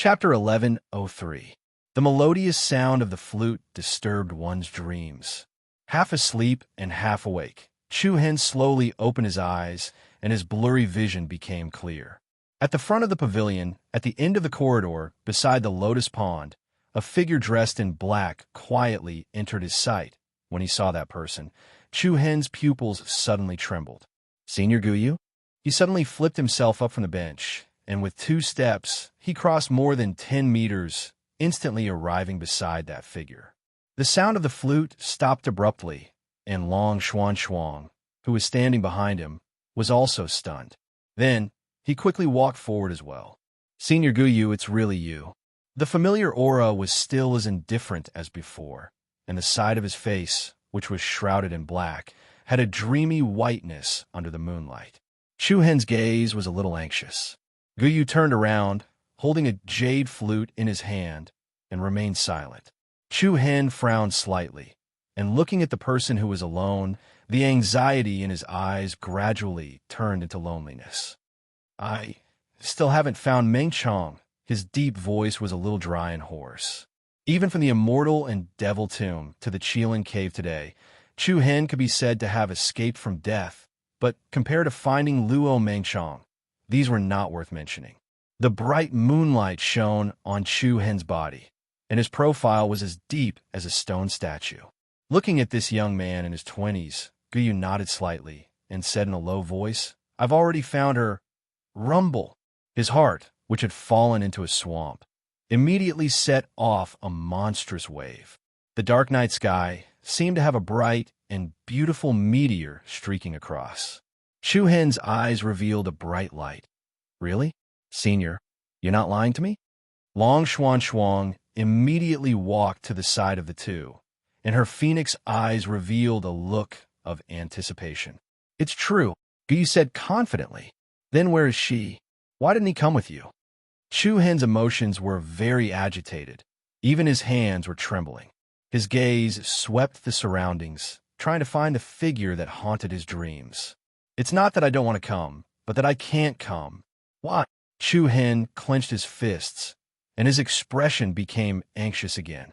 Chapter 1103. The melodious sound of the flute disturbed one's dreams. Half asleep and half awake, Chu Hen slowly opened his eyes, and his blurry vision became clear. At the front of the pavilion, at the end of the corridor, beside the lotus pond, a figure dressed in black quietly entered his sight. When he saw that person, Chu Hen's pupils suddenly trembled. "Senior Guyu?" He suddenly flipped himself up from the bench, and with 2 steps, he crossed more than 10 meters, instantly arriving beside that figure. The sound of the flute stopped abruptly, and Long Xuan, who was standing behind him, was also stunned. Then, he quickly walked forward as well. "Senior Guyu, it's really you." The familiar aura was still as indifferent as before, and the side of his face, which was shrouded in black, had a dreamy whiteness under the moonlight. Chu Hen's gaze was a little anxious. Guyu turned around, holding a jade flute in his hand, and remained silent. Chu Hen frowned slightly, and looking at the person who was alone, the anxiety in his eyes gradually turned into loneliness. "I still haven't found Meng Chong." His deep voice was a little dry and hoarse. Even from the immortal and devil tomb to the Qilin cave today, Chu Hen could be said to have escaped from death, but compared to finding Luo Mengchong, these were not worth mentioning. The bright moonlight shone on Chu Hen's body, and his profile was as deep as a stone statue. Looking at this young man in his 20s, Guyu nodded slightly and said in a low voice, "I've already found her." Rumble! His heart, which had fallen into a swamp, immediately set off a monstrous wave. The dark night sky seemed to have a bright and beautiful meteor streaking across. Chu Hen's eyes revealed a bright light. "Really? Senior, you're not lying to me?" Long Xuan immediately walked to the side of the two, and her phoenix eyes revealed a look of anticipation. "It's true," Guyu said confidently. "Then where is she? Why didn't he come with you?" Chu Hen's emotions were very agitated. Even his hands were trembling. His gaze swept the surroundings, trying to find the figure that haunted his dreams. "It's not that I don't want to come, but that I can't come." "Why?" Chu Hen clenched his fists, and his expression became anxious again.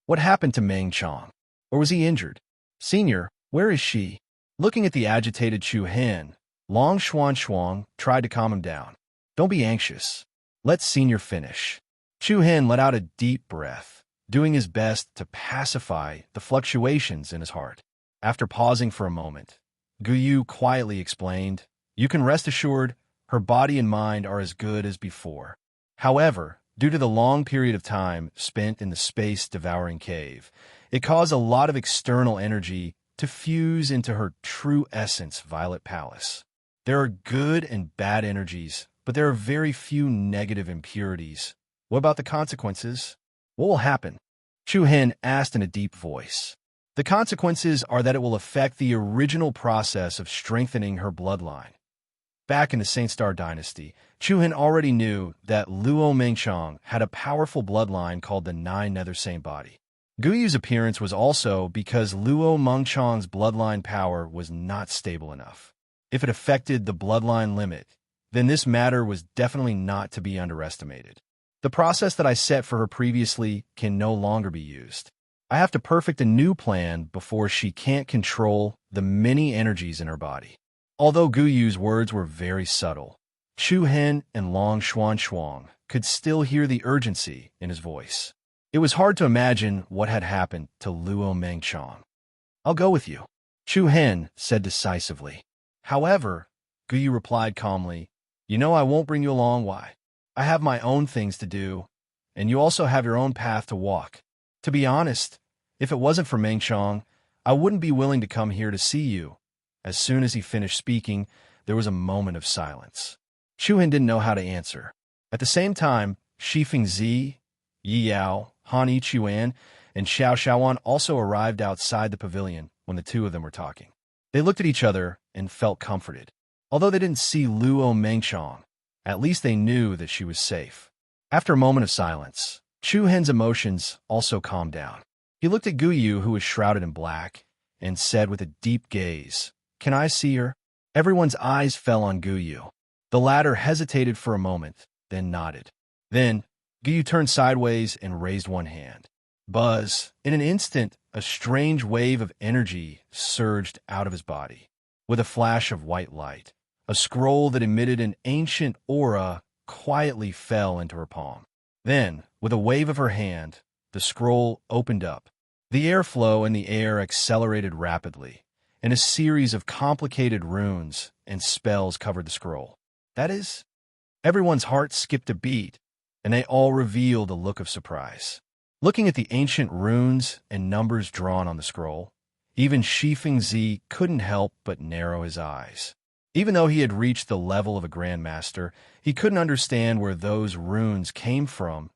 "What happened to Meng Chong? Or was he injured? Senior, where is she?" Looking at the agitated Chu Hen, Long Xuan tried to calm him down. "Don't be anxious. Let Senior finish." Chu Hen let out a deep breath, doing his best to pacify the fluctuations in his heart. After pausing for a moment, Guyu quietly explained, "You can rest assured her body and mind are as good as before. However, due to the long period of time spent in the space-devouring cave, it caused a lot of external energy to fuse into her true essence, Violet Palace. There are good and bad energies, but there are very few negative impurities. What about the consequences? What will happen?" Chu Hen asked in a deep voice. "The consequences are that it will affect the original process of strengthening her bloodline." Back in the Saint Star dynasty, Chu Hen already knew that Luo Mengchong had a powerful bloodline called the Nine Nether Saint Body. Guyu's appearance was also because Luo Mengchong's bloodline power was not stable enough. If it affected the bloodline limit, then this matter was definitely not to be underestimated. "The process that I set for her previously can no longer be used. I have to perfect a new plan before she can't control the many energies in her body." Although Guyu's words were very subtle, Chu Hen and Long Xuan could still hear the urgency in his voice. It was hard to imagine what had happened to Luo Mengchong. "I'll go with you," Chu Hen said decisively. "However," Guyu replied calmly, "you know I won't bring you along. Why? I have my own things to do, and you also have your own path to walk. To be honest, if it wasn't for Mengchong, I wouldn't be willing to come here to see you." As soon as he finished speaking, there was a moment of silence. Chu Hen didn't know how to answer. At the same time, Shifeng Zi, Yi Yao, Han Yichuan, and Xiao Xiaoan also arrived outside the pavilion when the two of them were talking. They looked at each other and felt comforted. Although they didn't see Luo Mengchong, at least they knew that she was safe. After a moment of silence, Chu Hen's emotions also calmed down. He looked at Guyu, who was shrouded in black, and said with a deep gaze, "Can I see her?" Everyone's eyes fell on Guyu. The latter hesitated for a moment, then nodded. Then, Guyu turned sideways and raised one hand. Buzz! In an instant, a strange wave of energy surged out of his body. With a flash of white light, a scroll that emitted an ancient aura quietly fell into her palm. Then, with a wave of her hand, the scroll opened up. The airflow in the air accelerated rapidly, and a series of complicated runes and spells covered the scroll. That is, everyone's heart skipped a beat, and they all revealed a look of surprise. Looking at the ancient runes and numbers drawn on the scroll, even Shifeng Zi couldn't help but narrow his eyes. Even though he had reached the level of a grandmaster, he couldn't understand where those runes came from.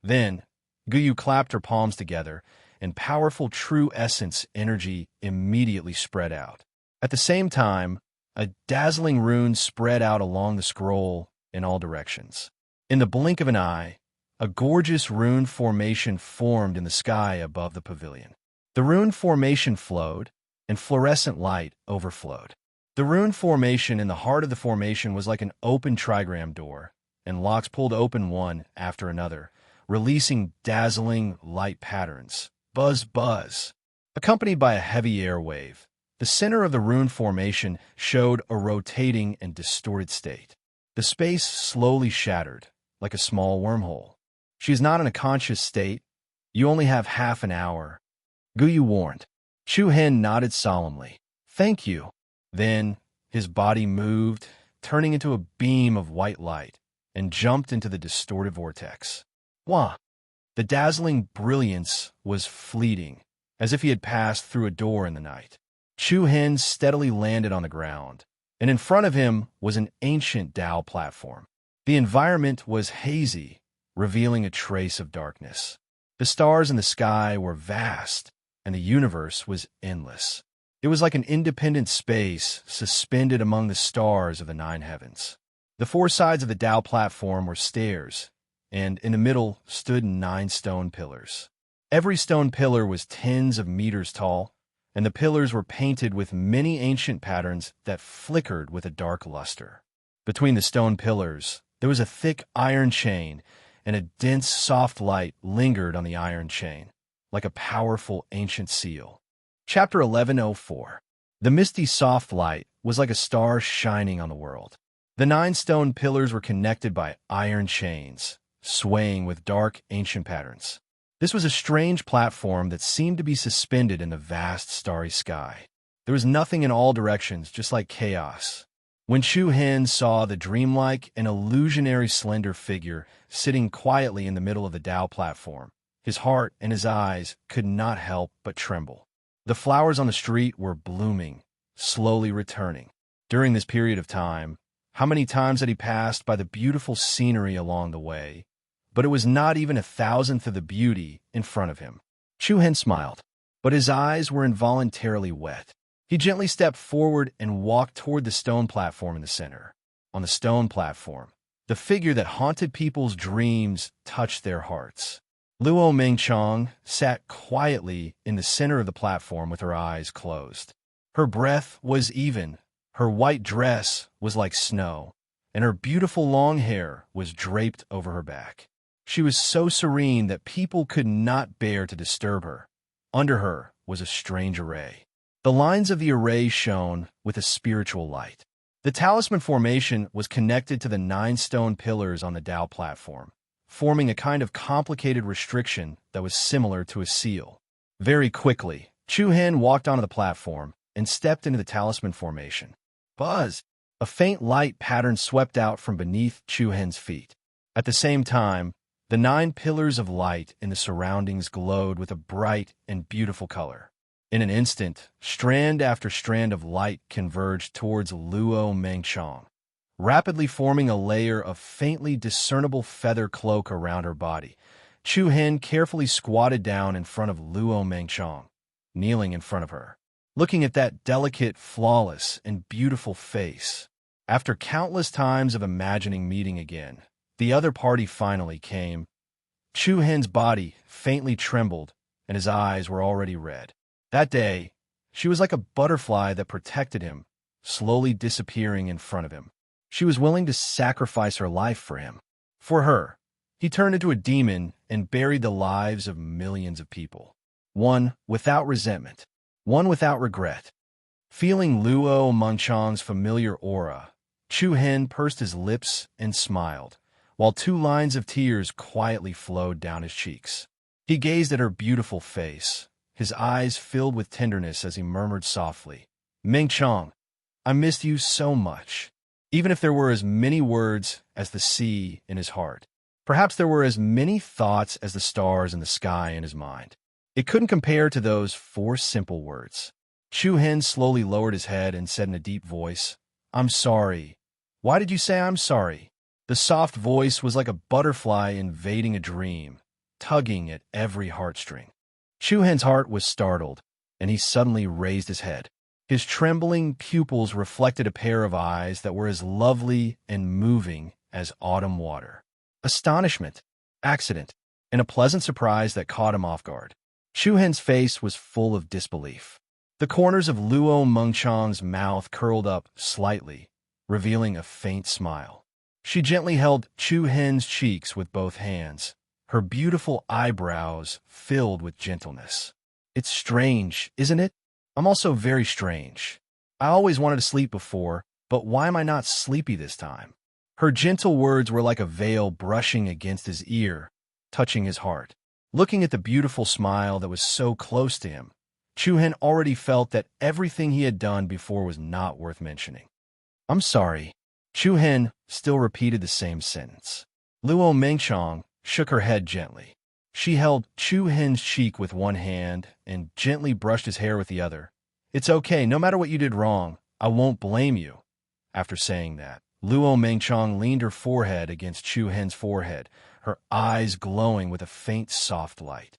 Then, Guyu clapped her palms together, and powerful true essence energy immediately spread out. At the same time, a dazzling rune spread out along the scroll in all directions. In the blink of an eye, a gorgeous rune formation formed in the sky above the pavilion. The rune formation flowed, and fluorescent light overflowed. The rune formation in the heart of the formation was like an open trigram door, and locks pulled open one after another, releasing dazzling light patterns. Buzz, buzz. Accompanied by a heavy air wave, the center of the rune formation showed a rotating and distorted state. The space slowly shattered, like a small wormhole. She is not in a conscious state. You only have half an hour, Guyu warned. Chu Hen nodded solemnly. Thank you. Then, his body moved, turning into a beam of white light, and jumped into the distorted vortex. Wah! The dazzling brilliance was fleeting, as if he had passed through a door in the night. Chu Hen steadily landed on the ground, and in front of him was an ancient Dao platform. The environment was hazy, revealing a trace of darkness. The stars in the sky were vast, and the universe was endless. It was like an independent space suspended among the stars of the nine heavens. The four sides of the Dao platform were stairs, and in the middle stood 9 stone pillars. Every stone pillar was tens of meters tall, and the pillars were painted with many ancient patterns that flickered with a dark luster. Between the stone pillars, there was a thick iron chain, and a dense, soft light lingered on the iron chain, like a powerful ancient seal. Chapter 1104. The misty soft light was like a star shining on the world. The 9 stone pillars were connected by iron chains, swaying with dark, ancient patterns. This was a strange platform that seemed to be suspended in the vast, starry sky. There was nothing in all directions, just like chaos. When Chu Hen saw the dreamlike and illusionary slender figure sitting quietly in the middle of the Dao platform, his heart and his eyes could not help but tremble. The flowers on the street were blooming, slowly returning. During this period of time, how many times had he passed by the beautiful scenery along the way? But it was not even 1,000th of the beauty in front of him. Chu Hen smiled, but his eyes were involuntarily wet. He gently stepped forward and walked toward the stone platform in the center. On the stone platform, the figure that haunted people's dreams touched their hearts. Luo Mengchong sat quietly in the center of the platform with her eyes closed. Her breath was even, her white dress was like snow, and her beautiful long hair was draped over her back. She was so serene that people could not bear to disturb her. Under her was a strange array. The lines of the array shone with a spiritual light. The talisman formation was connected to the 9 stone pillars on the Dao platform, forming a kind of complicated restriction that was similar to a seal. Very quickly, Chu Hen walked onto the platform and stepped into the talisman formation. Buzz! A faint light pattern swept out from beneath Chu Hen's feet. At the same time, the 9 pillars of light in the surroundings glowed with a bright and beautiful color. In an instant, strand after strand of light converged towards Luo Mengchong, rapidly forming a layer of faintly discernible feather cloak around her body. Chu Hen carefully squatted down in front of Luo Mengchong, kneeling in front of her, looking at that delicate, flawless, and beautiful face. After countless times of imagining meeting again, the other party finally came. Chu Hen's body faintly trembled, and his eyes were already red. That day, she was like a butterfly that protected him, slowly disappearing in front of him. She was willing to sacrifice her life for him. For her, He turned into a demon and buried the lives of millions of people. One without resentment, one without regret. Feeling Luo Mengchang's familiar aura, Chu Hen pursed his lips and smiled, while 2 lines of tears quietly flowed down his cheeks. He gazed at her beautiful face, his eyes filled with tenderness as he murmured softly, "Mengchang, I missed you so much." Even if there were as many words as the sea in his heart, perhaps there were as many thoughts as the stars in the sky in his mind. It couldn't compare to those 4 simple words. Chu Hen slowly lowered his head and said in a deep voice, "I'm sorry." "Why did you say I'm sorry?" The soft voice was like a butterfly invading a dream, tugging at every heartstring. Chu Hen's heart was startled, and he suddenly raised his head. His trembling pupils reflected a pair of eyes that were as lovely and moving as autumn water. Astonishment, accident, and a pleasant surprise that caught him off guard. Chu Hen's face was full of disbelief. The corners of Luo Mengchang's mouth curled up slightly, revealing a faint smile. She gently held Chu Hen's cheeks with both hands, her beautiful eyebrows filled with gentleness. "It's strange, isn't it? I'm also very strange. I always wanted to sleep before, but why am I not sleepy this time?" Her gentle words were like a veil brushing against his ear, touching his heart. Looking at the beautiful smile that was so close to him, Chu Hen already felt that everything he had done before was not worth mentioning. "I'm sorry." Chu Hen still repeated the same sentence. Luo Mengchang shook her head gently. She held Chu Hen's cheek with one hand and gently brushed his hair with the other. "It's okay, no matter what you did wrong, I won't blame you." After saying that, Luo Mengchang leaned her forehead against Chu Hen's forehead, her eyes glowing with a faint soft light.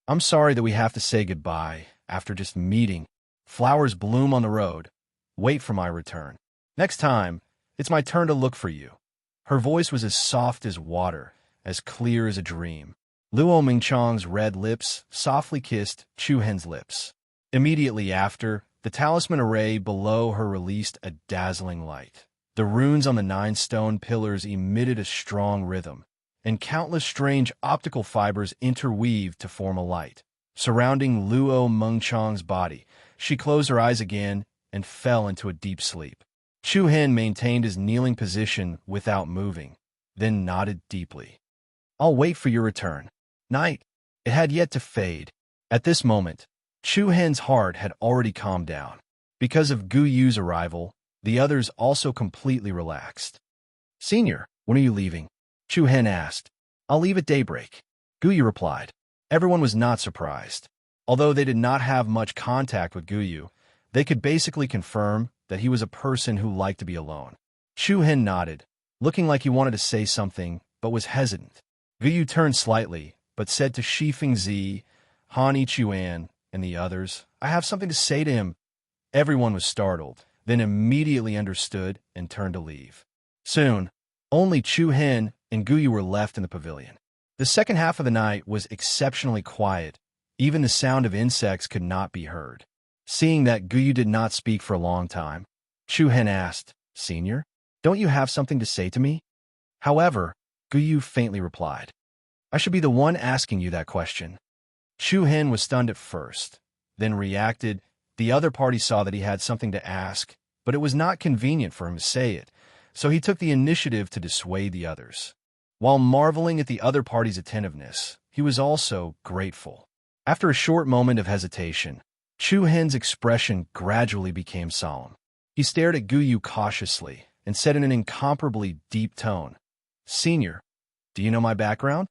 "I'm sorry that we have to say goodbye after just meeting. Flowers bloom on the road. Wait for my return. Next time, it's my turn to look for you." Her voice was as soft as water, as clear as a dream. Luo Mengchang's red lips softly kissed Chu Hen's lips. Immediately after, the talisman array below her released a dazzling light. The runes on the 9 stone pillars emitted a strong rhythm, and countless strange optical fibers interweaved to form a light. Surrounding Luo Mengchang's body, she closed her eyes again and fell into a deep sleep. Chu Hen maintained his kneeling position without moving, then nodded deeply. "I'll wait for your return." Night. It had yet to fade. At this moment, Chu Hen's heart had already calmed down. Because of Gu Yu's arrival, the others also completely relaxed. "Senior, when are you leaving?" Chu Hen asked. "I'll leave at daybreak," Gu Yu replied. Everyone was not surprised. Although they did not have much contact with Gu Yu, they could basically confirm that he was a person who liked to be alone. Chu Hen nodded, looking like he wanted to say something, but was hesitant. Gu Yu turned slightly, but said to Shi Fingzi, Han Ichuan, and the others, "I have something to say to him." Everyone was startled, then immediately understood and turned to leave. Soon, only Chu Hen and Gu Yu were left in the pavilion. The second half of the night was exceptionally quiet. Even the sound of insects could not be heard. Seeing that Gu Yu did not speak for a long time, Chu Hen asked, "Senior, don't you have something to say to me?" However, Gu Yu faintly replied, "I should be the one asking you that question." Chu Hen was stunned at first, then reacted. The other party saw that he had something to ask, but it was not convenient for him to say it, so he took the initiative to dissuade the others. While marveling at the other party's attentiveness, he was also grateful. After a short moment of hesitation, Chu Hen's expression gradually became solemn. He stared at Gu Yu cautiously and said in an incomparably deep tone, "Senior, do you know my background?"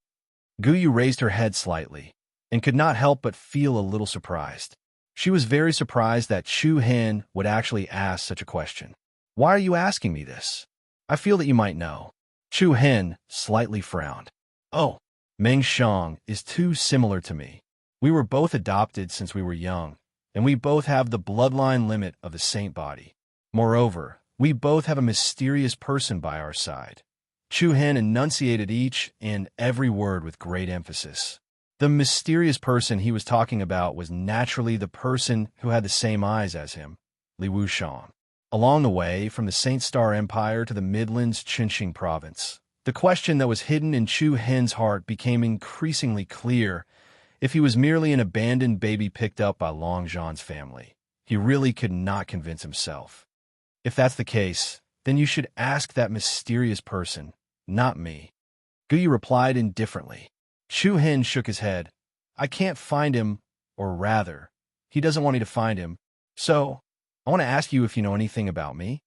Gu Yu raised her head slightly and could not help but feel a little surprised. She was very surprised that Chu Hen would actually ask such a question. "Why are you asking me this? I feel that you might know." Chu Hen slightly frowned. "Oh, Mengchang is too similar to me. We were both adopted since we were young, and we both have the bloodline limit of the saint body. Moreover, we both have a mysterious person by our side." Chu Hen enunciated each and every word with great emphasis. The mysterious person he was talking about was naturally the person who had the same eyes as him, Li Wuxian. Along the way, from the Saint Star Empire to the Midlands Qinxing province, The question that was hidden in Chu Hen's heart became increasingly clear. If he was merely an abandoned baby picked up by Long Zhan's family, he really could not convince himself. If that's the case, then you should ask that mysterious person, not me. Guyu replied indifferently. Chu Hen shook his head. I can't find him, or rather, he doesn't want me to find him. So, I want to ask you if you know anything about me.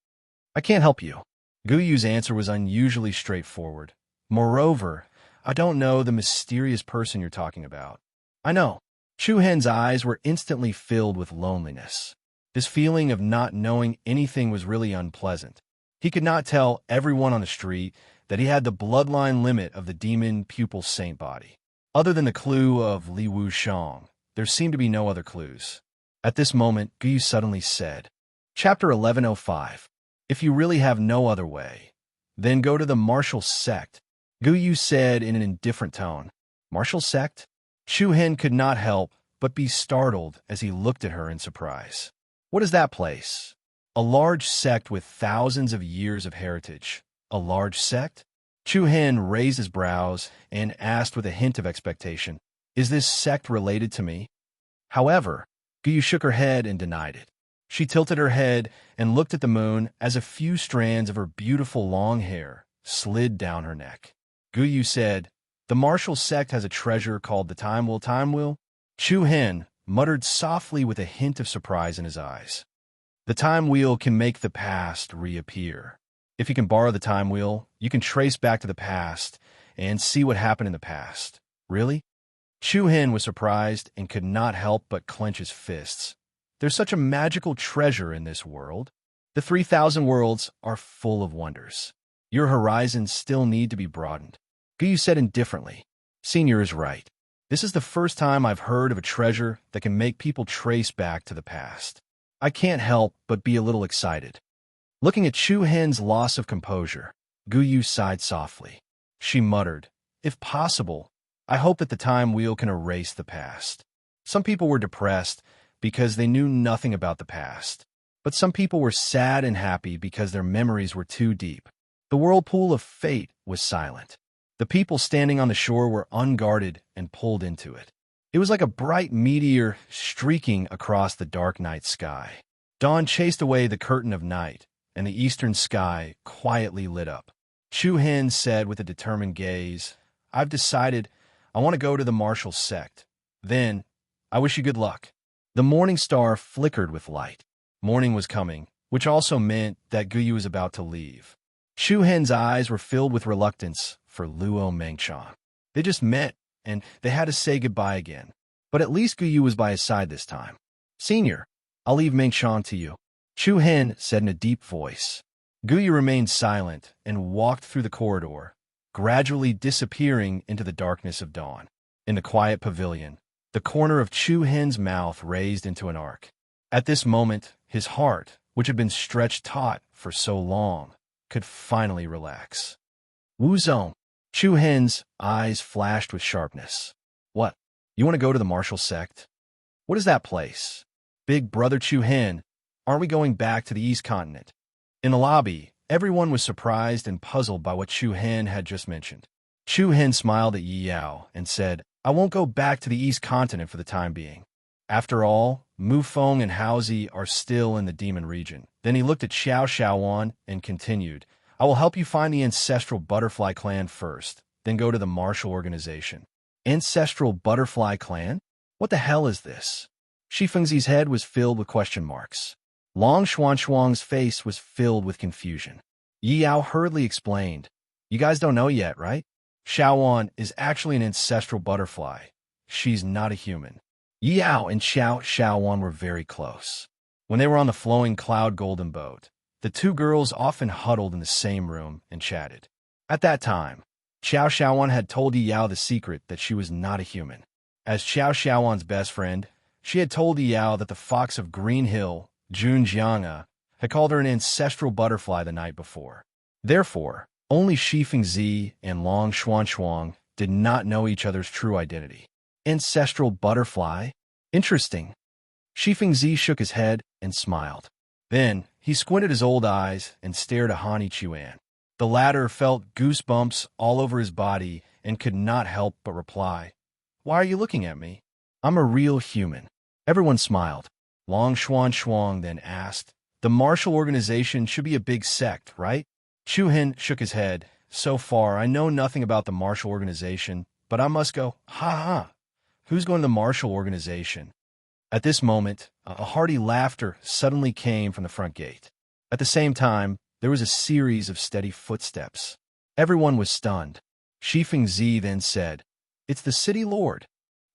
I can't help you. Guyu's answer was unusually straightforward. Moreover, I don't know the mysterious person you're talking about. I know. Chu Hen's eyes were instantly filled with loneliness. This feeling of not knowing anything was really unpleasant. He could not tell everyone on the street that he had the bloodline limit of the demon pupil saint body. Other than the clue of Li Wu Shang, there seemed to be no other clues. At this moment, Guyu suddenly said, Chapter 1105. If you really have no other way, then go to the martial sect, Guyu said in an indifferent tone. Martial sect? Chu Hen could not help but be startled as he looked at her in surprise. What is that place? A large sect with thousands of years of heritage. A large sect? Chu Hen raised his brows and asked with a hint of expectation, Is this sect related to me? However, Guyu shook her head and denied it. She tilted her head and looked at the moon as a few strands of her beautiful long hair slid down her neck. Guyu said, The martial sect has a treasure called the Time Wheel. Chu Hen muttered softly with a hint of surprise in his eyes. The time wheel can make the past reappear. If you can borrow the time wheel, you can trace back to the past and see what happened in the past. Really? Chu Hen was surprised and could not help but clench his fists. There's such a magical treasure in this world. The 3,000 worlds are full of wonders. Your horizons still need to be broadened. Guyu said indifferently, Senior is right. This is the first time I've heard of a treasure that can make people trace back to the past. I can't help but be a little excited. Looking at Chu Hen's loss of composure, Guyu sighed softly. She muttered, If possible, I hope that the time wheel can erase the past. Some people were depressed because they knew nothing about the past. But some people were sad and happy because their memories were too deep. The whirlpool of fate was silent. The people standing on the shore were unguarded and pulled into it. It was like a bright meteor streaking across the dark night sky. Dawn chased away the curtain of night, and the eastern sky quietly lit up. Chu Hen said with a determined gaze, I've decided I want to go to the martial sect. Then, I wish you good luck. The morning star flickered with light. Morning was coming, which also meant that Guyu was about to leave. Chu Hen's eyes were filled with reluctance for Luo Mengchan. They just met, and they had to say goodbye again. But at least Guyu was by his side this time. Senior, I'll leave Mengchan to you, Chu Hen said in a deep voice. Guyu remained silent and walked through the corridor, gradually disappearing into the darkness of dawn. In the quiet pavilion, the corner of Chu Hen's mouth raised into an arc. At this moment, his heart, which had been stretched taut for so long, could finally relax. Wu Zong. Chu Hen's eyes flashed with sharpness. What? You want to go to the martial sect? What is that place? Big brother Chu Hen, aren't we going back to the East Continent? In the lobby, everyone was surprised and puzzled by what Chu Hen had just mentioned. Chu Hen smiled at Yi Yao and said, I won't go back to the East Continent for the time being. After all, Mu Feng and Haozi are still in the demon region. Then he looked at Xiao Xiaowan and continued, I will help you find the ancestral butterfly clan first, then go to the martial organization. Ancestral butterfly clan? What the hell is this? Shi Fengzi's head was filled with question marks. Long Xuanshuang's face was filled with confusion. Yi Yao hurriedly explained, You guys don't know yet, right? Xiaowan is actually an ancestral butterfly. She's not a human. Yi Yao and Xiao Xiaowan were very close. When they were on the flowing cloud golden boat, the two girls often huddled in the same room and chatted. At that time, Xiao Xiaowan had told Yi Yao the secret that she was not a human. As Xiao Xiaowan's best friend, she had told Yi Yao that the fox of Green Hill, Jun Jianga, had called her an ancestral butterfly the night before. Therefore, only Shi Fengzi and Long Xuanshuang did not know each other's true identity. Ancestral butterfly? Interesting. Shi Fengzi shook his head and smiled. Then, he squinted his old eyes and stared at Han Chuan. The latter felt goosebumps all over his body and could not help but reply, "Why are you looking at me? I'm a real human." Everyone smiled. Long Xuan then asked, "The martial organization should be a big sect, right?" Chu Hin shook his head. "So far, I know nothing about the martial organization, but I must go." "Ha ha! Who's going to the martial organization?" At this moment, a hearty laughter suddenly came from the front gate. At the same time, there was a series of steady footsteps. Everyone was stunned. Shifeng Zi then said, "It's the city lord."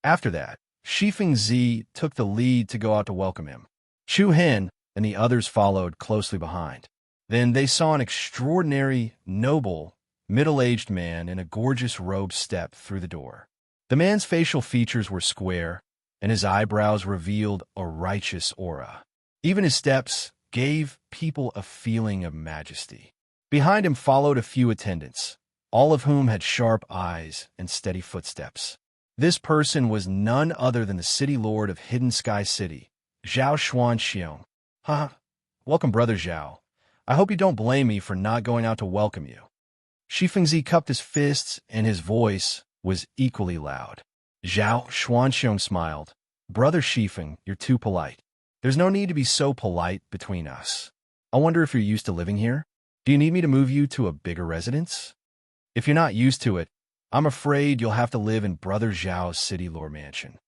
After that, Shifeng Zi took the lead to go out to welcome him. Chu Hin and the others followed closely behind. Then they saw an extraordinary, noble, middle-aged man in a gorgeous robe step through the door. The man's facial features were square, and his eyebrows revealed a righteous aura. Even his steps gave people a feeling of majesty. Behind him followed a few attendants, all of whom had sharp eyes and steady footsteps. This person was none other than the city lord of Hidden Sky City, Zhao Xuanxiong. "Ha! Welcome, Brother Zhao. I hope you don't blame me for not going out to welcome you." Shifeng Zi cupped his fists, and his voice was equally loud. Zhao Xuanxiong smiled. "Brother Shifeng, you're too polite. There's no need to be so polite between us. I wonder if you're used to living here? Do you need me to move you to a bigger residence? If you're not used to it, I'm afraid you'll have to live in Brother Zhao's city lord mansion.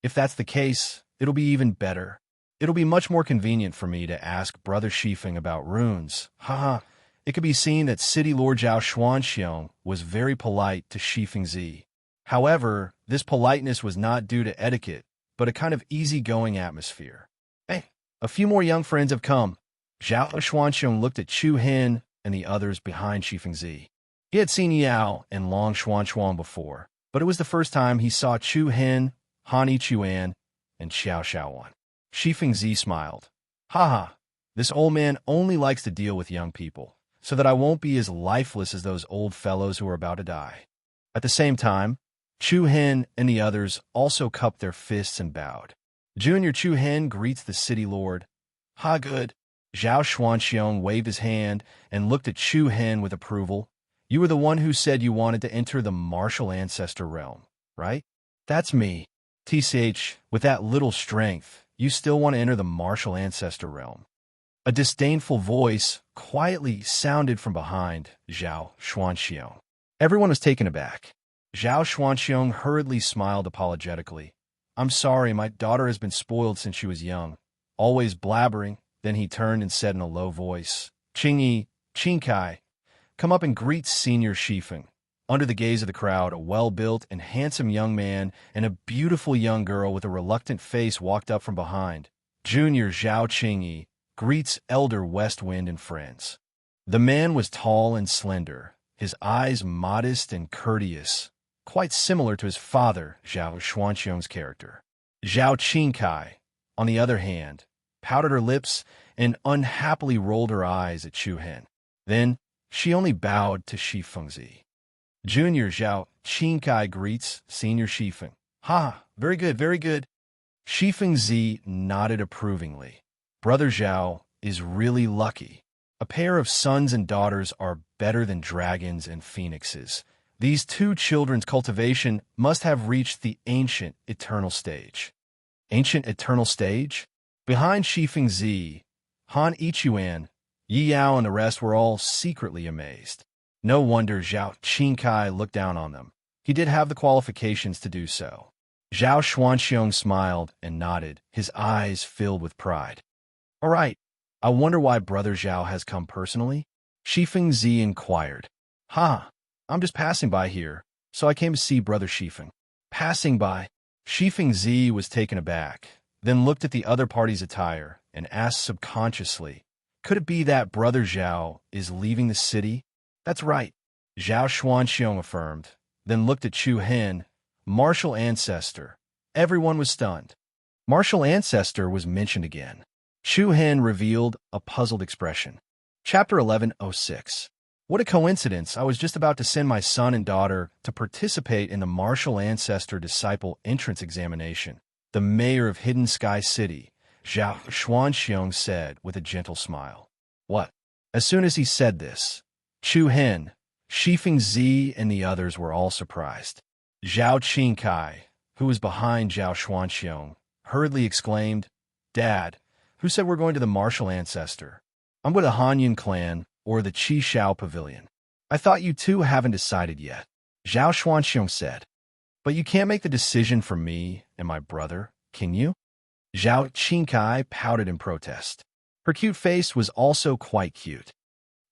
If that's the case, it'll be even better. It'll be much more convenient for me to ask Brother Shifeng about runes." Haha. It could be seen that City Lord Zhao Xuanxiong was very polite to Shifeng Zi. However, this politeness was not due to etiquette, but a kind of easygoing atmosphere. "Hey, a few more young friends have come." Zhao Xuanxiong looked at Chu Hin and the others behind Shifeng Zi. He had seen Yao and Long Xuanchuan before, but it was the first time he saw Chu Hin, Han Yichuan, and Xiao Xiaowan. Shifeng Zi smiled. "Haha, this old man only likes to deal with young people, so that I won't be as lifeless as those old fellows who are about to die." At the same time, Chu Hin and the others also cupped their fists and bowed. Junior Chu Hin greets the city lord. "Ha, good." Zhao Xuanxiong waved his hand and looked at Chu Hin with approval. "You were the one who said you wanted to enter the martial ancestor realm, right?" "That's me." "TCH, with that little strength, you still want to enter the martial ancestor realm?" A disdainful voice quietly sounded from behind Zhao Xuanxiong. Everyone was taken aback. Zhao Xuanxiong hurriedly smiled apologetically. "I'm sorry, my daughter has been spoiled since she was young. Always blabbering." Then he turned and said in a low voice, "Qingyi, Qingkai, come up and greet Senior Shifeng." Under the gaze of the crowd, a well-built and handsome young man and a beautiful young girl with a reluctant face walked up from behind. Junior Zhao Qingyi greets Elder West Wind and friends. The man was tall and slender, his eyes modest and courteous, quite similar to his father, Zhao Xuanxiong's character. Zhao Qingkai, on the other hand, pouted her lips and unhappily rolled her eyes at Chu Hin. Then she only bowed to Shifeng Zi. Junior Zhao Qingkai greets Senior Shifeng. "Ha, very good, very good." Shifeng Zi nodded approvingly. Brother Zhao is really lucky. A pair of sons and daughters are better than dragons and phoenixes. These two children's cultivation must have reached the ancient eternal stage. Ancient eternal stage? Behind Shifeng Zi, Han Yichuan, Yi Yao, and the rest were all secretly amazed. No wonder Zhao Qingkai looked down on them. He did have the qualifications to do so. Zhao Xuanxiong smiled and nodded, his eyes filled with pride. "All right, I wonder why Brother Zhao has come personally?" Shifeng Zi inquired. "Ha, I'm just passing by here, so I came to see Brother Shifeng." Passing by? Shifeng Zi was taken aback, then looked at the other party's attire and asked subconsciously, "Could it be that Brother Zhao is leaving the city?" "That's right," Zhao Xuanxiong affirmed, then looked at Chu Hin. "Martial ancestor." Everyone was stunned. Martial ancestor was mentioned again. Chu Hin revealed a puzzled expression. Chapter 1106. What a coincidence. I was just about to send my son and daughter to participate in the Martial Ancestor Disciple Entrance Examination. The mayor of Hidden Sky City, Zhao Xuanxiong, said with a gentle smile. "What?" As soon as he said this, Chu Hen, Shifeng Zi, and the others were all surprised. Zhao Qingkai, who was behind Zhao Xuanxiong, hurriedly exclaimed, "Dad, who said we're going to the martial ancestor? I'm with the Hanyun clan or the Qi Shao pavilion. I thought you two haven't decided yet." Zhao Xuanxiong said, "But you can't make the decision for me and my brother, can you?" Zhao Qingkai pouted in protest. Her cute face was also quite cute.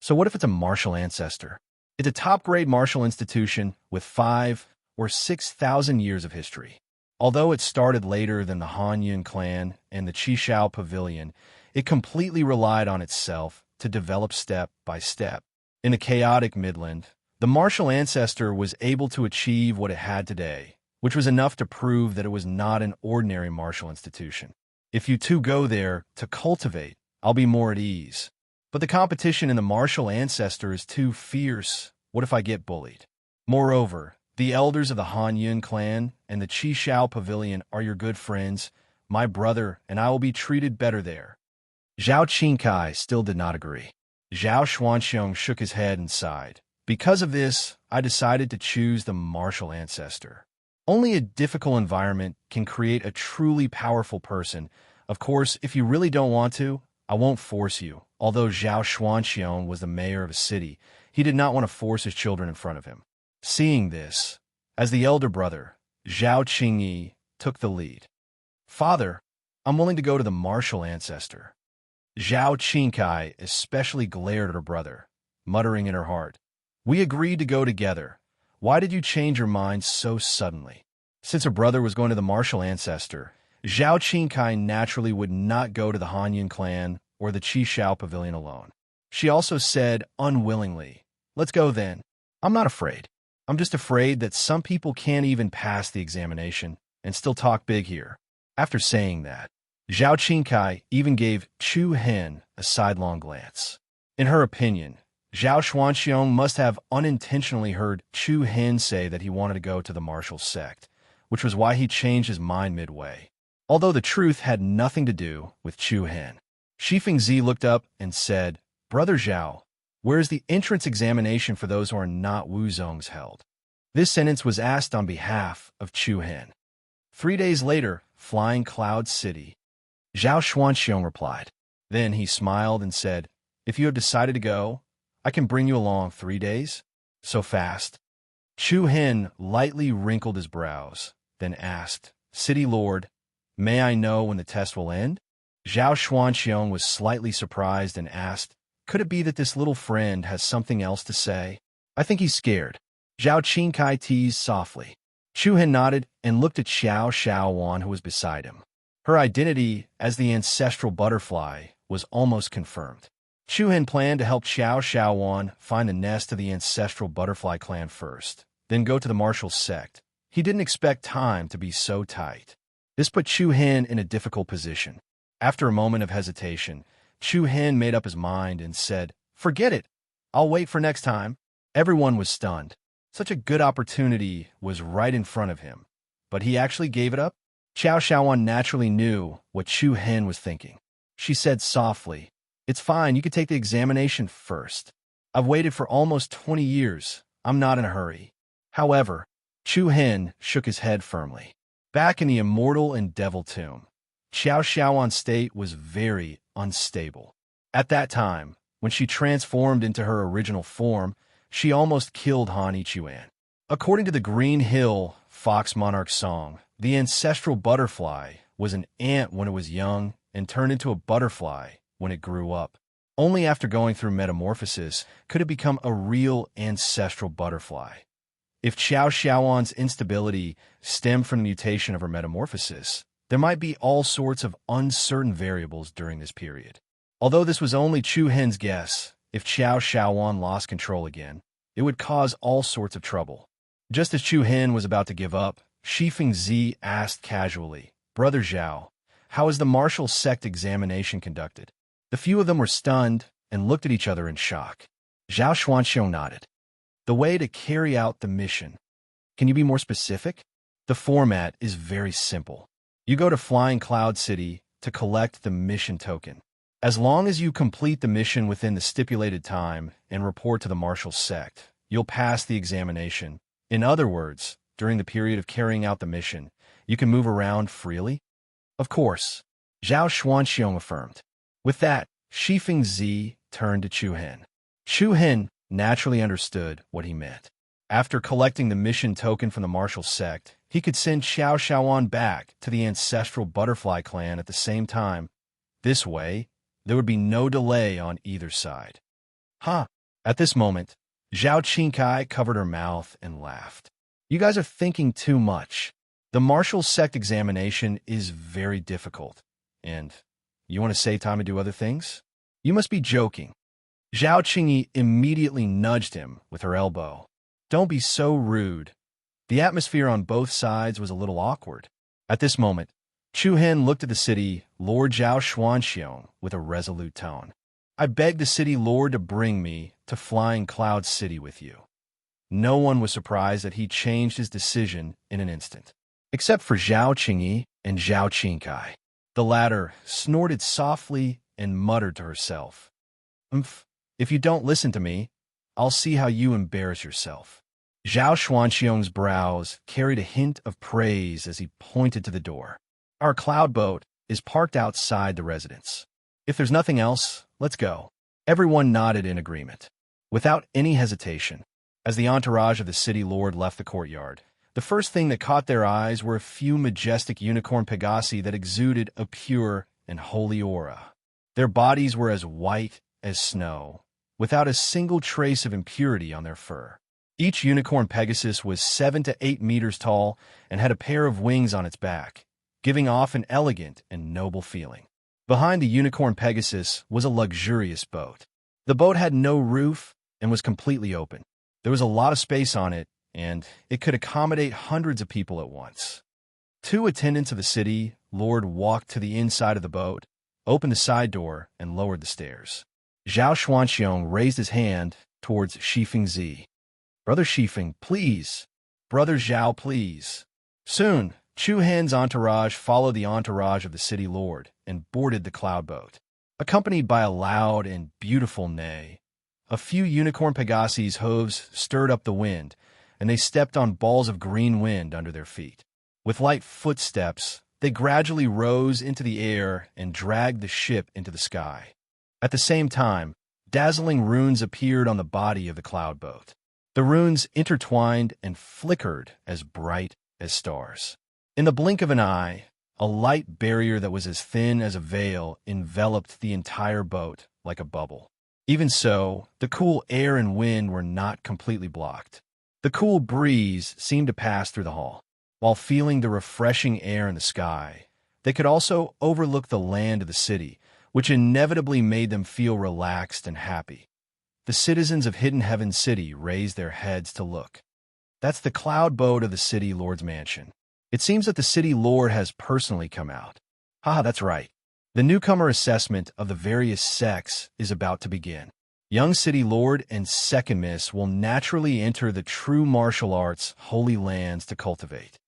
"So what if it's a martial ancestor? It's a top-grade martial institution with 5,000 or 6,000 years of history. Although it started later than the Hanyun clan and the Qi Shao pavilion, it completely relied on itself to develop step by step. In the chaotic Midland, the martial ancestor was able to achieve what it had today, which was enough to prove that it was not an ordinary martial institution. If you two go there to cultivate, I'll be more at ease. But the competition in the martial ancestor is too fierce. What if I get bullied? Moreover, the elders of the Hanyun clan and the Qi Shao pavilion are your good friends. My brother and I will be treated better there." Zhao Qingkai still did not agree. Zhao Xuanxiong shook his head and sighed. "Because of this, I decided to choose the martial ancestor. Only a difficult environment can create a truly powerful person. Of course, if you really don't want to, I won't force you." Although Zhao Xuanxiong was the mayor of a city, he did not want to force his children in front of him. Seeing this, as the elder brother, Zhao Qingyi took the lead. "Father, I'm willing to go to the martial ancestor." Zhao Qingkai especially glared at her brother, muttering in her heart, "We agreed to go together. Why did you change your mind so suddenly?" Since her brother was going to the martial ancestor, Zhao Qingkai naturally would not go to the Hanyun clan or the Qi Shao pavilion alone. She also said unwillingly, "Let's go then. I'm not afraid. I'm just afraid that some people can't even pass the examination and still talk big here." After saying that, Zhao Qingkai even gave Chu Hen a sidelong glance. In her opinion, Zhao Xuanxiong must have unintentionally heard Chu Hen say that he wanted to go to the martial sect, which was why he changed his mind midway. Although the truth had nothing to do with Chu Hen. Shifeng Zi looked up and said, "Brother Zhao, where is the entrance examination for those who are not Wuzongs held?" This sentence was asked on behalf of Chu Hen. 3 days later, Flying Cloud City. Zhao Xuanxiong replied. Then he smiled and said, "If you have decided to go, I can bring you along 3 days?" "So fast?" Chu Hen lightly wrinkled his brows, then asked, "City Lord, may I know when the test will end?" Zhao Xuanxiong was slightly surprised and asked, "Could it be that this little friend has something else to say? I think he's scared." Zhao Qingkai teased softly. Chu Hen nodded and looked at Xiao Xiaowan, who was beside him. Her identity as the ancestral butterfly was almost confirmed. Chu Hen planned to help Xiao Xiaowan find the nest of the ancestral butterfly clan first, then go to the martial sect. He didn't expect time to be so tight. This put Chu Hen in a difficult position. After a moment of hesitation, Chu Hen made up his mind and said, "Forget it. I'll wait for next time." Everyone was stunned. Such a good opportunity was right in front of him. But he actually gave it up? Xiao Xiaowan naturally knew what Chu Hen was thinking. She said softly, "It's fine, you can take the examination first. I've waited for almost 20 years. I'm not in a hurry." However, Chu Hen shook his head firmly. Back in the immortal and devil tomb, Xiao Xiaowan's state was very unstable. At that time, when she transformed into her original form, she almost killed Han Ichuan. According to the Green Hill Fox Monarch song, the ancestral butterfly was an ant when it was young and turned into a butterfly when it grew up. Only after going through metamorphosis could it become a real ancestral butterfly. If Xiao Xiaowan's instability stemmed from the mutation of her metamorphosis, there might be all sorts of uncertain variables during this period. Although this was only Chu Hen's guess, if Xiao Xiaowan lost control again, it would cause all sorts of trouble. Just as Chu Hen was about to give up, Shifeng Zi asked casually, "Brother Zhao, how is the martial sect examination conducted?" The few of them were stunned and looked at each other in shock. Zhao Xuanxiong nodded. "The way to carry out the mission. Can you be more specific?" "The format is very simple. You go to Flying Cloud City to collect the mission token. As long as you complete the mission within the stipulated time and report to the martial sect, you'll pass the examination. In other words, during the period of carrying out the mission, you can move around freely? Of course, Zhao Xuanxiong affirmed. With that, Shifeng Zi turned to Chu Hen. Chu Hen naturally understood what he meant. After collecting the mission token from the martial sect, he could send Xiao Xiaoan back to the ancestral butterfly clan at the same time. This way, there would be no delay on either side. Huh. At this moment, Zhao Qingkai covered her mouth and laughed. You guys are thinking too much. The martial sect examination is very difficult. And you want to save time to do other things? You must be joking. Zhao Qingyi immediately nudged him with her elbow. Don't be so rude. The atmosphere on both sides was a little awkward. At this moment, Chu Hen looked at the city Lord Zhao Xuanxiong with a resolute tone. I beg the city lord to bring me to Flying Cloud City with you. No one was surprised that he changed his decision in an instant, except for Zhao Qingyi and Zhao Qingkai. The latter snorted softly and muttered to herself, if you don't listen to me, I'll see how you embarrass yourself. Zhao Xuanxiong's brows carried a hint of praise as he pointed to the door. Our cloud boat is parked outside the residence. If there's nothing else, let's go. Everyone nodded in agreement. Without any hesitation, as the entourage of the city lord left the courtyard, the first thing that caught their eyes were a few majestic unicorn pegasi that exuded a pure and holy aura. Their bodies were as white as snow, without a single trace of impurity on their fur. Each unicorn Pegasus was 7 to 8 meters tall and had a pair of wings on its back, giving off an elegant and noble feeling. Behind the unicorn Pegasus was a luxurious boat. The boat had no roof and was completely open. There was a lot of space on it, and it could accommodate hundreds of people at once. 2 attendants of the city lord walked to the inside of the boat, opened the side door, and lowered the stairs. Zhao Xuanxiong raised his hand towards Shifeng Zi. Brother Shifeng, please. Brother Zhao, please. Soon, Chu Hen's entourage followed the entourage of the city lord and boarded the cloud boat. Accompanied by a loud and beautiful neigh, a few unicorn Pegasi's hooves stirred up the wind, and they stepped on balls of green wind under their feet. With light footsteps, they gradually rose into the air and dragged the ship into the sky. At the same time, dazzling runes appeared on the body of the cloud boat. The runes intertwined and flickered as bright as stars. In the blink of an eye, a light barrier that was as thin as a veil enveloped the entire boat like a bubble. Even so, the cool air and wind were not completely blocked. The cool breeze seemed to pass through the hall. While feeling the refreshing air in the sky, they could also overlook the land of the city, which inevitably made them feel relaxed and happy. The citizens of Hidden Heaven City raised their heads to look. That's the cloud boat of the city lord's mansion. It seems that the city lord has personally come out. That's right. The newcomer assessment of the various sects is about to begin. Young city lord and second miss will naturally enter the true martial arts holy lands to cultivate.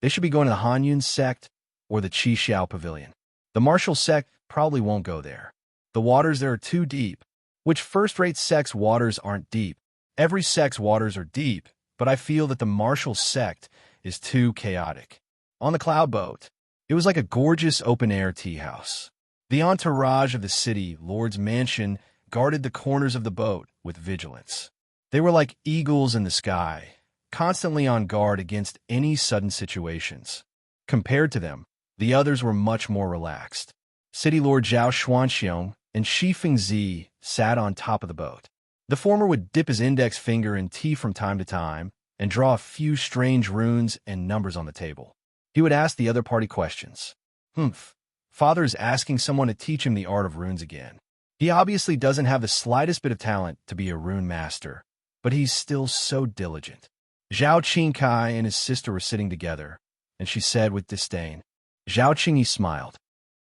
They should be going to the Hanyun sect or the Qi Xiao pavilion. The martial sect probably won't go there. The waters there are too deep. Which first-rate sect's waters aren't deep? Every sect's waters are deep, but I feel that the martial sect is too chaotic. On the cloud boat, it was like a gorgeous open-air tea house. The entourage of the city lord's mansion guarded the corners of the boat with vigilance. They were like eagles in the sky, constantly on guard against any sudden situations. Compared to them, the others were much more relaxed. City Lord Zhao Xuanxiong and Shifeng Zi sat on top of the boat. The former would dip his index finger in tea from time to time and draw a few strange runes and numbers on the table. He would ask the other party questions. Father is asking someone to teach him the art of runes again. He obviously doesn't have the slightest bit of talent to be a rune master, but he's still so diligent. Zhao Qingkai and his sister were sitting together, and she said with disdain. Zhao Qingyi smiled.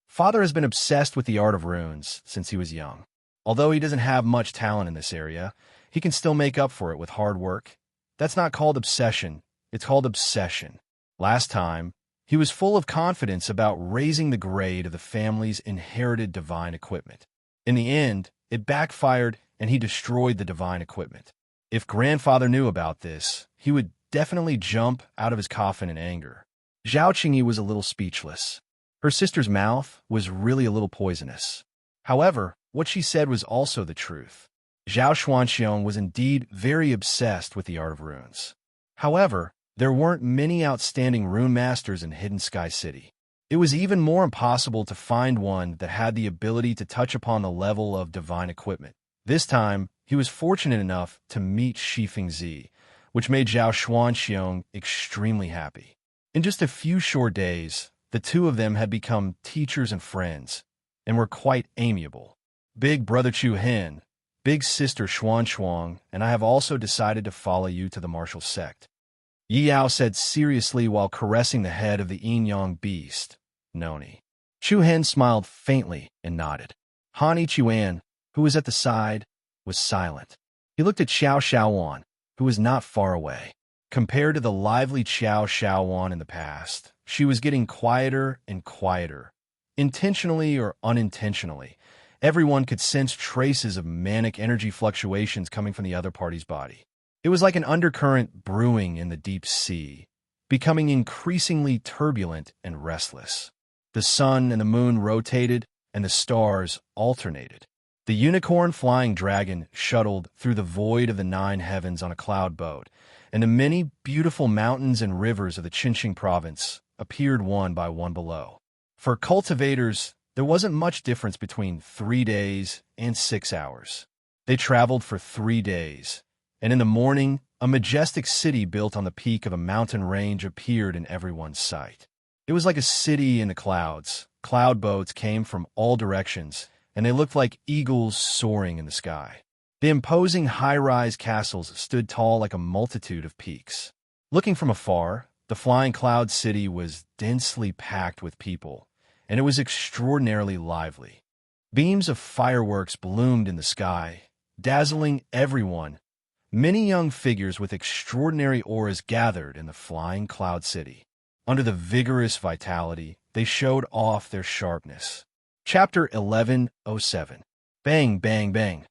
Father has been obsessed with the art of runes since he was young. Although he doesn't have much talent in this area, he can still make up for it with hard work. That's not called obsession, it's called obsession. Last time, He was full of confidence about raising the grade of the family's inherited divine equipment. In the end, it backfired and he destroyed the divine equipment. If grandfather knew about this, he would definitely jump out of his coffin in anger. Zhao Qingyi was a little speechless. Her sister's mouth was really a little poisonous. However, what she said was also the truth. Zhao Xuanxiong was indeed very obsessed with the art of runes. However, there weren't many outstanding rune masters in Hidden Sky City. It was even more impossible to find one that had the ability to touch upon the level of divine equipment. This time, he was fortunate enough to meet Shi Fengzi, which made Zhao Xuanxiong extremely happy. In just a few short days, the two of them had become teachers and friends, and were quite amiable. Big brother Chu Hen, big sister Xuan Xuang, and I have also decided to follow you to the martial sect, Yi Yao said seriously while caressing the head of the yin-yang beast, Noni. Chu Hen smiled faintly and nodded. Han Ichuan, who was at the side, was silent. He looked at Xiao Xiaowan, who was not far away. Compared to the lively Xiao Xiaowan in the past, she was getting quieter and quieter. Intentionally or unintentionally, everyone could sense traces of manic energy fluctuations coming from the other party's body. It was like an undercurrent brewing in the deep sea, becoming increasingly turbulent and restless. The sun and the moon rotated, and the stars alternated. The unicorn flying dragon shuttled through the void of the 9 heavens on a cloud boat, and the many beautiful mountains and rivers of the Qingheng province appeared one by one below. For cultivators, there wasn't much difference between 3 days and 6 hours. They traveled for 3 days, and in the morning, a majestic city built on the peak of a mountain range appeared in everyone's sight. It was like a city in the clouds. Cloud boats came from all directions, and they looked like eagles soaring in the sky. The imposing high-rise castles stood tall like a multitude of peaks. Looking from afar, the flying cloud city was densely packed with people, and it was extraordinarily lively. Beams of fireworks bloomed in the sky, dazzling everyone. Many young figures with extraordinary auras gathered in the flying cloud city. Under the vigorous vitality, they showed off their sharpness. Chapter 1107. Bang, bang, bang.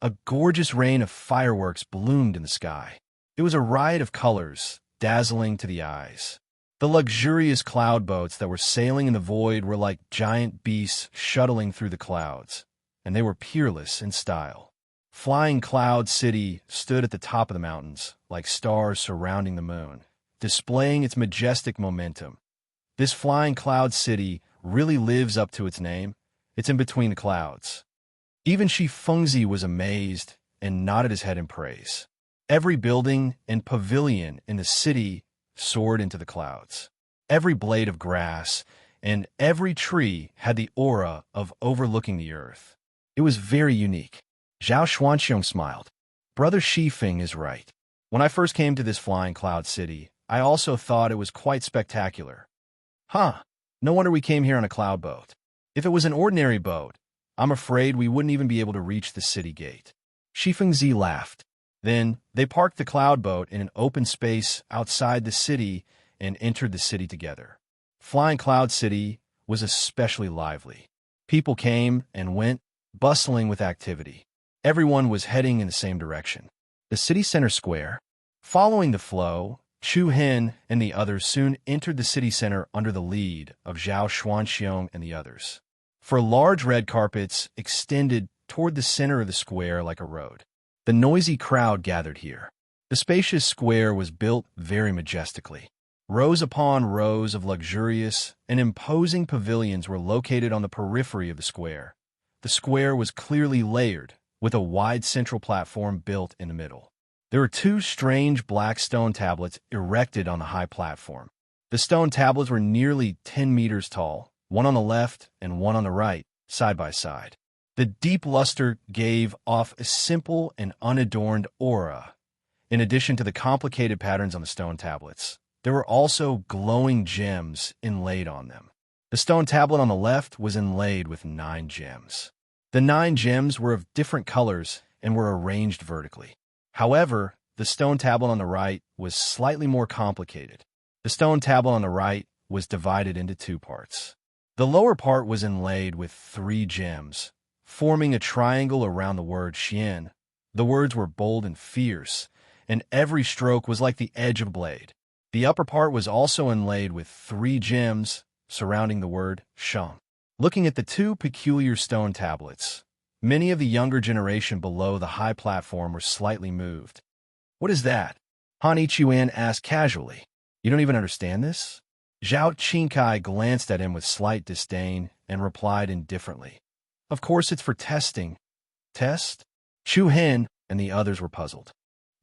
A gorgeous rain of fireworks bloomed in the sky. It was a riot of colors, dazzling to the eyes. The luxurious cloud boats that were sailing in the void were like giant beasts shuttling through the clouds, and they were peerless in style. Flying Cloud City stood at the top of the mountains, like stars surrounding the moon, displaying its majestic momentum. This Flying Cloud City really lives up to its name. It's in between the clouds. Even Shi Fengzi was amazed and nodded his head in praise. Every building and pavilion in the city soared into the clouds. Every blade of grass and every tree had the aura of overlooking the earth. It was very unique. Zhao Xuanxiong smiled. Brother Shifeng is right. When I first came to this Flying Cloud City, I also thought it was quite spectacular. Huh, no wonder we came here on a cloud boat. If it was an ordinary boat, I'm afraid we wouldn't even be able to reach the city gate. Shifengzi laughed. Then they parked the cloud boat in an open space outside the city and entered the city together. Flying Cloud City was especially lively. People came and went, bustling with activity. Everyone was heading in the same direction. The city center square. Following the flow, Chu Hen and the others soon entered the city center under the lead of Zhao Xuanxiong and the others. For large red carpets extended toward the center of the square like a road. The noisy crowd gathered here. The spacious square was built very majestically. Rows upon rows of luxurious and imposing pavilions were located on the periphery of the square. The square was clearly layered, with a wide central platform built in the middle. There were 2 strange black stone tablets erected on the high platform. The stone tablets were nearly 10 meters tall, one on the left and one on the right, side by side. The deep luster gave off a simple and unadorned aura. In addition to the complicated patterns on the stone tablets, there were also glowing gems inlaid on them. The stone tablet on the left was inlaid with 9 gems. The 9 gems were of different colors and were arranged vertically. However, the stone tablet on the right was slightly more complicated. The stone tablet on the right was divided into two parts. The lower part was inlaid with 3 gems, forming a triangle around the word Xian. The words were bold and fierce, and every stroke was like the edge of a blade. The upper part was also inlaid with 3 gems surrounding the word Sheng. Looking at the 2 peculiar stone tablets, many of the younger generation below the high platform were slightly moved. "What is that?" Han Ichuan asked casually. "You don't even understand this?" Zhao Qingkai glanced at him with slight disdain and replied indifferently, "Of course it's for testing." "Test?" Chu Hen and the others were puzzled.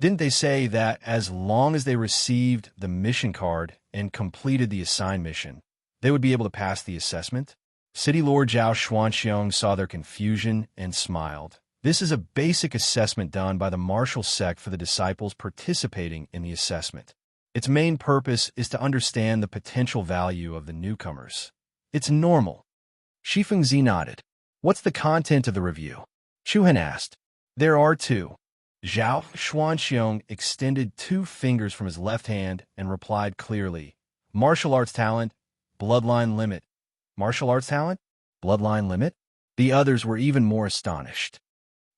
Didn't they say that as long as they received the mission card and completed the assigned mission, they would be able to pass the assessment? City Lord Zhao Xuanxiong saw their confusion and smiled. This is a basic assessment done by the martial sect for the disciples participating in the assessment. Its main purpose is to understand the potential value of the newcomers. It's normal. Shi Fengzi nodded. "What's the content of the review?" Chu Han asked. "There are 2. Zhao Xuanxiong extended 2 fingers from his left hand and replied clearly, "Martial arts talent, bloodline limit." "Martial arts talent? Bloodline limit?" The others were even more astonished.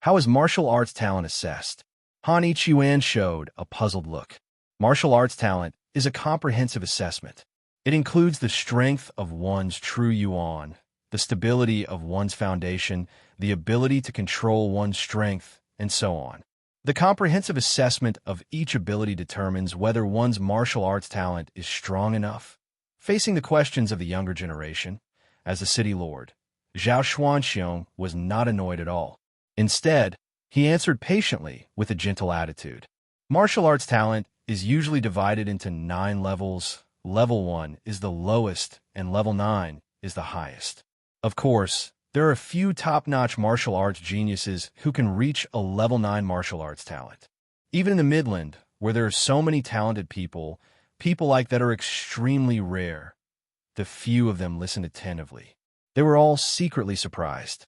"How is martial arts talent assessed?" Han Ichuan showed a puzzled look. Martial arts talent is a comprehensive assessment. It includes the strength of one's true yuan, the stability of one's foundation, the ability to control one's strength, and so on. The comprehensive assessment of each ability determines whether one's martial arts talent is strong enough. Facing the questions of the younger generation, as the city lord, Zhao Xuanxiong was not annoyed at all. Instead, he answered patiently with a gentle attitude. Martial arts talent is usually divided into 9 levels. Level 1 is the lowest, and level 9 is the highest. Of course, there are a few top-notch martial arts geniuses who can reach a level 9 martial arts talent. Even in the Midland, where there are so many talented people like that are extremely rare. The few of them listened attentively. They were all secretly surprised.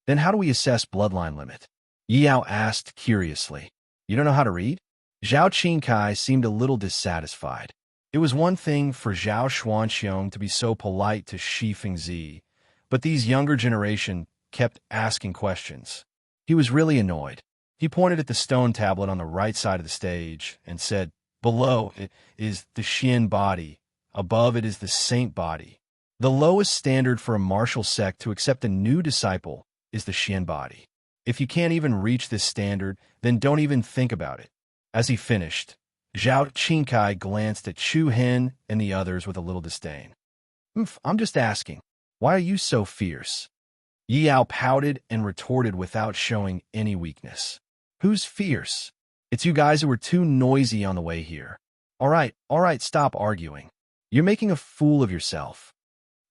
"Then how do we assess bloodline limit?" Yao asked curiously. "You don't know how to read?" Zhao Qingkai seemed a little dissatisfied. It was one thing for Zhao Xuanxiong to be so polite to Shi Fengzi, but these younger generation kept asking questions. He was really annoyed. He pointed at the stone tablet on the right side of the stage and said, "Below it is the Xian body. Above it is the saint body. The lowest standard for a martial sect to accept a new disciple is the Xian body. If you can't even reach this standard, then don't even think about it." As he finished, Zhao Qingkai glanced at Chu Hen and the others with a little disdain. "I'm just asking, why are you so fierce?" Yao pouted and retorted without showing any weakness. "Who's fierce? It's you guys who were too noisy on the way here. All right, stop arguing. You're making a fool of yourself."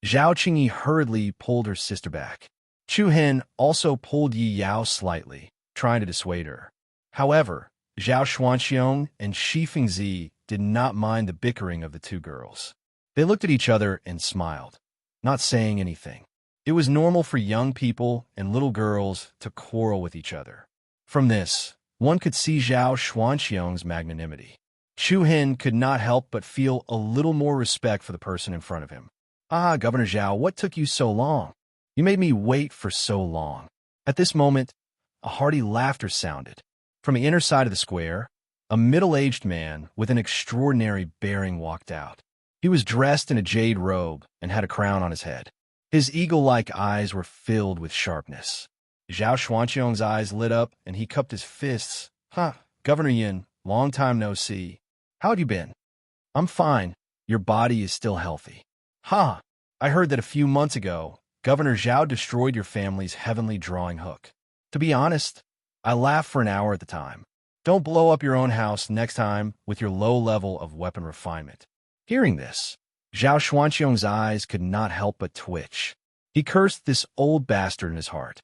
Zhao Qingyi hurriedly pulled her sister back. Chu Hen also pulled Yi Yao slightly, trying to dissuade her. However, Zhao Xuanxiong and Shi Fengzi did not mind the bickering of the 2 girls. They looked at each other and smiled, not saying anything. It was normal for young people and little girls to quarrel with each other. From this, one could see Zhao Xuanxiong's magnanimity. Chu Hen could not help but feel a little more respect for the person in front of him. "Ah, Governor Zhao, what took you so long? You made me wait for so long." At this moment, a hearty laughter sounded. From the inner side of the square, a middle-aged man with an extraordinary bearing walked out. He was dressed in a jade robe and had a crown on his head. His eagle-like eyes were filled with sharpness. Zhao Xuanxiong's eyes lit up, and he cupped his fists. Governor Yin, long time no see. How have you been?" "I'm fine. Your body is still healthy." "Ha! I heard that a few months ago, Governor Zhao destroyed your family's heavenly drawing hook. To be honest, I laughed for an hour at the time. Don't blow up your own house next time with your low level of weapon refinement." Hearing this, Zhao Xuanxiong's eyes could not help but twitch. He cursed this old bastard in his heart.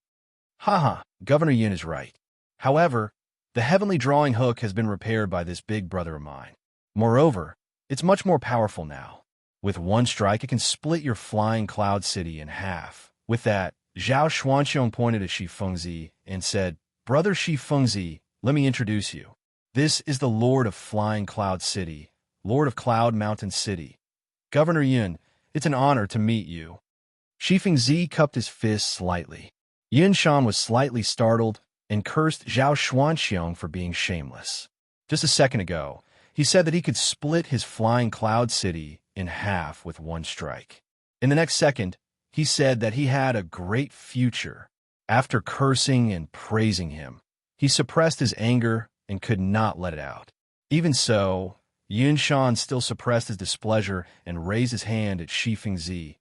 Governor Yin is right. However, the heavenly drawing hook has been repaired by this big brother of mine. Moreover, it's much more powerful now. With one strike, it can split your flying cloud city in half. With that, Zhao Xuanxiong pointed at Shi Fengzi and said, "Brother Shi Fengzi, let me introduce you. This is the Lord of Flying Cloud City, Lord of Cloud Mountain City. Governor Yun, It's an honor to meet you. Shifeng Zi cupped his fist slightly. Yun Shan was slightly startled and cursed Zhao Xuanxiong for being shameless. Just a second ago, he said that he could split his flying cloud city in half with one strike. In the next second, he said that he had a great future. After cursing and praising him, he suppressed his anger and could not let it out. Even so, Yun Shan still suppressed his displeasure and raised his hand at Shifeng Zi.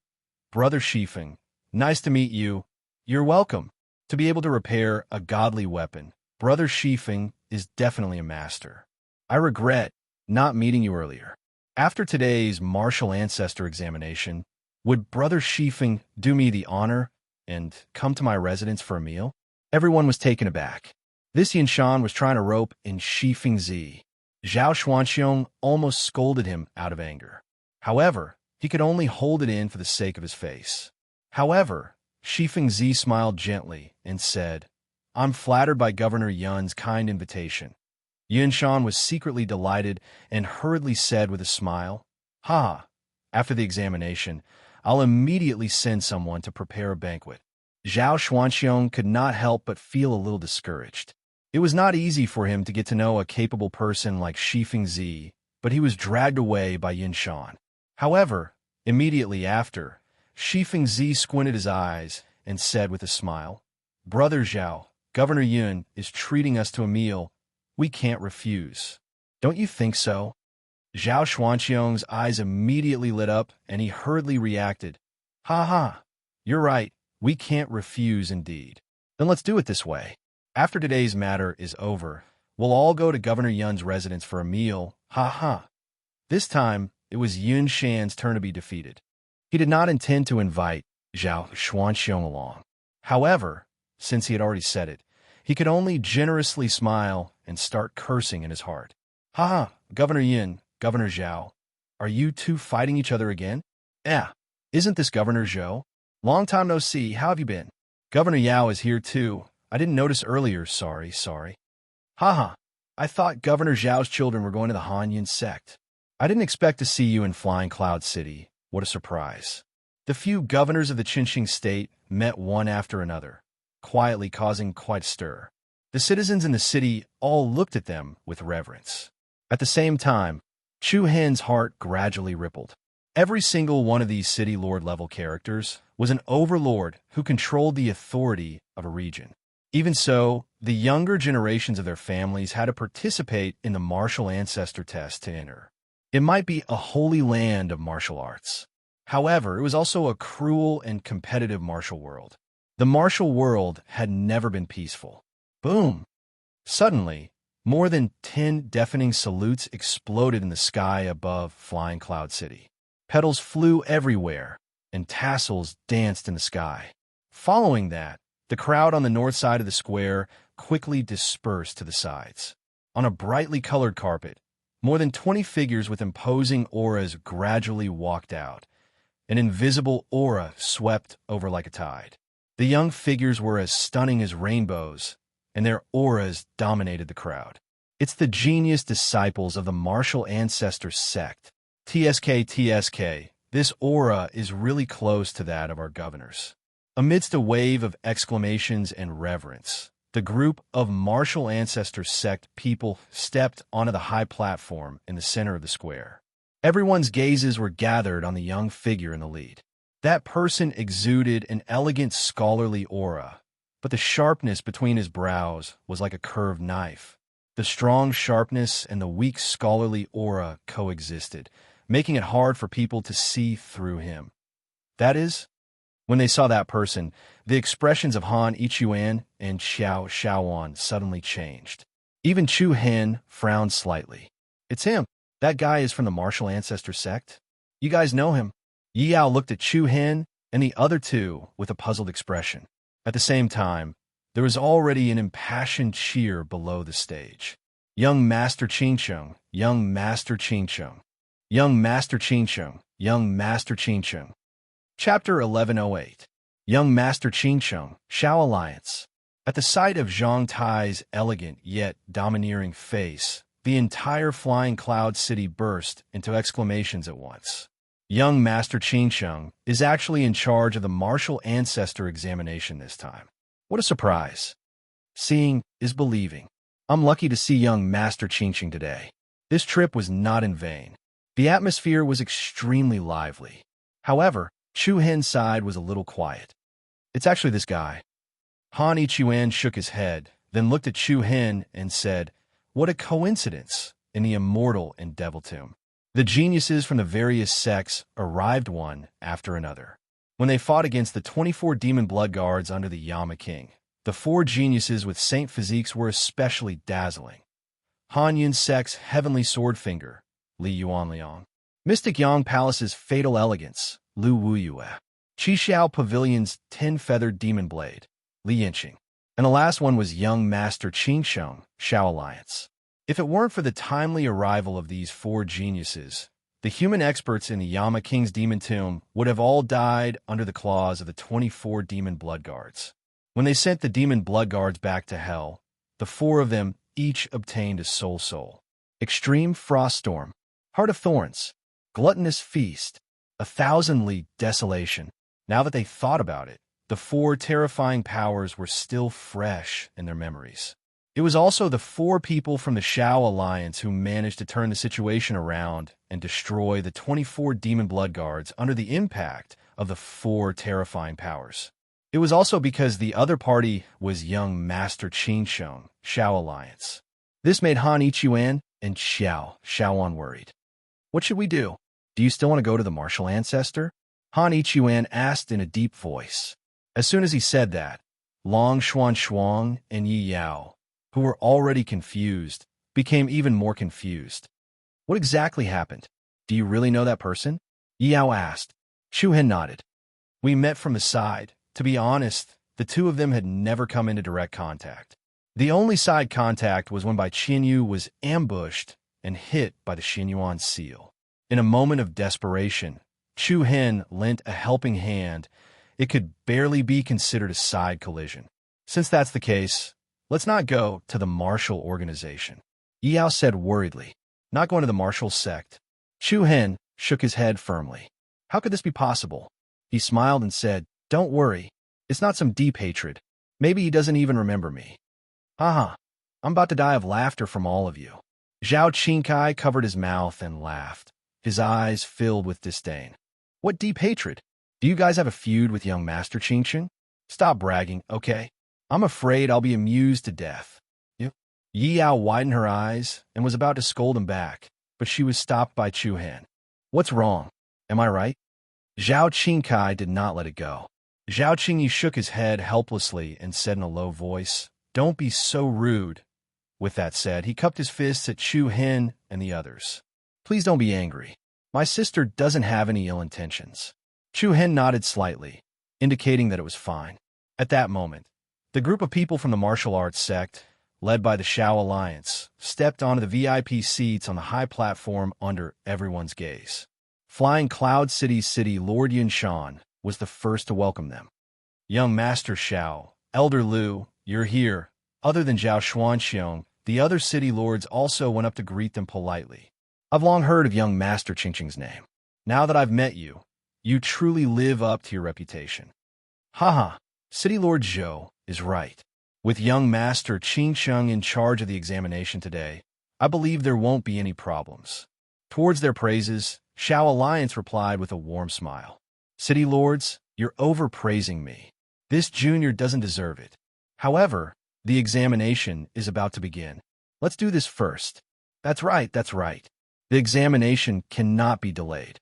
Brother Shifeng, nice to meet you. You're welcome. To be able to repair a godly weapon, Brother Shifeng is definitely a master. I regret not meeting you earlier. After today's martial ancestor examination, would Brother Shifeng do me the honor and come to my residence for a meal? Everyone was taken aback. This Yin Shan was trying to rope in Shifeng Zi. Zhao Xuanxiong almost scolded him out of anger. However, he could only hold it in for the sake of his face. However, Shifeng Zi smiled gently and said, I'm flattered by Governor Yun's kind invitation. Yun Shan was secretly delighted and hurriedly said with a smile, Ha! After the examination, I'll immediately send someone to prepare a banquet. Zhao Xuanxiong could not help but feel a little discouraged. It was not easy for him to get to know a capable person like Shifeng Zi, but he was dragged away by Yun Shan. However, immediately after, Shifeng Zi squinted his eyes and said with a smile, Brother Zhao, Governor Yun is treating us to a meal we can't refuse. Don't you think so? Zhao Xuanxiong's eyes immediately lit up and he hurriedly reacted, Ha ha, you're right, we can't refuse indeed. Then let's do it this way. After today's matter is over, we'll all go to Governor Yun's residence for a meal, ha ha. This time, it was Yun Shan's turn to be defeated. He did not intend to invite Zhao Xuanxiong along. However, since he had already said it, he could only generously smile and start cursing in his heart. Ha ha, Governor Yun, Governor Zhao, are you two fighting each other again? Isn't this Governor Zhou? Long time no see, how have you been? Governor Yao is here too. I didn't notice earlier, sorry. Haha, I thought Governor Zhao's children were going to the Han Yun sect. I didn't expect to see you in Flying Cloud City. What a surprise. The few governors of the Qinxing state met one after another, quietly causing quite a stir. The citizens in the city all looked at them with reverence. At the same time, Chu Hen's heart gradually rippled. Every single one of these city lord-level characters was an overlord who controlled the authority of a region. Even so, the younger generations of their families had to participate in the martial ancestor test to enter. It might be a holy land of martial arts. However, it was also a cruel and competitive martial world. The martial world had never been peaceful. Boom! Suddenly, more than 10 deafening salutes exploded in the sky above Flying Cloud City. Petals flew everywhere, and tassels danced in the sky. Following that, the crowd on the north side of the square quickly dispersed to the sides. On a brightly colored carpet, more than 20 figures with imposing auras gradually walked out. An invisible aura swept over like a tide. The young figures were as stunning as rainbows, and their auras dominated the crowd. It's the genius disciples of the martial ancestor sect. TSK, this aura is really close to that of our governors. Amidst a wave of exclamations and reverence, the group of martial ancestor sect people stepped onto the high platform in the center of the square. Everyone's gazes were gathered on the young figure in the lead. That person exuded an elegant scholarly aura, but the sharpness between his brows was like a curved knife. The strong sharpness and the weak scholarly aura coexisted, making it hard for people to see through him. That is, when they saw that person, the expressions of Han Ichuan and Xiao Shaoan suddenly changed. Even Chu Hen frowned slightly. It's him. That guy is from the martial ancestor sect. You guys know him. Yi Yao looked at Chu Hen and the other two with a puzzled expression. At the same time, there was already an impassioned cheer below the stage. Young Master Qingcheng, young Master Qingcheng, young Master Qingcheng, young Master Qingcheng. Chapter 1108. Young Master Qingcheng, Shao Alliance. At the sight of Zhang Tai's elegant yet domineering face, the entire Flying Cloud City burst into exclamations at once. Young Master Qingsheng is actually in charge of the martial ancestor examination this time. What a surprise. Seeing is believing. I'm lucky to see young Master Qingsheng today. This trip was not in vain. The atmosphere was extremely lively. However, Chu Hen's side was a little quiet. It's actually this guy. Han Ichuan shook his head, then looked at Chu Hen and said, "What a coincidence in the immortal and devil tomb." The geniuses from the various sects arrived one after another. When they fought against the 24 demon blood guards under the Yama King, the 4 geniuses with saint physiques were especially dazzling. Han Yun's sect's heavenly sword finger, Li Yuanliang. Mystic Yang Palace's fatal elegance, Lu Wuyue. Xiao Pavilion's 10-feathered demon blade, Li Yinqing. And the last one was young Master Qingsheng, Xiao Alliance. If it weren't for the timely arrival of these 4 geniuses, the human experts in the Yama King's demon tomb would have all died under the claws of the 24 demon blood guards. When they sent the demon blood guards back to hell, the 4 of them each obtained a soul. Extreme frost storm, heart of thorns, gluttonous feast, 1,000-li desolation. Now that they thought about it, the 4 terrifying powers were still fresh in their memories. It was also the 4 people from the Xiao Alliance who managed to turn the situation around and destroy the 24 demon blood guards under the impact of the 4 terrifying powers. It was also because the other party was young Master Qingsheng, Xiao Alliance. This made Han Ichuan and Xiaoan worried. What should we do? Do you still want to go to the martial ancestor? Han Ichuan asked in a deep voice. As soon as he said that, Long Xuan and Yi Yao, who were already confused, became even more confused. What exactly happened? Do you really know that person? Yi Yao asked. Chu Hen nodded. We met from the side. To be honest, the 2 of them had never come into direct contact. The only side contact was when Bai Qianyu was ambushed and hit by the Xinyuan seal. In a moment of desperation, Chu Hen lent a helping hand. It could barely be considered a side collision. Since that's the case, let's not go to the martial organization. Yi Yao said worriedly. Not going to the martial sect. Chu Hen shook his head firmly. How could this be possible? He smiled and said, "Don't worry. It's not some deep hatred. Maybe he doesn't even remember me." Haha, I'm about to die of laughter from all of you. Zhao Qingkai covered his mouth and laughed, his eyes filled with disdain. What deep hatred? Do you guys have a feud with young Master Qingsheng? Stop bragging, okay? I'm afraid I'll be amused to death. Yi Yao widened her eyes and was about to scold him back, but she was stopped by Chu Hen. What's wrong? Am I right? Zhao Qingkai did not let it go. Zhao Qingyi shook his head helplessly and said in a low voice, "Don't be so rude." With that said, he cupped his fists at Chu Hen and the others. Please don't be angry. My sister doesn't have any ill intentions. Chu Hen nodded slightly, indicating that it was fine. At that moment, the group of people from the martial arts sect, led by the Xiao Alliance, stepped onto the VIP seats on the high platform under everyone's gaze. Flying Cloud City's city Lord Yunshan was the first to welcome them. Young Master Xiao, Elder Lu, you're here. Other than Zhao Xuanxiong, the other city lords also went up to greet them politely. I've long heard of young Master Qingsheng's name. Now that I've met you, you truly live up to your reputation. Haha, City Lord Zhou is right. With young Master Qingsheng in charge of the examination today, I believe there won't be any problems. Towards their praises, Xiao Alliance replied with a warm smile. City Lords, you're overpraising me. This junior doesn't deserve it. However, the examination is about to begin. Let's do this first. That's right. The examination cannot be delayed.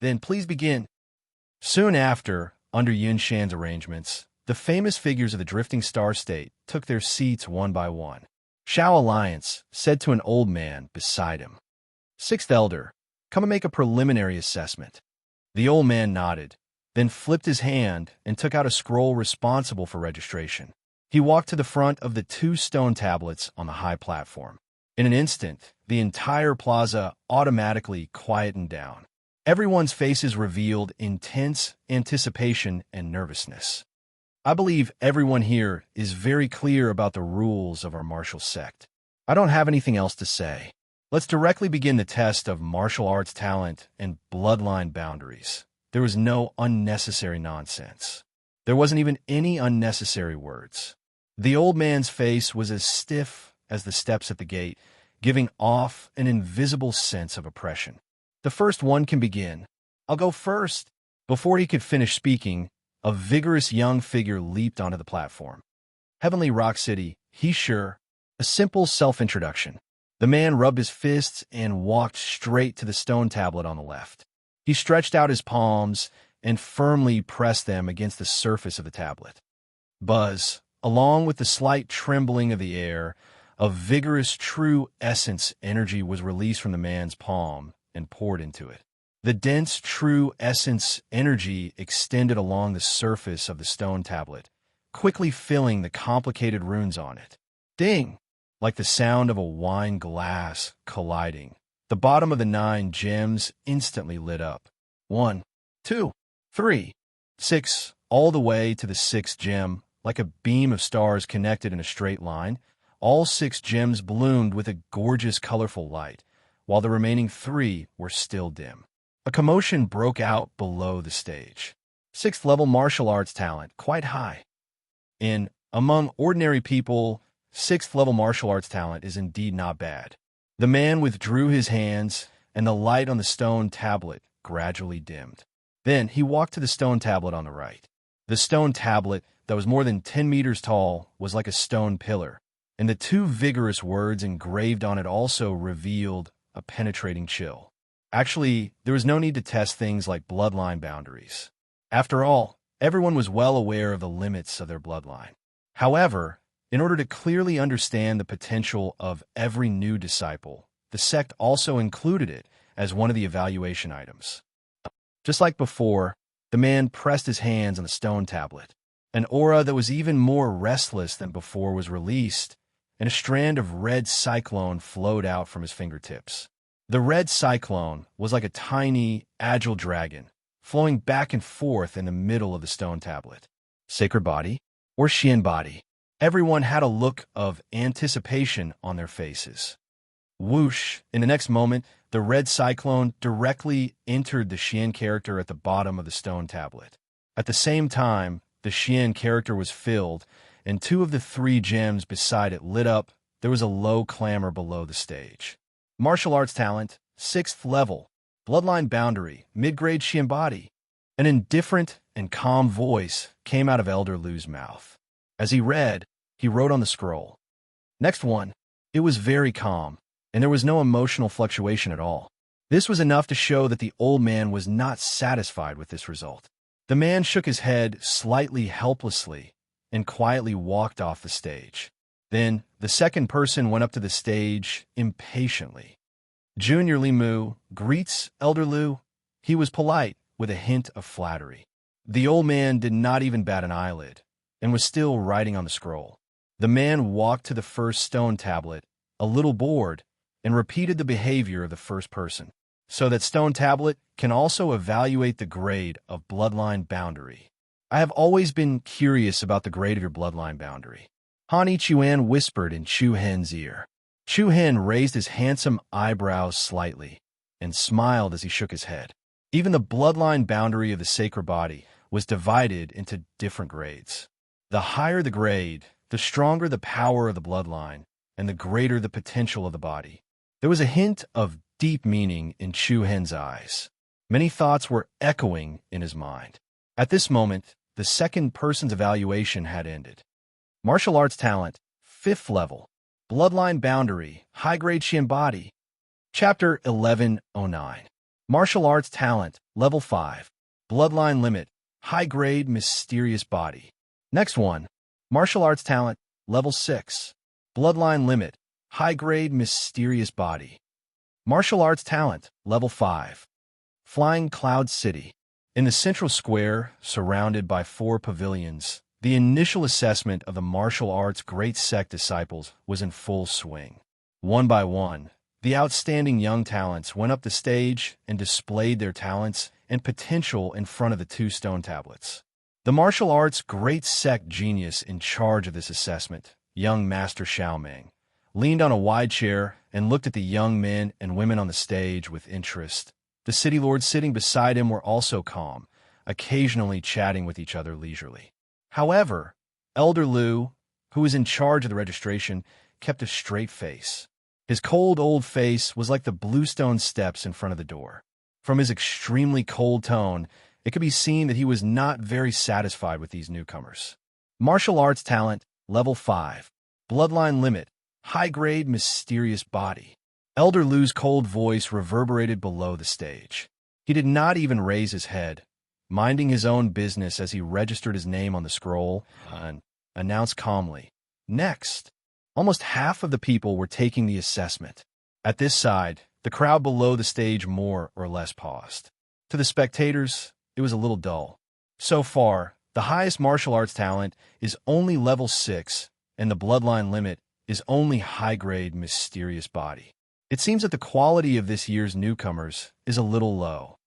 Then please begin. Soon after, under Yunshan's arrangements, the famous figures of the drifting star state took their seats one by one. Xiao Alliance said to an old man beside him, "Sixth Elder, come and make a preliminary assessment." The old man nodded, then flipped his hand and took out a scroll responsible for registration. He walked to the front of the 2 stone tablets on the high platform. In an instant, the entire plaza automatically quietened down. Everyone's faces revealed intense anticipation and nervousness. I believe everyone here is very clear about the rules of our martial sect. I don't have anything else to say. Let's directly begin the test of martial arts talent and bloodline boundaries. There was no unnecessary nonsense. There wasn't even any unnecessary words. The old man's face was as stiff as the steps at the gate, giving off an invisible sense of oppression. The first one can begin. I'll go first. Before he could finish speaking, a vigorous young figure leaped onto the platform. Heavenly Rock City, he's sure. A simple self-introduction. The man rubbed his fists and walked straight to the stone tablet on the left. He stretched out his palms and firmly pressed them against the surface of the tablet. Buzz, along with the slight trembling of the air, a vigorous true essence energy was released from the man's palm and poured into it. The dense true essence energy extended along the surface of the stone tablet, quickly filling the complicated runes on it. Ding! Like the sound of a wine glass colliding, the bottom of the 9 gems instantly lit up. 1, 2, 3, 6, all the way to the 6th gem, like a beam of stars connected in a straight line. All 6 gems bloomed with a gorgeous, colorful light, while the remaining 3 were still dim. A commotion broke out below the stage. 6th level martial arts talent, quite high. Among ordinary people, 6th level martial arts talent is indeed not bad. The man withdrew his hands, and the light on the stone tablet gradually dimmed. Then he walked to the stone tablet on the right. The stone tablet, that was more than 10 meters tall, was like a stone pillar, and the 2 vigorous words engraved on it also revealed a penetrating chill. Actually, there was no need to test things like bloodline boundaries. After all, everyone was well aware of the limits of their bloodline. However, in order to clearly understand the potential of every new disciple, the sect also included it as one of the evaluation items. Just like before, the man pressed his hands on the stone tablet. An aura that was even more restless than before was released, and a strand of red cyclone flowed out from his fingertips. The red cyclone was like a tiny, agile dragon, flowing back and forth in the middle of the stone tablet. Sacred body or Xian body? Everyone had a look of anticipation on their faces. Whoosh! In the next moment, the red cyclone directly entered the Xian character at the bottom of the stone tablet. At the same time, the Xian character was filled, and 2 of the 3 gems beside it lit up. There was a low clamor below the stage. Martial arts talent, 6th level. Bloodline boundary, mid-grade Xian body. An indifferent and calm voice came out of Elder Lu's mouth. As he read, he wrote on the scroll. Next one. It was very calm, and there was no emotional fluctuation at all. This was enough to show that the old man was not satisfied with this result. The man shook his head slightly helplessly and quietly walked off the stage. Then the second person went up to the stage impatiently. Junior Limu greets Elder Lu. He was polite, with a hint of flattery. The old man did not even bat an eyelid, and was still writing on the scroll. The man walked to the first stone tablet, a little bored, and repeated the behavior of the first person, so that stone tablet can also evaluate the grade of bloodline boundary. I have always been curious about the grade of your bloodline boundary. Han Ichuan whispered in Chu Hen's ear. Chu Hen raised his handsome eyebrows slightly and smiled as he shook his head. Even the bloodline boundary of the sacred body was divided into different grades. The higher the grade, the stronger the power of the bloodline, and the greater the potential of the body. There was a hint of deep meaning in Chu Hen's eyes. Many thoughts were echoing in his mind. At this moment, the second person's evaluation had ended. Martial arts talent, 5th level. Bloodline boundary, high-grade Xian body. Chapter 1109. Martial arts talent, level 5. Bloodline limit, high-grade mysterious body. Next one. Martial arts talent, level 6. Bloodline limit, high-grade mysterious body. Martial arts talent, level 5. Flying Cloud City. In the central square, surrounded by 4 pavilions, the initial assessment of the martial arts great sect disciples was in full swing. One by one, the outstanding young talents went up the stage and displayed their talents and potential in front of the 2 stone tablets. The martial arts great sect genius in charge of this assessment, young Master Xiaoming, leaned on a wide chair and looked at the young men and women on the stage with interest. The city lords sitting beside him were also calm, occasionally chatting with each other leisurely. However, Elder Lu, who was in charge of the registration, kept a straight face. His cold old face was like the bluestone steps in front of the door. From his extremely cold tone, it could be seen that he was not very satisfied with these newcomers. Martial arts talent, level 5. Bloodline limit, high-grade mysterious body. Elder Lu's cold voice reverberated below the stage. He did not even raise his head, minding his own business as he registered his name on the scroll and announced calmly, "Next." Almost half of the people were taking the assessment. At this side, the crowd below the stage more or less paused. To the spectators, it was a little dull. So far, the highest martial arts talent is only level 6, and the bloodline limit is only high-grade mysterious body. It seems that the quality of this year's newcomers is a little low.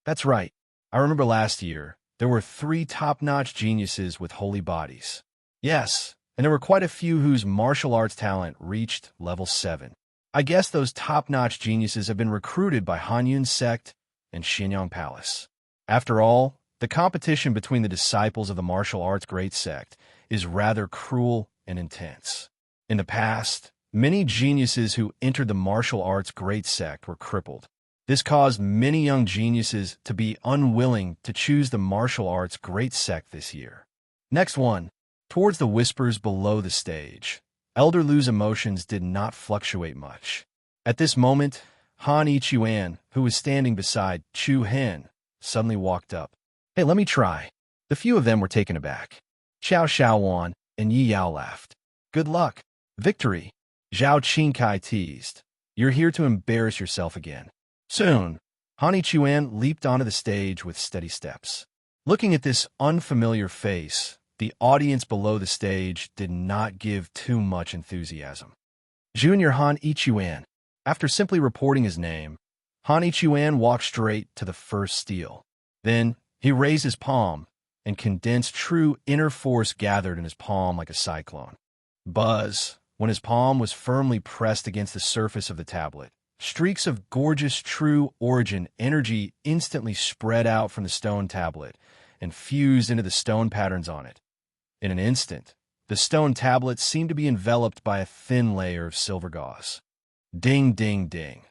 That's right. I remember last year, there were 3 top-notch geniuses with holy bodies. Yes, and there were quite a few whose martial arts talent reached level 7. I guess those top-notch geniuses have been recruited by Hanyun's sect and Xinyang Palace. After all, the competition between the disciples of the martial arts great sect is rather cruel and intense. In the past, many geniuses who entered the martial arts great sect were crippled. This caused many young geniuses to be unwilling to choose the martial arts great sect this year. Next one. Towards the whispers below the stage, Elder Lu's emotions did not fluctuate much. At this moment, Han Ichuan, who was standing beside Chu Hen, suddenly walked up. "Hey, let me try." The few of them were taken aback. Xiao Xiaowan and Yi Yao laughed. "Good luck." "Victory," Zhao Qingkai teased. "You're here to embarrass yourself again." Soon, Han Ichuan leaped onto the stage with steady steps. Looking at this unfamiliar face, the audience below the stage did not give too much enthusiasm. Junior Han Ichuan. After simply reporting his name, Han Ichuan walked straight to the first steel. Then, he raised his palm, and condensed true inner force gathered in his palm like a cyclone. Buzz, when his palm was firmly pressed against the surface of the tablet. Streaks of gorgeous true origin energy instantly spread out from the stone tablet and fused into the stone patterns on it. In an instant, the stone tablet seemed to be enveloped by a thin layer of silver gauze. Ding, ding, ding.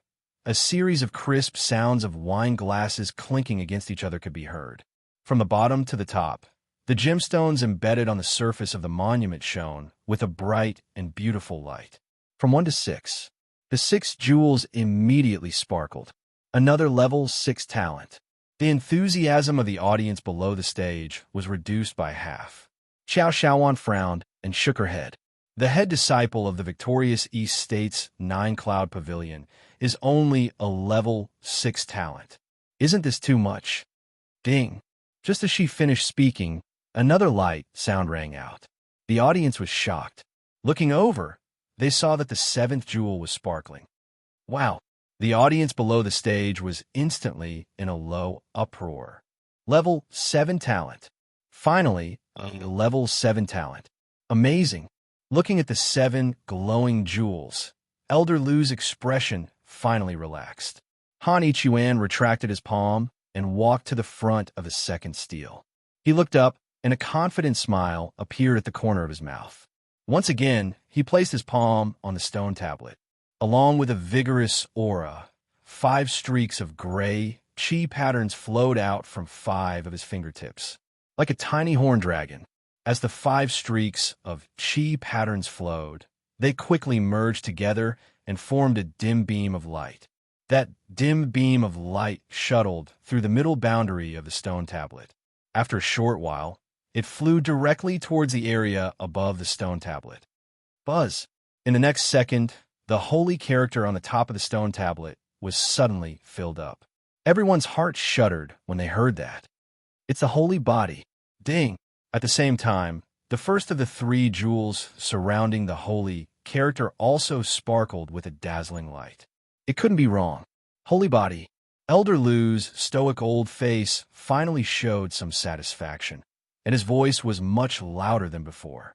A series of crisp sounds of wine glasses clinking against each other could be heard. From the bottom to the top, the gemstones embedded on the surface of the monument shone with a bright and beautiful light. From 1 to 6, the 6 jewels immediately sparkled. Another level 6 talent. The enthusiasm of the audience below the stage was reduced by half. Xiao Xiaowan frowned and shook her head. The head disciple of the victorious East States 9-Cloud Pavilion is only a level 6 talent. Isn't this too much? Ding. Just as she finished speaking, another light sound rang out. The audience was shocked. Looking over, they saw that the 7th jewel was sparkling. Wow! The audience below the stage was instantly in a low uproar. Level 7 talent. Finally, a level 7 talent. Amazing. Looking at the 7 glowing jewels, Elder Lu's expression finally relaxed. Han Ichuan retracted his palm and walked to the front of the second steel. He looked up, and a confident smile appeared at the corner of his mouth. Once again, he placed his palm on the stone tablet. Along with a vigorous aura, 5 streaks of gray chi patterns flowed out from 5 of his fingertips. Like a tiny horn dragon, as the 5 streaks of chi patterns flowed, they quickly merged together and formed a dim beam of light. That dim beam of light shuttled through the middle boundary of the stone tablet. After a short while, it flew directly towards the area above the stone tablet. Buzz! In the next second, the holy character on the top of the stone tablet was suddenly filled up. Everyone's heart shuddered when they heard that. It's the holy body. Ding! At the same time, the first of the 3 jewels surrounding the holy character also sparkled with a dazzling light. It couldn't be wrong. Holy body. Elder Lu's stoic old face finally showed some satisfaction, and his voice was much louder than before.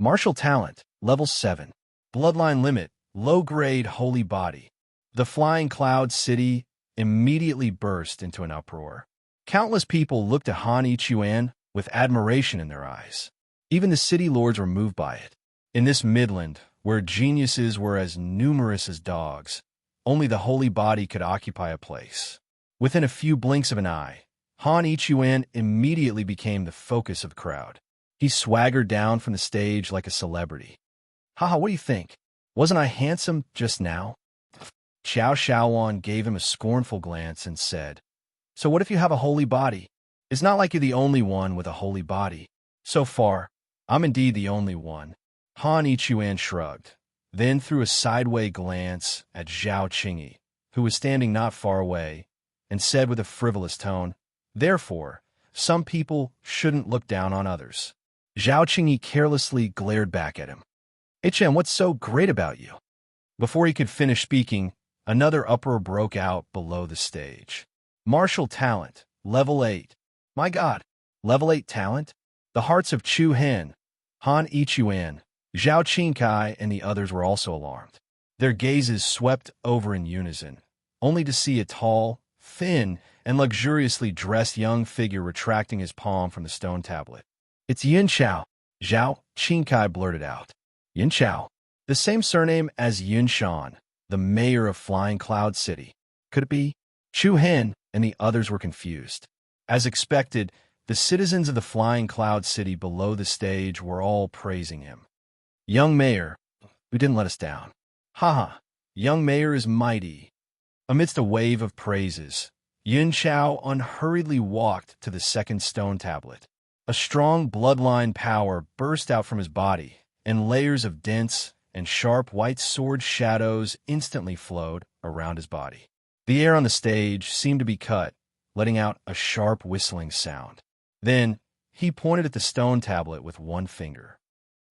Martial talent, level 7. bloodline limit, low-grade holy body. The flying cloud city immediately burst into an uproar. Countless people looked at Han Ichuan with admiration in their eyes. Even the city lords were moved by it. In this midland, where geniuses were as numerous as dogs, only the holy body could occupy a place. Within a few blinks of an eye, Han Ichuan immediately became the focus of the crowd. He swaggered down from the stage like a celebrity. Haha, what do you think? Wasn't I handsome just now? Xiao Shaoan gave him a scornful glance and said, So what if you have a holy body? It's not like you're the only one with a holy body. So far, I'm indeed the only one. Han Ichuan shrugged, then threw a sideway glance at Zhao Qingyi, who was standing not far away, and said with a frivolous tone, Therefore, some people shouldn't look down on others. Zhao Qingyi carelessly glared back at him. Hey Chen, what's so great about you? Before he could finish speaking, another uproar broke out below the stage. Martial talent, level 8. My God, level 8 talent? The hearts of Chu Hen, Han Ichuan, Zhao Qingkai, and the others were also alarmed. Their gazes swept over in unison, only to see a tall, thin, and luxuriously dressed young figure retracting his palm from the stone tablet. It's Yin Chao, Zhao Qingkai blurted out. Yin Chao, the same surname as Yin Shan, the mayor of Flying Cloud City. Could it be? Chu Hen and the others were confused. As expected, the citizens of the Flying Cloud City below the stage were all praising him. Young mayor, who didn't let us down. Haha, young mayor is mighty. Amidst a wave of praises, Yin Chao unhurriedly walked to the second stone tablet. A strong bloodline power burst out from his body, and layers of dense and sharp white sword shadows instantly flowed around his body. The air on the stage seemed to be cut, letting out a sharp whistling sound. Then, he pointed at the stone tablet with one finger.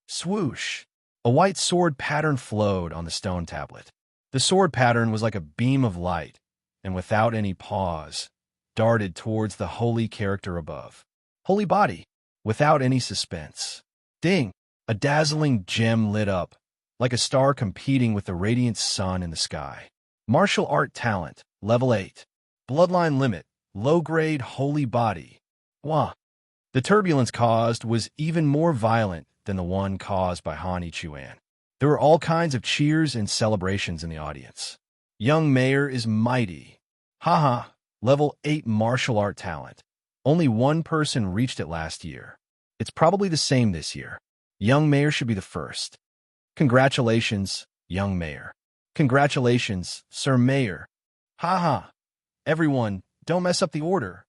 Swoosh! A white sword pattern flowed on the stone tablet. The sword pattern was like a beam of light, and without any pause, darted towards the holy character above. Holy body, without any suspense. Ding! A dazzling gem lit up, like a star competing with the radiant sun in the sky. Martial art talent, level 8. Bloodline limit, low-grade holy body. Wah! The turbulence caused was even more violent than the one caused by Han Ichuan. There were all kinds of cheers and celebrations in the audience. Young mayor is mighty. Haha, level 8 martial art talent. Only one person reached it last year. It's probably the same this year. Young mayor should be the first. Congratulations, young mayor. Congratulations, Sir Mayor. Haha. Everyone, don't mess up the order.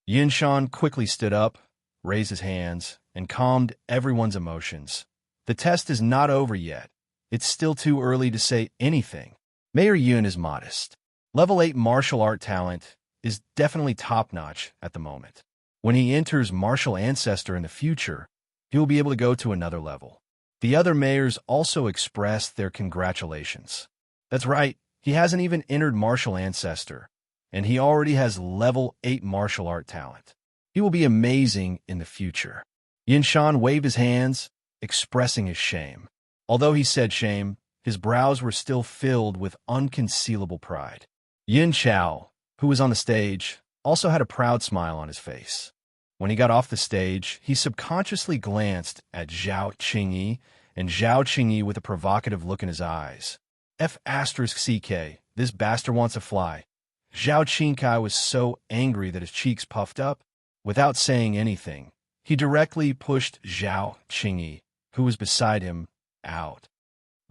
Yin Shan quickly stood up, raised his hands, and calmed everyone's emotions. The test is not over yet. It's still too early to say anything. Mayor Yun is modest. Level 8 martial art talent is definitely top-notch at the moment. When he enters Martial Ancestor in the future, he will be able to go to another level. The other mayors also expressed their congratulations. That's right, he hasn't even entered Martial Ancestor, and he already has level 8 martial art talent. He will be amazing in the future. Yin Shan waved his hands, expressing his shame. Although he said shame, his brows were still filled with unconcealable pride. Yin Chao, who was on the stage, also had a proud smile on his face. When he got off the stage, he subconsciously glanced at Zhao Qingyi, and Zhao Qingyi with a provocative look in his eyes. F***CK, this bastard wants to fly. Zhao Qingkai was so angry that his cheeks puffed up. Without saying anything, he directly pushed Zhao Qingyi, who was beside him, out.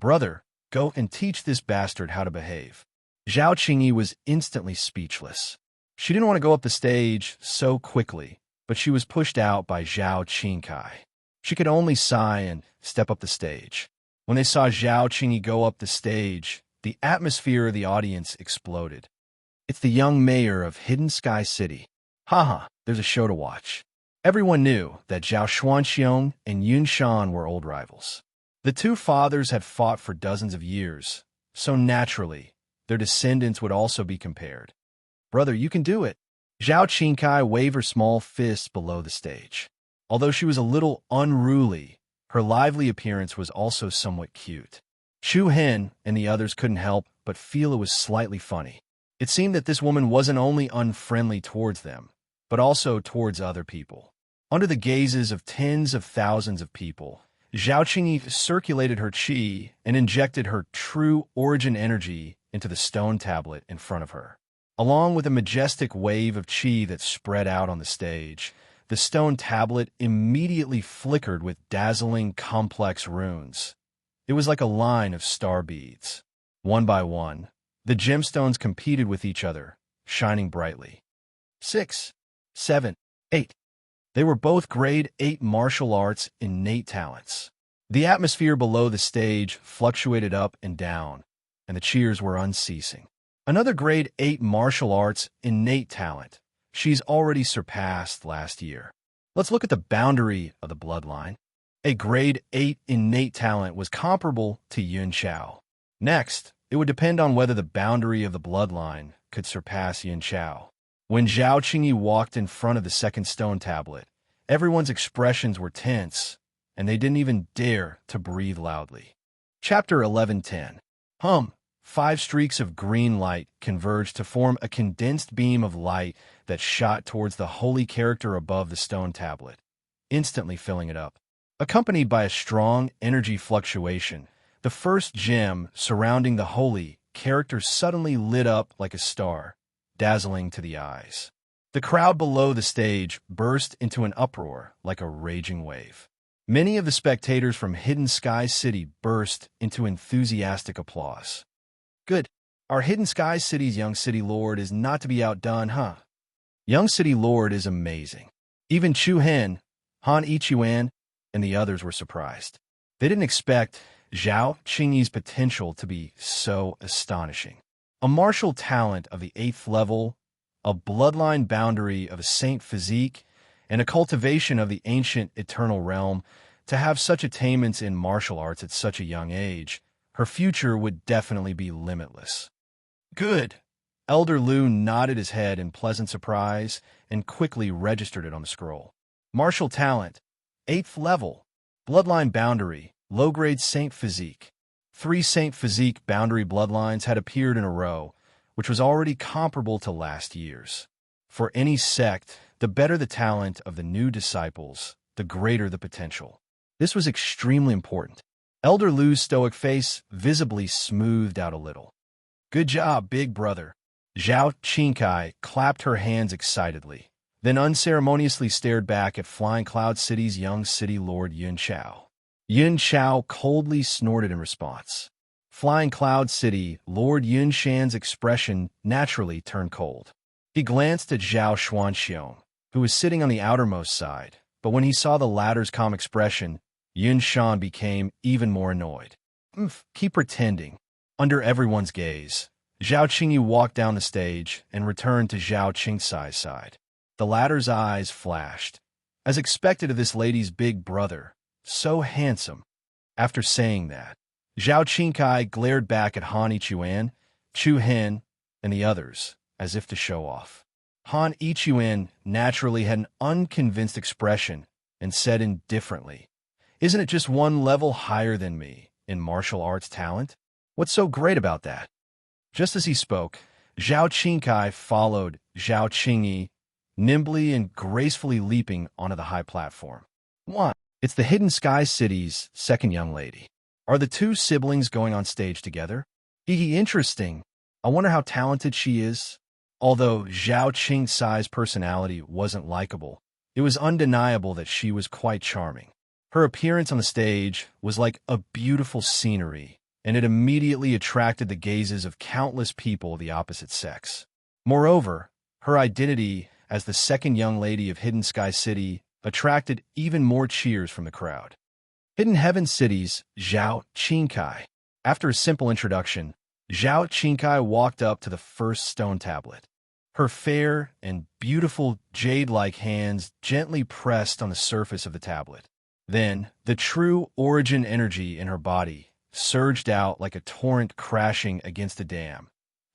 Brother, go and teach this bastard how to behave. Zhao Qingyi was instantly speechless. She didn't want to go up the stage so quickly, but she was pushed out by Zhao Qingkai. She could only sigh and step up the stage. When they saw Zhao Qingyi go up the stage, the atmosphere of the audience exploded. It's the young mayor of Hidden Sky City. Haha, there's a show to watch. Everyone knew that Zhao Xuanxiong and Yun Shan were old rivals. The two fathers had fought for dozens of years, so naturally, their descendants would also be compared. Brother, you can do it. Zhao Qingkai waved her small fists below the stage. Although she was a little unruly, her lively appearance was also somewhat cute. Chu Hen and the others couldn't help but feel it was slightly funny. It seemed that this woman wasn't only unfriendly towards them, but also towards other people. Under the gazes of tens of thousands of people, Zhao Qingyi circulated her qi and injected her true origin energy into the stone tablet in front of her. Along with a majestic wave of qi that spread out on the stage, the stone tablet immediately flickered with dazzling, complex runes. It was like a line of star beads. One by one, the gemstones competed with each other, shining brightly. 6, 7, 8. They were both grade 8 martial arts innate talents. The atmosphere below the stage fluctuated up and down, and the cheers were unceasing. Another grade 8 martial arts innate talent she's already surpassed last year. Let's look at the boundary of the bloodline. A grade 8 innate talent was comparable to Yun Chao. Next, it would depend on whether the boundary of the bloodline could surpass Yun Chao. When Zhao Qingyi walked in front of the second stone tablet, everyone's expressions were tense, and they didn't even dare to breathe loudly. Chapter 11:10. 5 streaks of green light converged to form a condensed beam of light that shot towards the holy character above the stone tablet, instantly filling it up. Accompanied by a strong energy fluctuation, the first gem surrounding the holy character suddenly lit up like a star, dazzling to the eyes. The crowd below the stage burst into an uproar like a raging wave. Many of the spectators from Hidden Sky City burst into enthusiastic applause. Good. Our Hidden Sky City's young city lord is not to be outdone, huh? Young city lord is amazing. Even Chu Hen, Han Ichuan, and the others were surprised. They didn't expect Zhao Qingyi's potential to be so astonishing. A martial talent of the 8th level, a bloodline boundary of a saint physique, and a cultivation of the ancient eternal realm, to have such attainments in martial arts at such a young age, her future would definitely be limitless. Good. Elder Lu nodded his head in pleasant surprise and quickly registered it on the scroll. Martial talent, 8th level, bloodline boundary, low-grade saint physique. 3 saint physique boundary bloodlines had appeared in a row, which was already comparable to last year's. For any sect, the better the talent of the new disciples, the greater the potential. This was extremely important. Elder Lu's stoic face visibly smoothed out a little. Good job, big brother. Zhao Qingkai clapped her hands excitedly, then unceremoniously stared back at Flying Cloud City's young city lord Yun Chao. Yun Chao coldly snorted in response. Flying Cloud City Lord Yun Shan's expression naturally turned cold. He glanced at Zhao Xuanxiong, who was sitting on the outermost side, but when he saw the latter's calm expression, Yun Shan became even more annoyed. Keep pretending. Under everyone's gaze, Zhao Qingyi walked down the stage and returned to Zhao Qingcai's side. The latter's eyes flashed. As expected of this lady's big brother, so handsome. After saying that, Zhao Qingcai glared back at Han Ichuan, Chu Hen, and the others, as if to show off. Han Ichuan naturally had an unconvinced expression and said indifferently, "Isn't it just one level higher than me in martial arts talent? What's so great about that?" Just as he spoke, Zhao Qingcai followed Zhao Qingyi, nimbly and gracefully leaping onto the high platform. 1. It's the Hidden Sky City's second young lady. Are the 2 siblings going on stage together? Interesting. I wonder how talented she is. Although Zhao Qingcai's personality wasn't likable, it was undeniable that she was quite charming. Her appearance on the stage was like a beautiful scenery, and it immediately attracted the gazes of countless people of the opposite sex. Moreover, her identity as the second young lady of Hidden Sky City attracted even more cheers from the crowd. Hidden Heaven City's Zhao Qingcai. After a simple introduction, Zhao Qingcai walked up to the first stone tablet. Her fair and beautiful jade-like hands gently pressed on the surface of the tablet. Then, the true origin energy in her body surged out like a torrent crashing against a dam.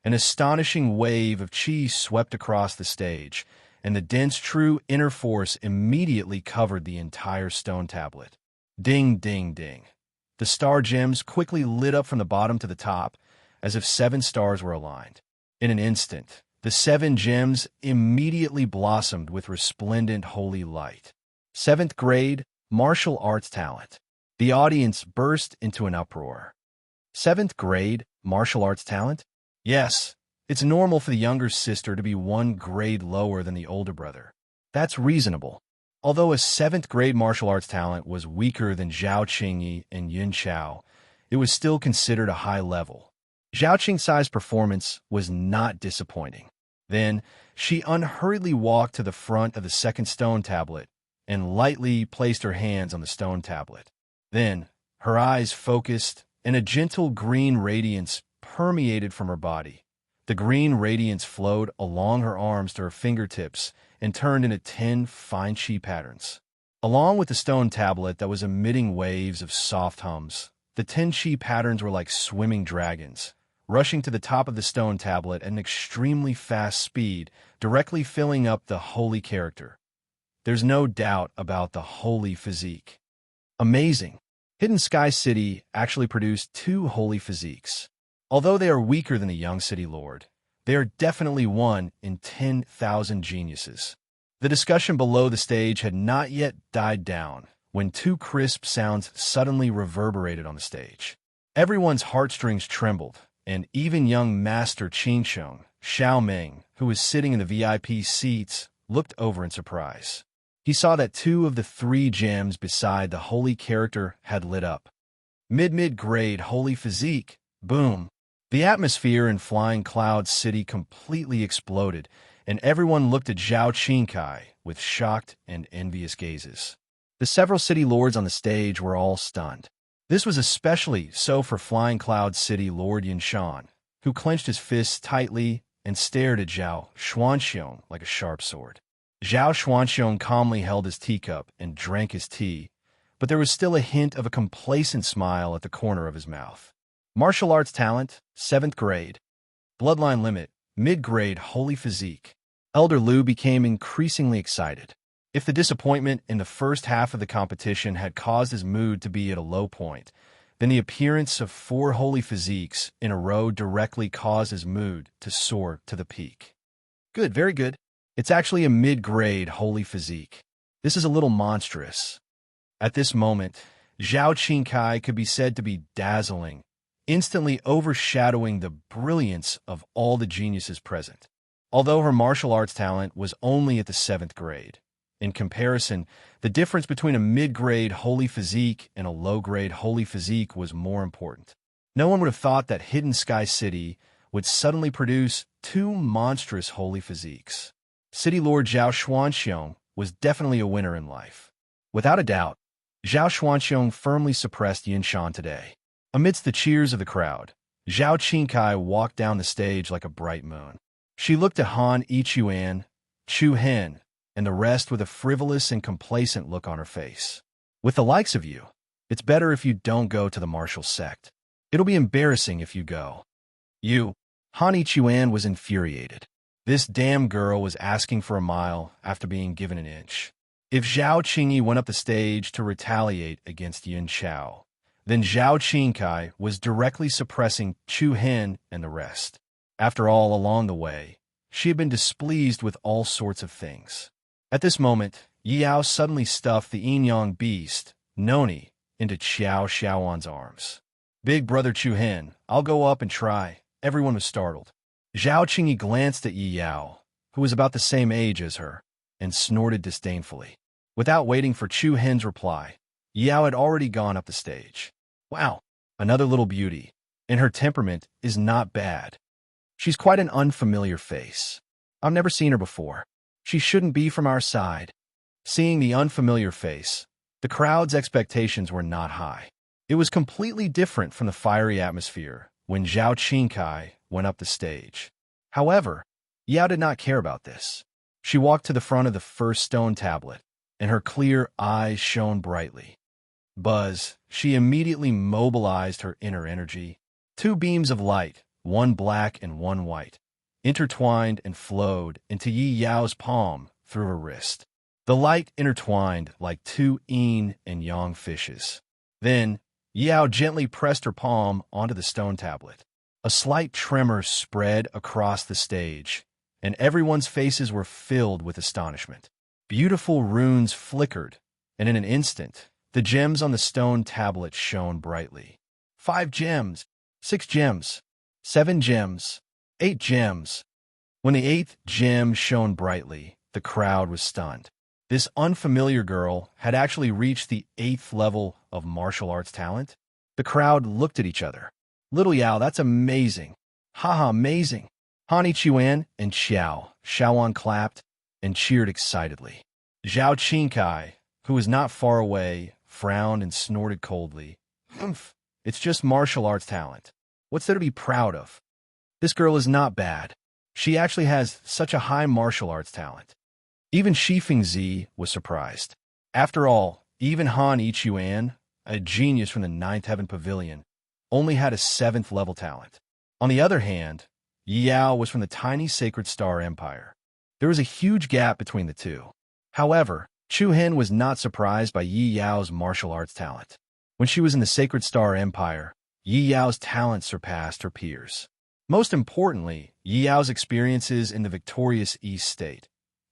An astonishing wave of qi swept across the stage, and the dense true inner force immediately covered the entire stone tablet. Ding, ding, ding. The The star gems quickly lit up from the bottom to the top, as if 7 stars were aligned. In an instant, the 7 gems immediately blossomed with resplendent holy light. 7th grade, martial arts talent. The audience burst into an uproar. 7th grade, martial arts talent? Yes, it's normal for the younger sister to be 1 grade lower than the older brother. That's reasonable. Although a 7th grade martial arts talent was weaker than Zhao Qingyi and Yun Chao, it was still considered a high level. Zhao Qingxi's performance was not disappointing. Then, she unhurriedly walked to the front of the 2nd stone tablet and lightly placed her hands on the stone tablet. Then, her eyes focused, and a gentle green radiance permeated from her body. The green radiance flowed along her arms to her fingertips and turned into 10 fine chi patterns. Along with the stone tablet that was emitting waves of soft hums, the 10 chi patterns were like swimming dragons, rushing to the top of the stone tablet at an extremely fast speed, directly filling up the holy character. There's no doubt about the holy physique. Amazing! Hidden Sky City actually produced 2 holy physiques. Although they are weaker than the young city lord, they are definitely 1 in 10,000 geniuses. The discussion below the stage had not yet died down when 2 crisp sounds suddenly reverberated on the stage. Everyone's heartstrings trembled, and even young Master Qingsheng, Xiao Ming, who was sitting in the VIP seats, looked over in surprise. He saw that 2 of the 3 gems beside the holy character had lit up. Mid-grade holy physique, boom! The atmosphere in Flying Cloud City completely exploded, and everyone looked at Zhao Qingkai with shocked and envious gazes. The several city lords on the stage were all stunned. This was especially so for Flying Cloud City Lord Yinshan, who clenched his fists tightly and stared at Zhao Xuanxiong like a sharp sword. Zhao Xuanxiong calmly held his teacup and drank his tea, but there was still a hint of a complacent smile at the corner of his mouth. Martial arts talent, 7th grade. Bloodline limit, mid-grade holy physique. Elder Liu became increasingly excited. If the disappointment in the first half of the competition had caused his mood to be at a low point, then the appearance of 4 holy physiques in a row directly caused his mood to soar to the peak. Good, very good. It's actually a mid-grade holy physique. This is a little monstrous. At this moment, Zhao Qingkai could be said to be dazzling, instantly overshadowing the brilliance of all the geniuses present. Although her martial arts talent was only at the 7th grade, in comparison, the difference between a mid-grade holy physique and a low-grade holy physique was more important. No one would have thought that Hidden Sky City would suddenly produce 2 monstrous holy physiques. City Lord Zhao Xuanxiong was definitely a winner in life. Without a doubt, Zhao Xuanxiong firmly suppressed Yinshan today. Amidst the cheers of the crowd, Zhao Qingkai walked down the stage like a bright moon. She looked at Han Yichuan, Chu Hen, and the rest with a frivolous and complacent look on her face. With the likes of you, it's better if you don't go to the martial sect. It'll be embarrassing if you go. You, Han Yichuan was infuriated. This damn girl was asking for a mile after being given an inch. If Zhao Qingyi went up the stage to retaliate against Yun Chao, then Zhao Qingkai was directly suppressing Chu Hen and the rest. After all, along the way, she had been displeased with all sorts of things. At this moment, Yi Yao suddenly stuffed the yin-yang beast, Noni, into Qiao Xiaowan's arms. Big brother Chu Hen, I'll go up and try. Everyone was startled. Zhao Qingyi glanced at Yi Yao, who was about the same age as her, and snorted disdainfully. Without waiting for Chu Hen's reply, Yi Yao had already gone up the stage. Wow, another little beauty, and her temperament is not bad. She's quite an unfamiliar face. I've never seen her before. She shouldn't be from our side. Seeing the unfamiliar face, the crowd's expectations were not high. It was completely different from the fiery atmosphere when Zhao Qingkai went up the stage. However, Yao did not care about this. She walked to the front of the first stone tablet, and her clear eyes shone brightly. Buzz, she immediately mobilized her inner energy. 2 beams of light, one black and one white, intertwined and flowed into Yi Yao's palm through her wrist. The light intertwined like 2 yin and yang fishes. Then, Yao gently pressed her palm onto the stone tablet. A slight tremor spread across the stage, and everyone's faces were filled with astonishment. Beautiful runes flickered, and in an instant, the gems on the stone tablet shone brightly. 5 gems, 6 gems, 7 gems, 8 gems. When the 8th gem shone brightly, the crowd was stunned. This unfamiliar girl had actually reached the 8th level of martial arts talent. The crowd looked at each other. Little Yao, that's amazing. Haha, amazing. Han Ichuan and Xiaoan clapped and cheered excitedly. Zhao Qingkai, who was not far away, frowned and snorted coldly. Humph, it's just martial arts talent. What's there to be proud of? This girl is not bad. She actually has such a high martial arts talent. Even Shifengzi was surprised. After all, even Han Ichuan, a genius from the 9th Heaven Pavilion, only had a 7th level talent. On the other hand, Yi Yao was from the tiny Sacred Star Empire. There was a huge gap between the two. However, Chu Hen was not surprised by Yi Yao's martial arts talent. When she was in the Sacred Star Empire, Yi Yao's talent surpassed her peers. Most importantly, Yi Yao's experiences in the victorious East State.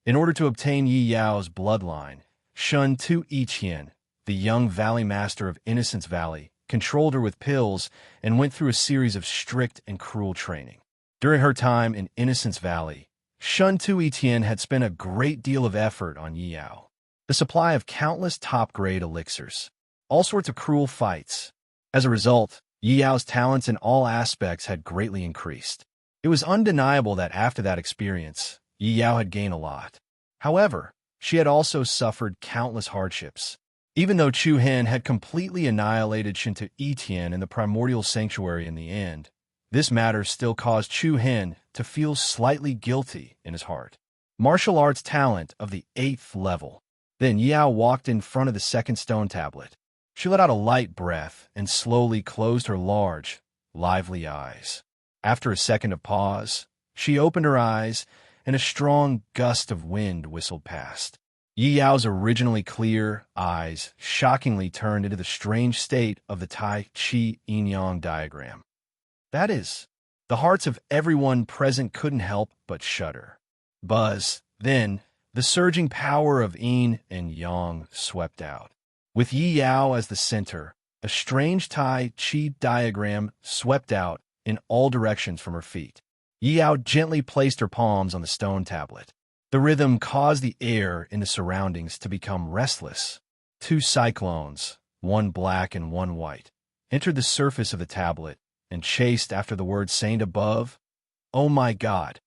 In order to obtain Yi Yao's bloodline, Shun Tu Yiqian, the young valley master of Innocence Valley, controlled her with pills and went through a series of strict and cruel training. During her time in Innocence Valley, Shun Tu Yiqian had spent a great deal of effort on Yi Yao. The supply of countless top-grade elixirs, all sorts of cruel fights. As a result, Yi Yao's talents in all aspects had greatly increased. It was undeniable that after that experience, Yi Yao had gained a lot. However, she had also suffered countless hardships. Even though Chu Hen had completely annihilated Shinto Etian in the primordial sanctuary in the end, this matter still caused Chu Hen to feel slightly guilty in his heart. Martial arts talent of the 8th level. Then Yi Yao walked in front of the second stone tablet. She let out a light breath and slowly closed her large, lively eyes. After a second of pause, she opened her eyes, and a strong gust of wind whistled past. Yi Yao's originally clear eyes shockingly turned into the strange state of the Tai Chi Yin-Yang diagram. That is, the hearts of everyone present couldn't help but shudder. Buzz, then, the surging power of Yin and Yang swept out. With Yi Yao as the center, a strange Tai Chi diagram swept out in all directions from her feet. Yi Yao gently placed her palms on the stone tablet. The rhythm caused the air in the surroundings to become restless. 2 cyclones, one black and one white, entered the surface of the tablet and chased after the word saint above. Oh my God!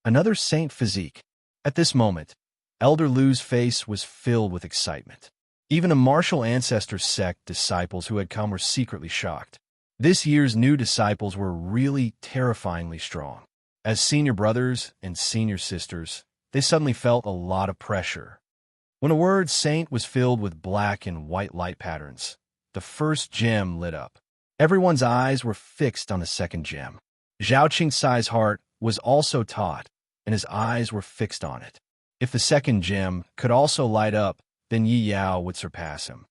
Another saint physique. At this moment, Elder Lu's face was filled with excitement. Even the martial ancestor sect disciples who had come were secretly shocked. This year's new disciples were really terrifyingly strong. As senior brothers and senior sisters, they suddenly felt a lot of pressure. When a word saint was filled with black and white light patterns, the first gem lit up. Everyone's eyes were fixed on the second gem. Zhao Qingsai's heart was also taut, and his eyes were fixed on it. If the second gem could also light up, then Yi Yao would surpass him.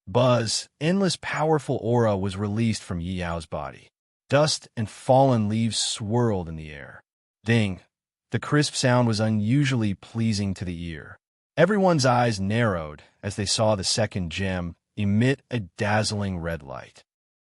Buzz, endless powerful aura was released from Yi Yao's body. Dust and fallen leaves swirled in the air. Ding! The crisp sound was unusually pleasing to the ear. Everyone's eyes narrowed as they saw the second gem emit a dazzling red light.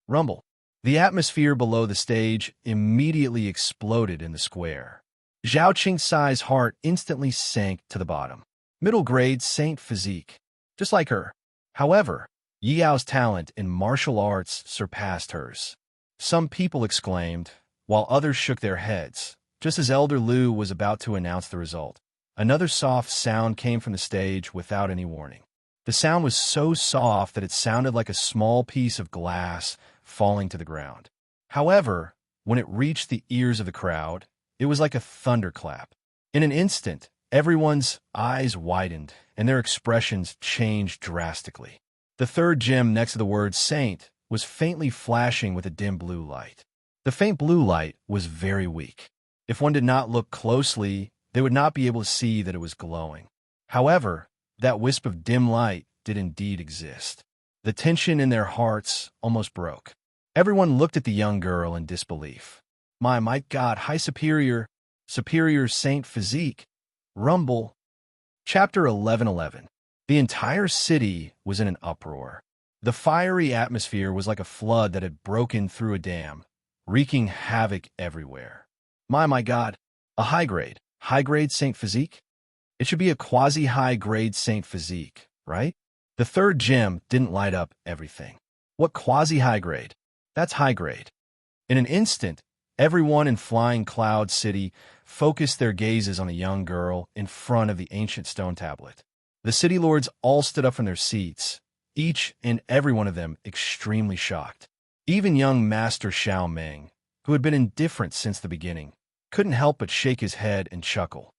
Rumble. The atmosphere below the stage immediately exploded in the square. Zhao Qingsai's heart instantly sank to the bottom. Middle-grade saint physique, just like her. However, Yi Yao's talent in martial arts surpassed hers. Some people exclaimed, while others shook their heads. Just as Elder Lu was about to announce the result, another soft sound came from the stage without any warning. The sound was so soft that it sounded like a small piece of glass falling to the ground. However, when it reached the ears of the crowd, it was like a thunderclap. In an instant, everyone's eyes widened and their expressions changed drastically. The third gem next to the word saint was faintly flashing with a dim blue light. The faint blue light was very weak. If one did not look closely, they would not be able to see that it was glowing. However, that wisp of dim light did indeed exist. The tension in their hearts almost broke. Everyone looked at the young girl in disbelief. My God, high superior saint physique. Rumble. Chapter 11:11. The entire city was in an uproar. The fiery atmosphere was like a flood that had broken through a dam, wreaking havoc everywhere. My God, a high-grade saint physique? It should be a quasi-high-grade saint physique, right? The third gem didn't light up everything. What quasi-high grade? That's high grade. In an instant, everyone in Flying Cloud City focused their gazes on the young girl in front of the ancient stone tablet. The city lords all stood up from their seats, each and every one of them extremely shocked. Even young Master Xiao Meng, who had been indifferent since the beginning, couldn't help but shake his head and chuckle.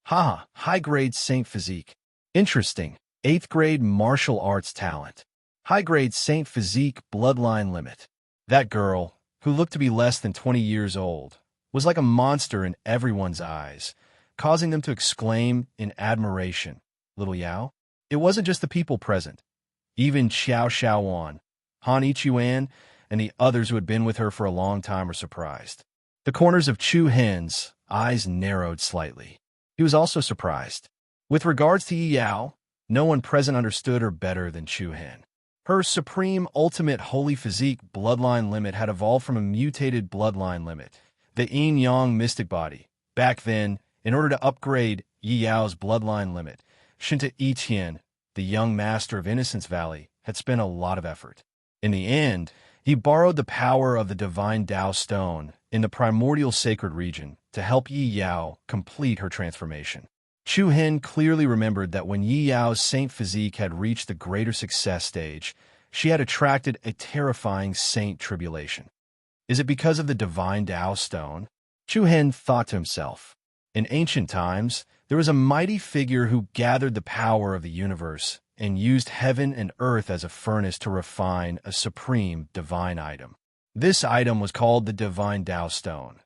Haha, high-grade saint physique. Interesting. 8th grade martial arts talent. High-grade saint physique bloodline limit. That girl, who looked to be less than 20 years old, was like a monster in everyone's eyes, causing them to exclaim in admiration. Little Yao? It wasn't just the people present. Even Xiao Xiaowan, Han Ichuan, and the others who had been with her for a long time were surprised. The corners of Chu Hen's eyes narrowed slightly. He was also surprised. With regards to Yi Yao, no one present understood her better than Chu Hen. Her supreme ultimate holy physique bloodline limit had evolved from a mutated bloodline limit, the yin-yang mystic body. Back then, in order to upgrade Yi Yao's bloodline limit, Shinta Yiqian, the young master of Innocence Valley, had spent a lot of effort. In the end, he borrowed the power of the divine Tao stone in the primordial sacred region to help Yi Yao complete her transformation. Chu Hen clearly remembered that when Yi Yao's saint physique had reached the greater success stage, she had attracted a terrifying saint tribulation. Is it because of the divine Tao stone? Chu Hen thought to himself. In ancient times, there was a mighty figure who gathered the power of the universe and used heaven and earth as a furnace to refine a supreme divine item. This item was called the divine Tao stone.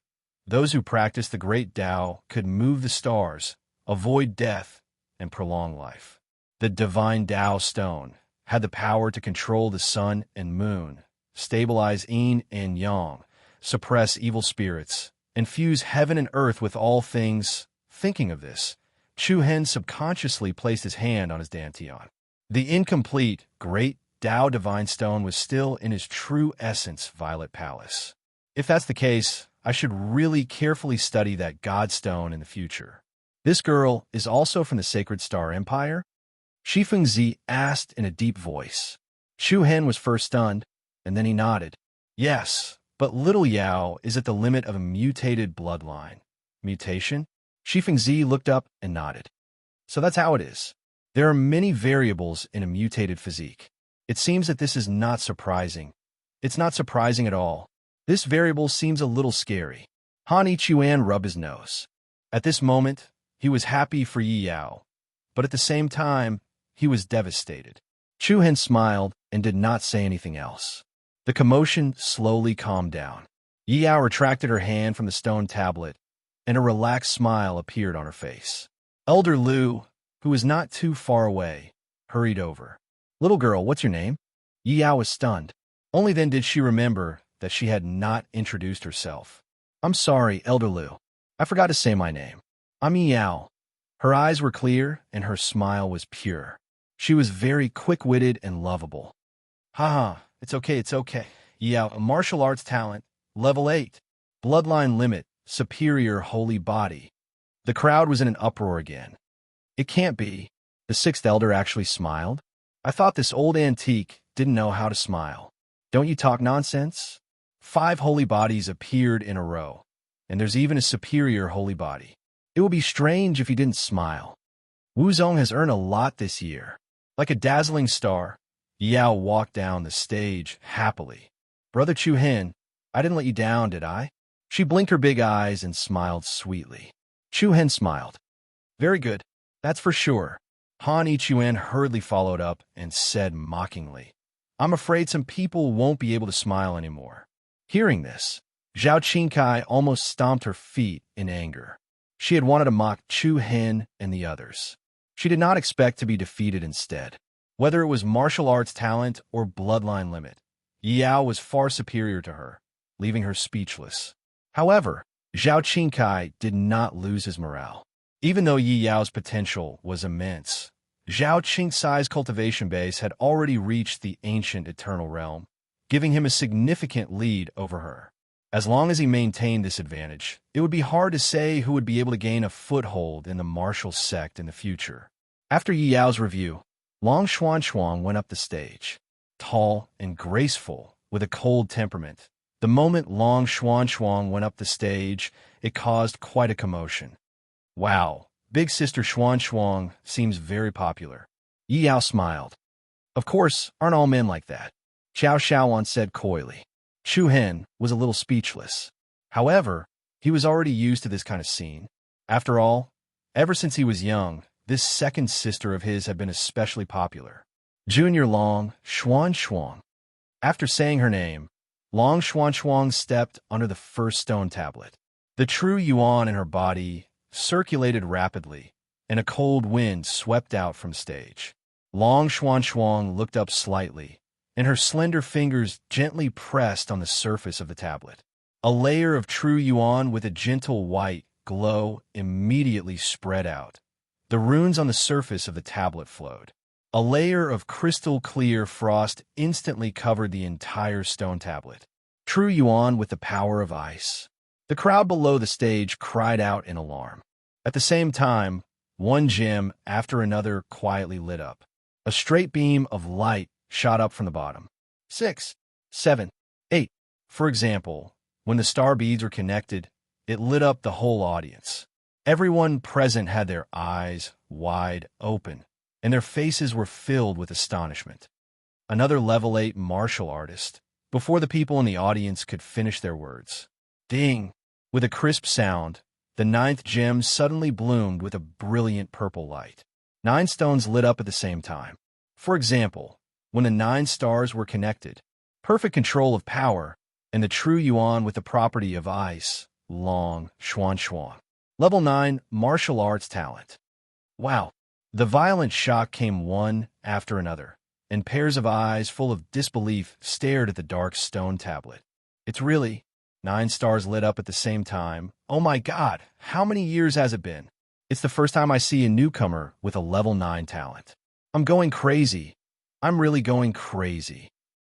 Those who practiced the great Tao could move the stars, avoid death, and prolong life. The divine Tao stone had the power to control the sun and moon, stabilize yin and yang, suppress evil spirits, and fuse heaven and earth with all things. Thinking of this, Chu Hen subconsciously placed his hand on his dantian. The incomplete, great Tao divine stone was still in his true essence, Violet Palace. If that's the case, I should really carefully study that God stone in the future. This girl is also from the Sacred Star Empire? Shi Fengzi asked in a deep voice. Chu Hen was first stunned, and then he nodded. Yes, but little Yao is at the limit of a mutated bloodline. Mutation? Shi Fengzi looked up and nodded. So that's how it is. There are many variables in a mutated physique. It seems that this is not surprising. It's not surprising at all. This variable seems a little scary. Han Ichuan rubbed his nose. At this moment, he was happy for Yi Yao, but at the same time, he was devastated. Chu Hen smiled and did not say anything else. The commotion slowly calmed down. Yi Yao retracted her hand from the stone tablet, and a relaxed smile appeared on her face. Elder Lu, who was not too far away, hurried over. Little girl, what's your name? Yi Yao was stunned. Only then did she remember that she had not introduced herself. I'm sorry, Elder Lu. I forgot to say my name. I'm Yi Yao. Her eyes were clear, and her smile was pure. She was very quick-witted and lovable. Haha, it's okay. Yi Yao, a martial arts talent, level 8. Bloodline limit, superior holy body. The crowd was in an uproar again. It can't be. The sixth elder actually smiled. I thought this old antique didn't know how to smile. Don't you talk nonsense? 5 holy bodies appeared in a row, and there's even a superior holy body. It would be strange if he didn't smile. Wu Zong has earned a lot this year. Like a dazzling star, Yao walked down the stage happily. Brother Chu Hen, I didn't let you down, did I? She blinked her big eyes and smiled sweetly. Chu Hen smiled. Very good, that's for sure. Han Ichuan hurriedly followed up and said mockingly, I'm afraid some people won't be able to smile anymore. Hearing this, Zhao Qingkai almost stomped her feet in anger. She had wanted to mock Chu Hen and the others. She did not expect to be defeated instead. Whether it was martial arts talent or bloodline limit, Yao was far superior to her, leaving her speechless. However, Zhao Qingkai did not lose his morale. Even though Yi Yao's potential was immense, Zhao Qingcai's cultivation base had already reached the ancient eternal realm, giving him a significant lead over her. As long as he maintained this advantage, it would be hard to say who would be able to gain a foothold in the martial sect in the future. After Yi Yao's review, Long Xuanchuang went up the stage. Tall and graceful, with a cold temperament, the moment Long Xuanchuang went up the stage, it caused quite a commotion. Wow, big sister Xuanchuang seems very popular. Yi Yao smiled. Of course, aren't all men like that? Xiao Xiaoan said coyly. Chu Hen was a little speechless. However, he was already used to this kind of scene. After all, ever since he was young, this second sister of his had been especially popular. Junior Long Xuanchuang. After saying her name, Long Xuanchuang stepped under the first stone tablet. The true yuan in her body circulated rapidly, and a cold wind swept out from stage. Long Xuanchuang looked up slightly, and her slender fingers gently pressed on the surface of the tablet. A layer of true yuan with a gentle white glow immediately spread out. The runes on the surface of the tablet flowed. A layer of crystal-clear frost instantly covered the entire stone tablet. True yuan with the power of ice. The crowd below the stage cried out in alarm. At the same time, one gem after another quietly lit up. A straight beam of light shot up from the bottom. 6, 7, 8. For example, when the star beads were connected, it lit up the whole audience. Everyone present had their eyes wide open, and their faces were filled with astonishment. Another level 8 martial artist, before the people in the audience could finish their words. Ding! With a crisp sound, the 9th gem suddenly bloomed with a brilliant purple light. 9 stones lit up at the same time. For example, when the 9 stars were connected, perfect control of power, and the true yuan with the property of ice, Long Xuanchuang. Level 9 martial arts talent. Wow! The violent shock came one after another, and pairs of eyes full of disbelief stared at the dark stone tablet. It's really 9 stars lit up at the same time. Oh my God, how many years has it been? It's the first time I see a newcomer with a level 9 talent. I'm going crazy. I'm really going crazy.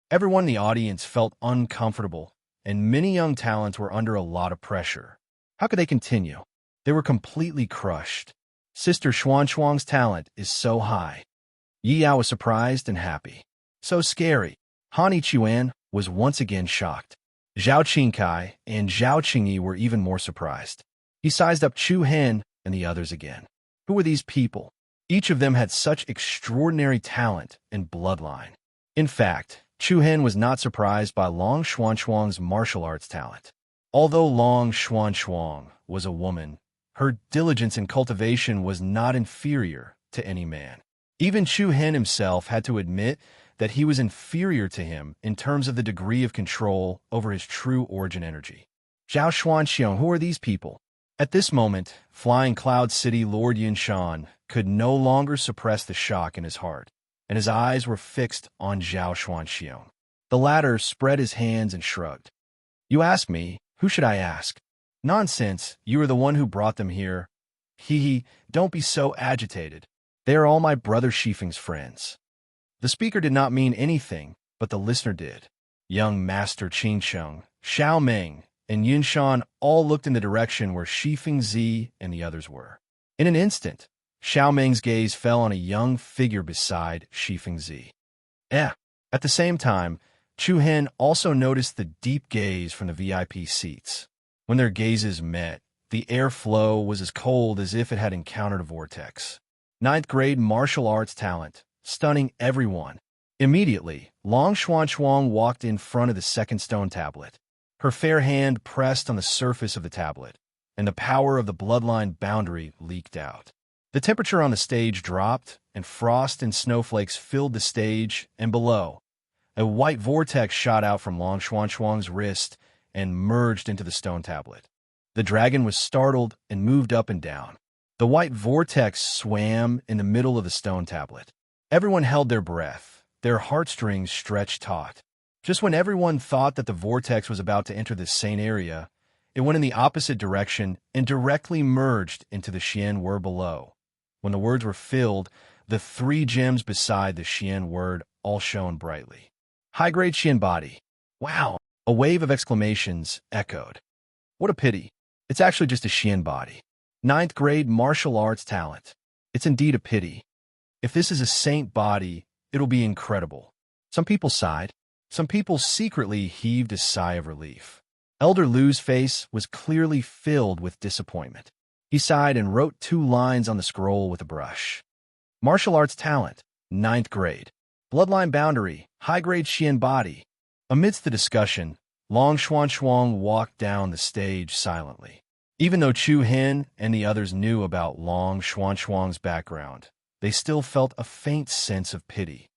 Everyone in the audience felt uncomfortable, and many young talents were under a lot of pressure. How could they continue? They were completely crushed. Sister Xuanchuang's talent is so high. Yi Yao was surprised and happy. So scary. Han Yichuan was once again shocked. Zhao Qingkai and Zhao Qingyi were even more surprised. He sized up Chu Hen and the others again. Who were these people? Each of them had such extraordinary talent and bloodline. In fact, Chu Hen was not surprised by Long Xuanchuang's martial arts talent. Although Long Xuanchuang was a woman, her diligence and cultivation was not inferior to any man. Even Chu Hen himself had to admit that he was inferior to him in terms of the degree of control over his true origin energy. Zhao Xuanxiong, who are these people? At this moment, Flying Cloud City Lord Yinshan could no longer suppress the shock in his heart, and his eyes were fixed on Zhao Xuanxiong. The latter spread his hands and shrugged. You ask me, who should I ask? Nonsense, you are the one who brought them here. Hee, don't be so agitated. They are all my brother Shifeng's friends. The speaker did not mean anything, but the listener did. Young Master Qingsheng, Xiao Meng, and Yinshan all looked in the direction where Shifeng Zi and the others were. In an instant, Xiao Meng's gaze fell on a young figure beside Shifeng Zi. At the same time, Chu Hen also noticed the deep gaze from the VIP seats. When their gazes met, the airflow was as cold as if it had encountered a vortex. 9th grade martial arts talent, stunning everyone. Immediately, Long Xuanchuang walked in front of the second stone tablet. Her fair hand pressed on the surface of the tablet, and the power of the bloodline boundary leaked out. The temperature on the stage dropped, and frost and snowflakes filled the stage and below. A white vortex shot out from Long Xuanchuang's wrist and merged into the stone tablet. The dragon was startled and moved up and down. The white vortex swam in the middle of the stone tablet. Everyone held their breath, their heartstrings stretched taut. Just when everyone thought that the vortex was about to enter the same area, it went in the opposite direction and directly merged into the Xian word below. When the words were filled, the three gems beside the Xian word all shone brightly. High-grade Xian body. Wow! A wave of exclamations echoed. What a pity. It's actually just a Xian body. Ninth grade martial arts talent. It's indeed a pity. If this is a saint body, it'll be incredible. Some people sighed. Some people secretly heaved a sigh of relief. Elder Lu's face was clearly filled with disappointment. He sighed and wrote 2 lines on the scroll with a brush. Martial arts talent, 9th grade. Bloodline boundary, high-grade Xian body. Amidst the discussion, Long Xuan walked down the stage silently. Even though Chu Hin and the others knew about Long Xuan's background, they still felt a faint sense of pity.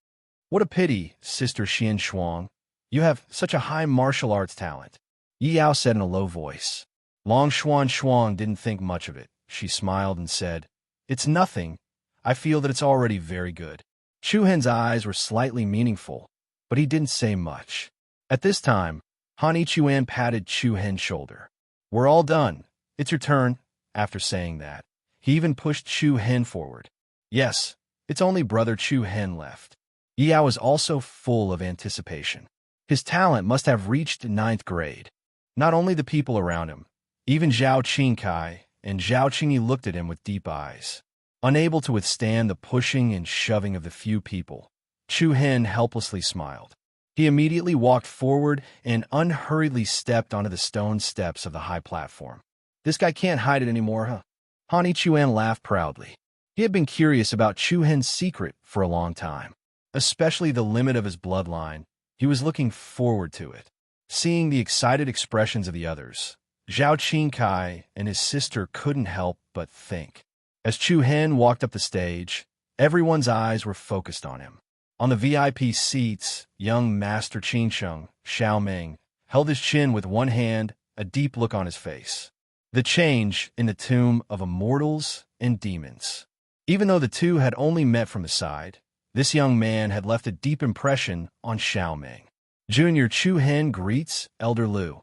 What a pity, Sister Xian Shuang. You have such a high martial arts talent, Yi Yao said in a low voice. Long Xuan didn't think much of it. She smiled and said, "It's nothing. I feel that it's already very good." Chu Hin's eyes were slightly meaningful, but he didn't say much. At this time, Han Ichuan patted Chu Hin's shoulder. "We're all done. It's your turn." After saying that, he even pushed Chu Hin forward. Yes, it's only brother Chu Hin left. Yi Yao was also full of anticipation. His talent must have reached 9th grade. Not only the people around him, even Zhao Qingkai and Zhao Qingyi looked at him with deep eyes. Unable to withstand the pushing and shoving of the few people, Chu Hin helplessly smiled. He immediately walked forward and unhurriedly stepped onto the stone steps of the high platform. This guy can't hide it anymore, huh? Han Ichuan laughed proudly. He had been curious about Chu Hin's secret for a long time, especially the limit of his bloodline. He was looking forward to it. Seeing the excited expressions of the others, Zhao Qingkai and his sister couldn't help but think. As Chu Hin walked up the stage, everyone's eyes were focused on him. On the VIP seats, young Master Qingsheng, Xiao Ming, held his chin with one hand, a deep look on his face. The change in the tomb of immortals and demons. Even though the two had only met from the side, this young man had left a deep impression on Xiao Ming. Junior Chu Hin greets Elder Lu.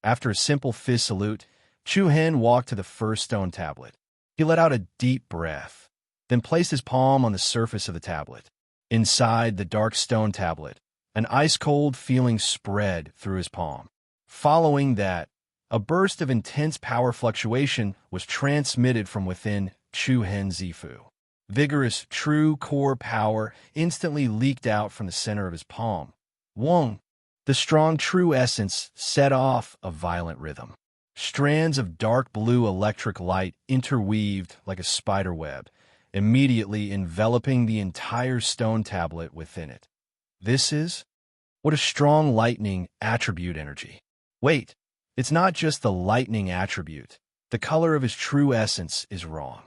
After a simple fist salute, Chu Hin walked to the first stone tablet. He let out a deep breath, then placed his palm on the surface of the tablet. Inside the dark stone tablet, an ice-cold feeling spread through his palm. Following that, a burst of intense power fluctuation was transmitted from within Chu Hin's Zifu. Vigorous, true core power instantly leaked out from the center of his palm. Wong! The strong true essence set off a violent rhythm. Strands of dark blue electric light interweaved like a spider web, immediately enveloping the entire stone tablet within it. This is? What a strong lightning attribute energy. Wait, it's not just the lightning attribute. The color of his true essence is wrong.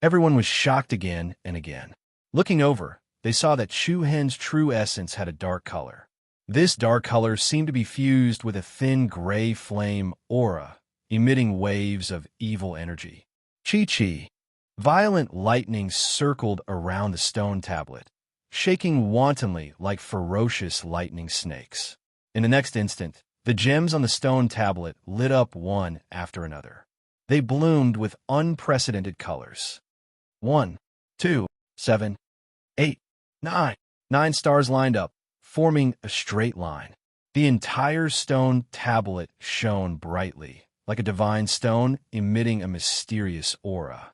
Everyone was shocked again and again. Looking over, they saw that Chu Hin's true essence had a dark color. This dark color seemed to be fused with a thin gray flame aura, emitting waves of evil energy. Chi-chi. Violent lightning circled around the stone tablet, shaking wantonly like ferocious lightning snakes. In the next instant, the gems on the stone tablet lit up one after another. They bloomed with unprecedented colors. 1, 2, 7, 8, 9. 9 stars lined up, forming a straight line. The entire stone tablet shone brightly, like a divine stone emitting a mysterious aura.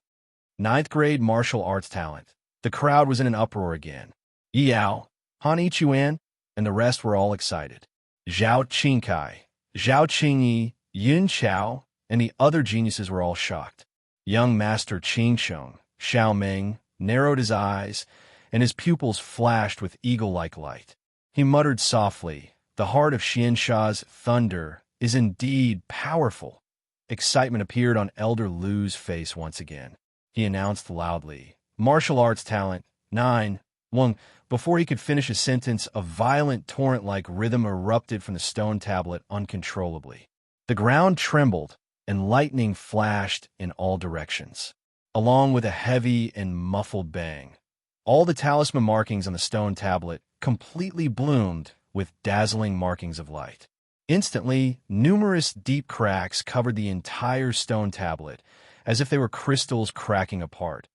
9th grade martial arts talent. The crowd was in an uproar again. Yi Yao, Han Ichuan, and the rest were all excited. Zhao Qingkai, Zhao Qingyi, Yun Chao, and the other geniuses were all shocked. Young Master Qingsheng, Xiao Ming, narrowed his eyes, and his pupils flashed with eagle-like light. He muttered softly, "The heart of Xiansha's thunder is indeed powerful." Excitement appeared on Elder Lu's face once again. He announced loudly, "Martial arts talent, 9, 1." Before he could finish a sentence, a violent torrent-like rhythm erupted from the stone tablet uncontrollably. The ground trembled, and lightning flashed in all directions. Along with a heavy and muffled bang, All the talisman markings on the stone tablet completely bloomed with dazzling markings of light. Instantly, numerous deep cracks covered the entire stone tablet, as if they were crystals cracking apart.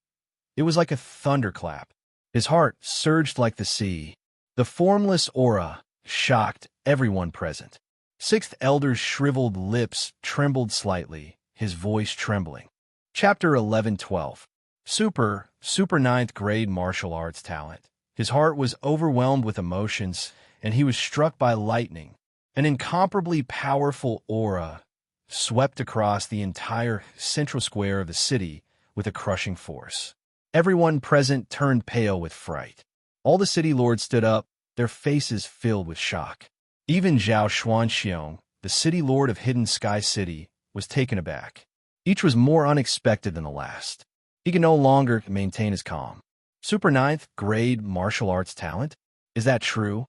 It was like a thunderclap. His heart surged like the sea. The formless aura shocked everyone present. Sixth Elder's shriveled lips trembled slightly, his voice trembling. Chapter 11-12. Super ninth grade martial arts talent. His heart was overwhelmed with emotions, and he was struck by lightning. An incomparably powerful aura swept across the entire central square of the city with a crushing force. Everyone present turned pale with fright. All the city lords stood up, their faces filled with shock. Even Zhao Xuanxiong, the city lord of Hidden Sky City, was taken aback. Each was more unexpected than the last. He could no longer maintain his calm. Super ninth grade martial arts talent? Is that true?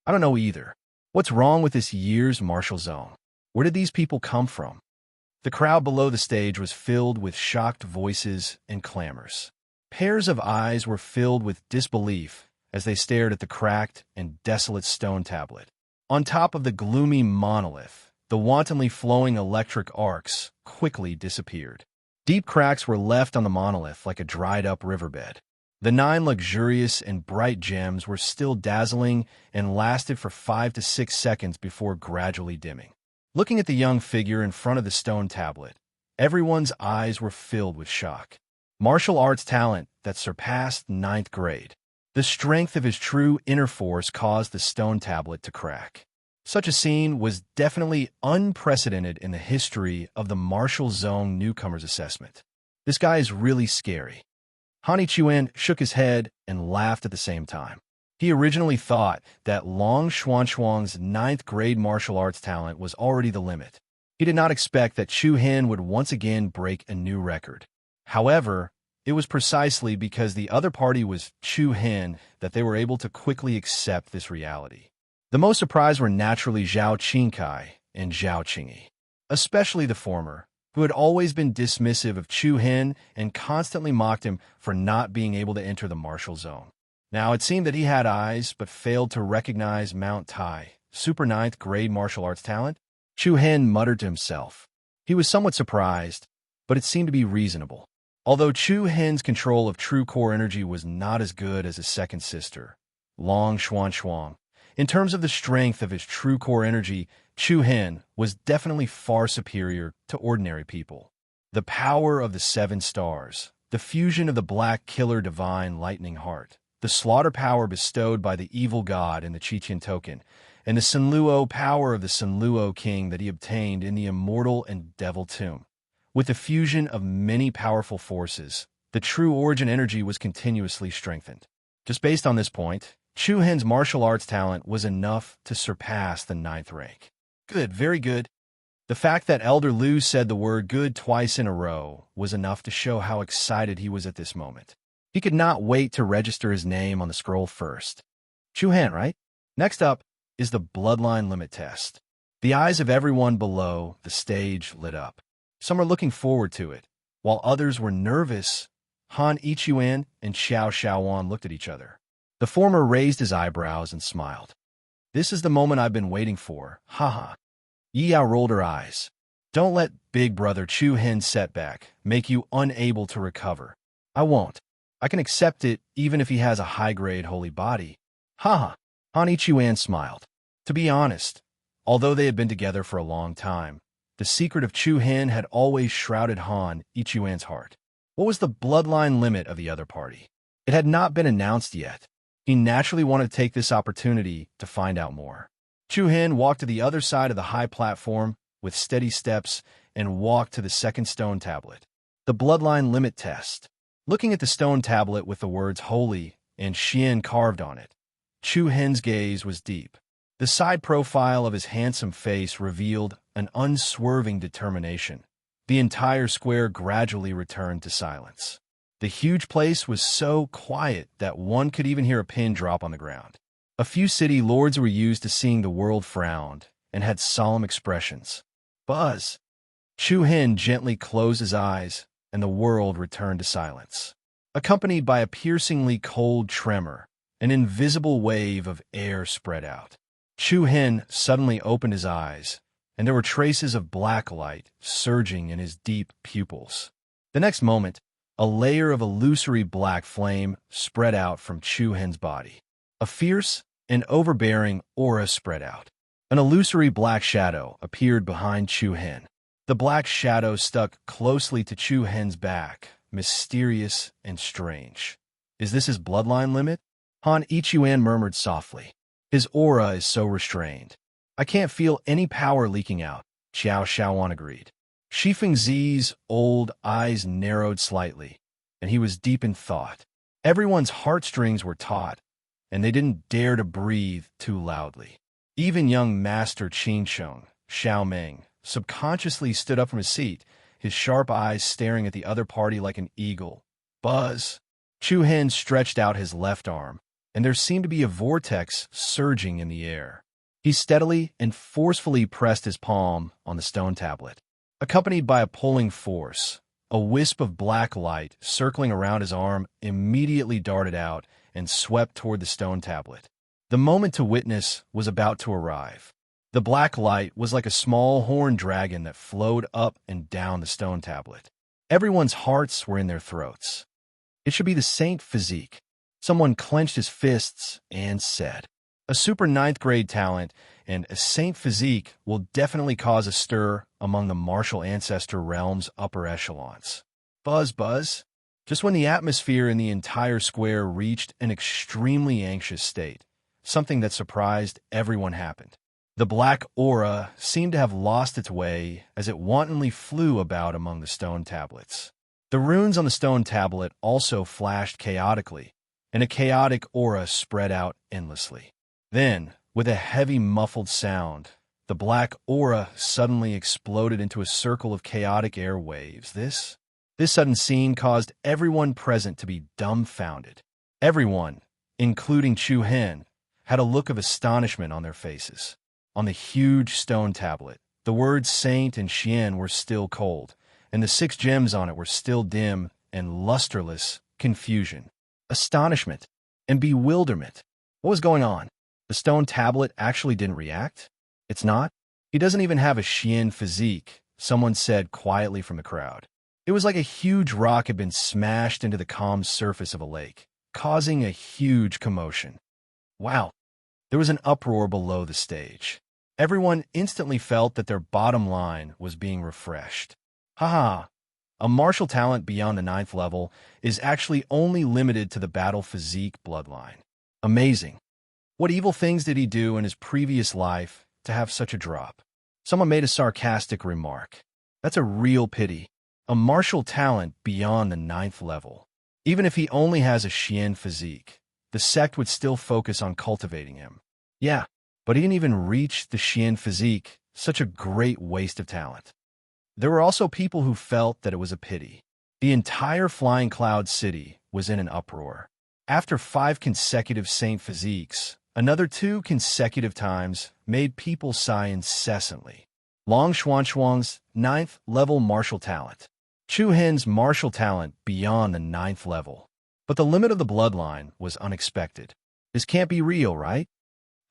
I don't know either. What's wrong with this year's martial zone? Where did these people come from? The crowd below the stage was filled with shocked voices and clamors. Pairs of eyes were filled with disbelief as they stared at the cracked and desolate stone tablet. On top of the gloomy monolith, the wantonly flowing electric arcs quickly disappeared. Deep cracks were left on the monolith like a dried-up riverbed. The 9 luxurious and bright gems were still dazzling and lasted for 5 to 6 seconds before gradually dimming. Looking at the young figure in front of the stone tablet, everyone's eyes were filled with shock. Martial arts talent that surpassed 9th grade. The strength of his true inner force caused the stone tablet to crack. Such a scene was definitely unprecedented in the history of the Martial Zone Newcomers Assessment. This guy is really scary. Han Ichuan shook his head and laughed at the same time. He originally thought that Long Xuanchuang's 9th grade martial arts talent was already the limit. He did not expect that Chu Hin would once again break a new record. However, it was precisely because the other party was Chu Hin that they were able to quickly accept this reality. The most surprised were naturally Zhao Qingkai and Zhao Qingyi, especially the former, who had always been dismissive of Chu Hin and constantly mocked him for not being able to enter the martial zone. Now, it seemed that he had eyes but failed to recognize Mount Tai, super 9th grade martial arts talent. Chu Hin muttered to himself. He was somewhat surprised, but it seemed to be reasonable. Although Chu Hin's control of true core energy was not as good as his second sister, Long Xuanchuang, in terms of the strength of his true core energy, Chu Hin was definitely far superior to ordinary people. The power of the 7 stars, the fusion of the black killer divine lightning heart, the slaughter power bestowed by the evil god in the Chichen token, and the Sunluo power of the Sunluo king that he obtained in the immortal and devil tomb. With the fusion of many powerful forces, the true origin energy was continuously strengthened. Just based on this point, Chu Hin's martial arts talent was enough to surpass the 9th rank. Good, very good. The fact that Elder Lu said the word good twice in a row was enough to show how excited he was at this moment. He could not wait to register his name on the scroll first. Chu Hin, right? Next up is the bloodline limit test. The eyes of everyone below the stage lit up. Some were looking forward to it, while others were nervous. Han Ichuan and Xiao Xiaowan looked at each other. The former raised his eyebrows and smiled. This is the moment I've been waiting for, haha. Yi Yao rolled her eyes. Don't let big brother Chu Hin's setback make you unable to recover. I won't. I can accept it even if he has a high-grade holy body. Haha. Han Ichuan smiled. To be honest, although they had been together for a long time, the secret of Chu Hin had always shrouded Han Ichuan's heart. What was the bloodline limit of the other party? It had not been announced yet. He naturally wanted to take this opportunity to find out more. Chu Hin walked to the other side of the high platform with steady steps and walked to the second stone tablet. The bloodline limit test. Looking at the stone tablet with the words holy and Xian carved on it, Chu Hin's gaze was deep. The side profile of his handsome face revealed an unswerving determination. The entire square gradually returned to silence. The huge place was so quiet that one could even hear a pin drop on the ground. A few city lords were used to seeing the world frowned and had solemn expressions. Buzz! Chu Hin gently closed his eyes, and the world returned to silence. accompanied by a piercingly cold tremor. An invisible wave of air spread out. Chu Hin suddenly opened his eyes, and there were traces of black light surging in his deep pupils. The next moment, a layer of illusory black flame spread out from Chu Hin's body. A fierce and overbearing aura spread out. An illusory black shadow appeared behind Chu Hin. The black shadow stuck closely to Chu Hin's back, mysterious and strange. Is this his bloodline limit? Han Ichuan murmured softly. His aura is so restrained. I can't feel any power leaking out, Xiao Xiaoan agreed. Shifeng Zi's old eyes narrowed slightly, and he was deep in thought. Everyone's heartstrings were taut, and they didn't dare to breathe too loudly. Even young Master Qinsheng, Xiao Meng, subconsciously stood up from his seat, his sharp eyes staring at the other party like an eagle. Buzz! Chu Hin stretched out his left arm, and there seemed to be a vortex surging in the air. He steadily and forcefully pressed his palm on the stone tablet. Accompanied by a pulling force, a wisp of black light circling around his arm immediately darted out and swept toward the stone tablet. The moment to witness was about to arrive. The black light was like a small horned dragon that flowed up and down the stone tablet. Everyone's hearts were in their throats. It should be the Saint Physique. Someone clenched his fists and said, a super ninth grade talent and a Saint Physique will definitely cause a stir among the martial ancestor realm's upper echelons. Buzz, buzz. Just when the atmosphere in the entire square reached an extremely anxious state, something that surprised everyone happened. The black aura seemed to have lost its way as it wantonly flew about among the stone tablets. The runes on the stone tablet also flashed chaotically, and a chaotic aura spread out endlessly. Then, with a heavy muffled sound, the black aura suddenly exploded into a circle of chaotic air waves. This sudden scene caused everyone present to be dumbfounded. Everyone, including Chu Hin, had a look of astonishment on their faces. On the huge stone tablet, the words Saint and Xian were still cold, and the 6 gems on it were still dim and lusterless confusion, astonishment, and bewilderment. What was going on? The stone tablet actually didn't react? It's not? He doesn't even have a Xian physique, someone said quietly from the crowd. It was like a huge rock had been smashed into the calm surface of a lake, causing a huge commotion. Wow. There was an uproar below the stage. Everyone instantly felt that their bottom line was being refreshed. Haha. A martial talent beyond the 9th level is actually only limited to the battle physique bloodline. Amazing. What evil things did he do in his previous life to have such a drop? Someone made a sarcastic remark. That's a real pity. A martial talent beyond the 9th level. Even if he only has a Xian physique, the sect would still focus on cultivating him. Yeah, but he didn't even reach the Xian physique, such a great waste of talent. There were also people who felt that it was a pity. The entire Flying Cloud City was in an uproar. After 5 consecutive Saint Physiques, another 2 consecutive times made people sigh incessantly. Long Xuanxuang's 9th level martial talent. Chu Hin's martial talent beyond the 9th level. But the limit of the bloodline was unexpected. This can't be real, right?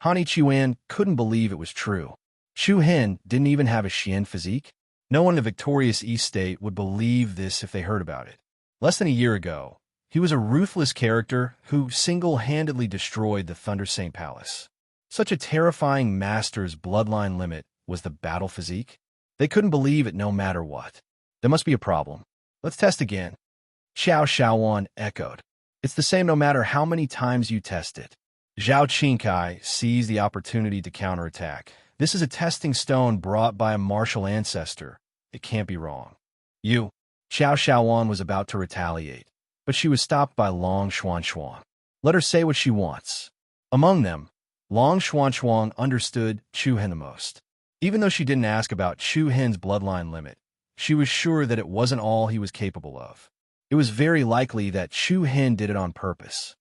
Han Ichuan couldn't believe it was true. Chu Hin didn't even have a Xian physique? No one in the victorious East State would believe this if they heard about it. Less than a year ago, he was a ruthless character who single-handedly destroyed the Thunder Saint Palace. Such a terrifying master's bloodline limit was the battle physique. They couldn't believe it no matter what. There must be a problem. Let's test again. Xiao Xiaoan echoed. It's the same no matter how many times you test it. Zhao Qingkai seized the opportunity to counterattack. This is a testing stone brought by a martial ancestor. It can't be wrong. You. Xiao Xiaoan was about to retaliate, but she was stopped by Long Xuanxuang. Let her say what she wants. Among them, Long Xuanxuang understood Chu Hin the most. Even though she didn't ask about Chu Hin's bloodline limit, she was sure that it wasn't all he was capable of. It was very likely that Chu Hin did it on purpose.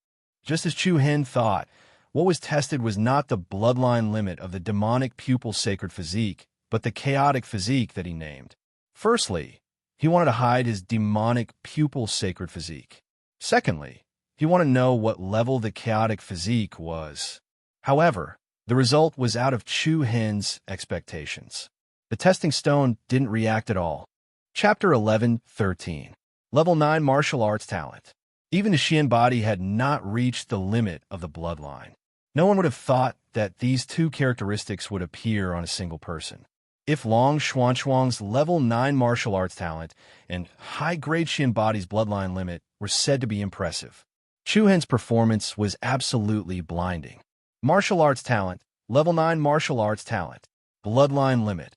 Just as Chu Hin thought, what was tested was not the bloodline limit of the demonic pupil sacred physique, but the chaotic physique that he named. Firstly, he wanted to hide his demonic pupil sacred physique. Secondly, he wanted to know what level the chaotic physique was. However, the result was out of Chu Hen's expectations. The testing stone didn't react at all. Chapter 11:13. Level 9 Martial Arts Talent. Even the Xian body had not reached the limit of the bloodline. No one would have thought that these two characteristics would appear on a single person. If Long Xuanchuang's level 9 martial arts talent and high-grade Xian body's bloodline limit were said to be impressive, Chu Hen's performance was absolutely blinding. Martial arts talent, level 9 martial arts talent, bloodline limit.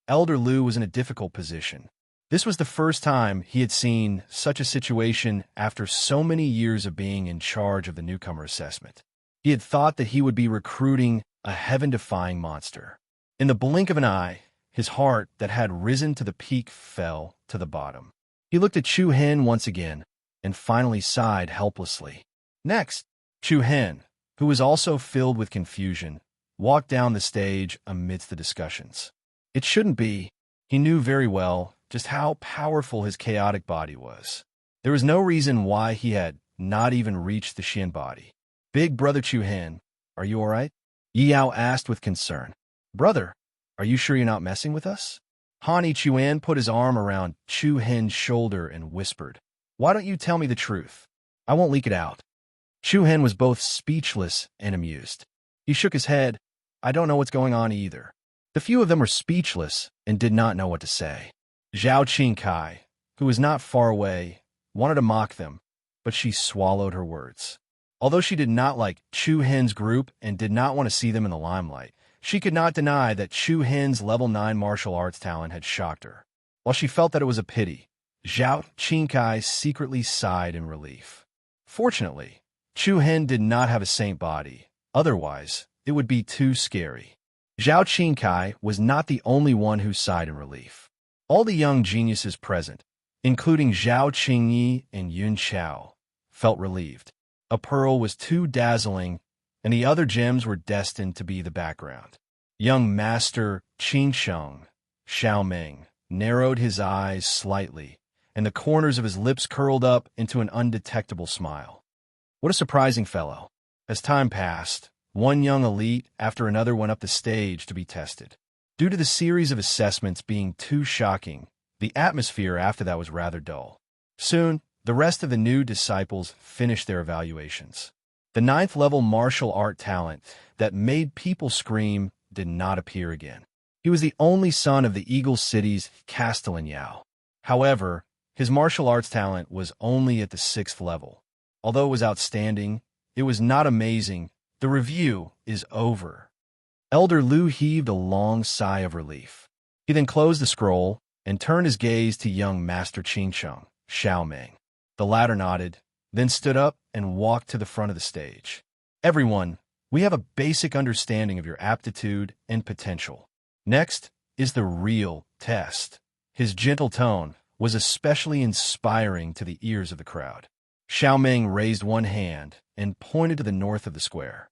Elder Lu was in a difficult position. This was the first time he had seen such a situation after so many years of being in charge of the newcomer assessment. He had thought that he would be recruiting a heaven-defying monster. In the blink of an eye, his heart that had risen to the peak fell to the bottom. He looked at Chu Hen once again and finally sighed helplessly. Next, Chu Hen, who was also filled with confusion, walked down the stage amidst the discussions. It shouldn't be. He knew very well just how powerful his chaotic body was. There was no reason why he had not even reached the Xian body. Big brother Chu Hen, are you all right? Yi Yao asked with concern. Brother, are you sure you're not messing with us? Han Chuan put his arm around Chu Hen's shoulder and whispered, Why don't you tell me the truth? I won't leak it out. Chu Hen was both speechless and amused. He shook his head. I don't know what's going on either. The few of them were speechless and did not know what to say. Zhao Qingkai, who was not far away, wanted to mock them, but she swallowed her words. Although she did not like Chu Hen's group and did not want to see them in the limelight, she could not deny that Chu Hen's level 9 martial arts talent had shocked her. While she felt that it was a pity, Zhao Qingkai secretly sighed in relief. Fortunately, Chu Hen did not have a saint body. Otherwise, it would be too scary. Zhao Qingkai was not the only one who sighed in relief. All the young geniuses present, including Zhao Qingyi and Yun Chao, felt relieved. A pearl was too dazzling, and the other gems were destined to be the background. Young Master Qingsheng, Xiao Ming, narrowed his eyes slightly, and the corners of his lips curled up into an undetectable smile. What a surprising fellow. As time passed, one young elite after another went up the stage to be tested. Due to the series of assessments being too shocking, the atmosphere after that was rather dull. Soon, the rest of the new disciples finished their evaluations. The 9th level martial art talent that made people scream did not appear again. He was the only son of the Eagle City's Castellan Yao. However, his martial arts talent was only at the 6th level. Although it was outstanding, it was not amazing. The review is over. Elder Lu heaved a long sigh of relief. He then closed the scroll and turned his gaze to young Master Qingsheng, Xiao Ming. The latter nodded, then stood up and walked to the front of the stage. Everyone, we have a basic understanding of your aptitude and potential. Next is the real test. His gentle tone was especially inspiring to the ears of the crowd. Xiao Ming raised one hand and pointed to the north of the square.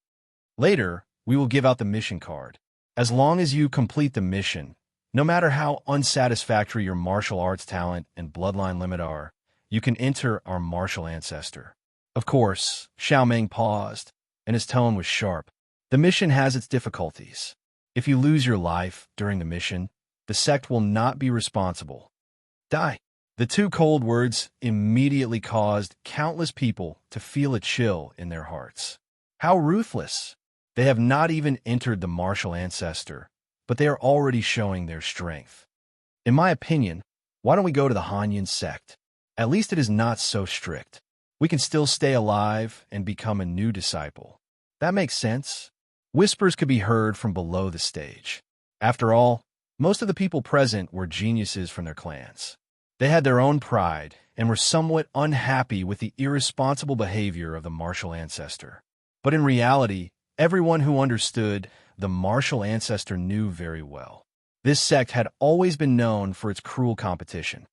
Later, we will give out the mission card. As long as you complete the mission, no matter how unsatisfactory your martial arts talent and bloodline limit are, you can enter our martial ancestor. Of course, Xiao Ming paused, and his tone was sharp. The mission has its difficulties. If you lose your life during the mission, the sect will not be responsible. Die. The two cold words immediately caused countless people to feel a chill in their hearts. How ruthless! They have not even entered the martial ancestor, but they are already showing their strength. In my opinion, why don't we go to the Hanyan sect? At least it is not so strict. We can still stay alive and become a new disciple. That makes sense. Whispers could be heard from below the stage. After all, most of the people present were geniuses from their clans. They had their own pride and were somewhat unhappy with the irresponsible behavior of the martial ancestor. But in reality, everyone who understood the martial ancestor knew very well. This sect had always been known for its cruel competition.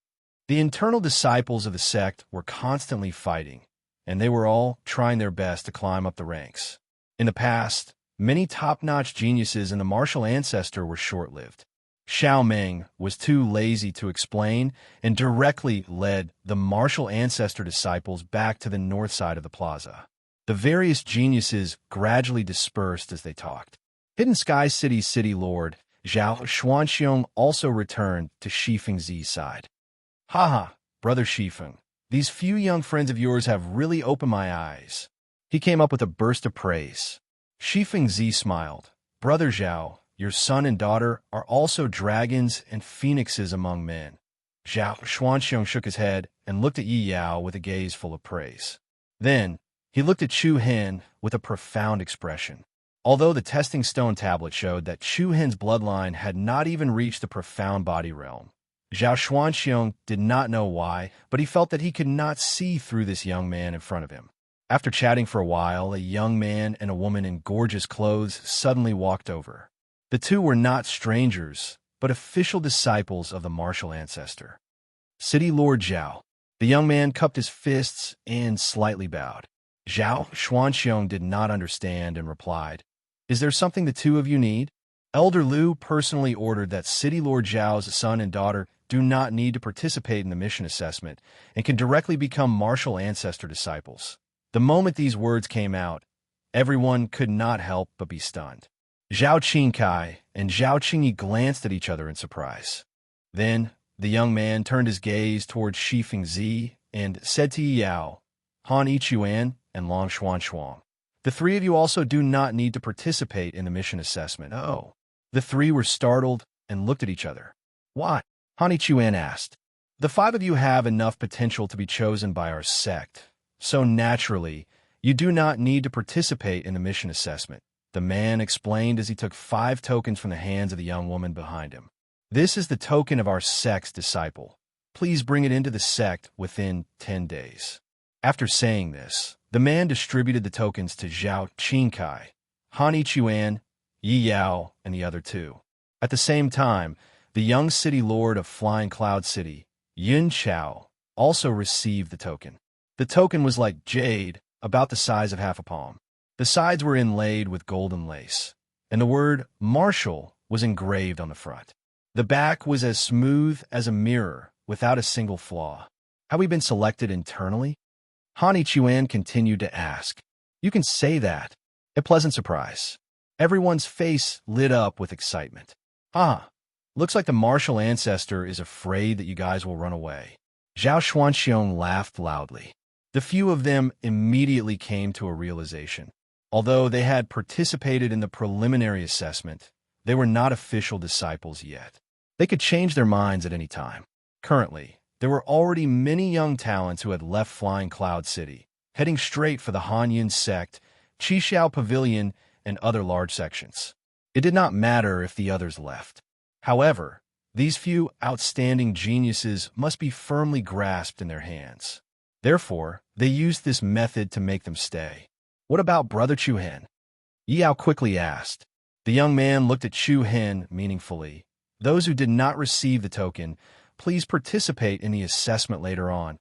The internal disciples of the sect were constantly fighting, and they were all trying their best to climb up the ranks. In the past, many top-notch geniuses in the martial ancestor were short-lived. Xiao Ming was too lazy to explain and directly led the martial ancestor disciples back to the north side of the plaza. The various geniuses gradually dispersed as they talked. Hidden Sky City's city lord, Zhao Xuanxiong, also returned to Shifengzi's side. Haha, brother Shifeng, these few young friends of yours have really opened my eyes. He came up with a burst of praise. Shifengzi smiled. Brother Zhao, your son and daughter are also dragons and phoenixes among men. Zhao Xuanxiong shook his head and looked at Yi Yao with a gaze full of praise. Then, he looked at Chu Hen with a profound expression. Although the testing stone tablet showed that Chu Hen's bloodline had not even reached the profound body realm, Zhao Xuanxiong did not know why, but he felt that he could not see through this young man in front of him. After chatting for a while, a young man and a woman in gorgeous clothes suddenly walked over. The two were not strangers, but official disciples of the martial ancestor. City Lord Zhao. The young man cupped his fists and slightly bowed. Zhao Xuanxiong did not understand and replied, "Is there something the two of you need?" Elder Liu personally ordered that City Lord Zhao's son and daughter do not need to participate in the mission assessment and can directly become martial ancestor disciples. The moment these words came out, everyone could not help but be stunned. Zhao Qingkai and Zhao Qingyi glanced at each other in surprise. Then, the young man turned his gaze towards Shifengzi and said to Yi Yao, Han Ichuan, and Long Xuanshuang, the three of you also do not need to participate in the mission assessment. Oh. The three were startled and looked at each other. Why? Han Ichuan asked. The five of you have enough potential to be chosen by our sect, so naturally, you do not need to participate in the mission assessment, the man explained as he took 5 tokens from the hands of the young woman behind him. This is the token of our sect's disciple. Please bring it into the sect within 10 days. After saying this, the man distributed the tokens to Zhao Qingkai, Han Ichuan, Yi Yao, and the other two. At the same time, the young city lord of Flying Cloud City, Yun Chao, also received the token. The token was like jade, about the size of half a palm. The sides were inlaid with golden lace, and the word Marshall was engraved on the front. The back was as smooth as a mirror, without a single flaw. Have we been selected internally? Han Ichuan continued to ask. You can say that. A pleasant surprise. Everyone's face lit up with excitement. Looks like the martial ancestor is afraid that you guys will run away. Zhao Xuanxiong laughed loudly. The few of them immediately came to a realization. Although they had participated in the preliminary assessment, they were not official disciples yet. They could change their minds at any time. Currently, there were already many young talents who had left Flying Cloud City, heading straight for the Hanyin sect, Qixao Pavilion, and other large sections. It did not matter if the others left. However, these few outstanding geniuses must be firmly grasped in their hands. Therefore, they used this method to make them stay. What about Brother Chu Hen? Yi Yao quickly asked. The young man looked at Chu Hen meaningfully. Those who did not receive the token, please participate in the assessment later on.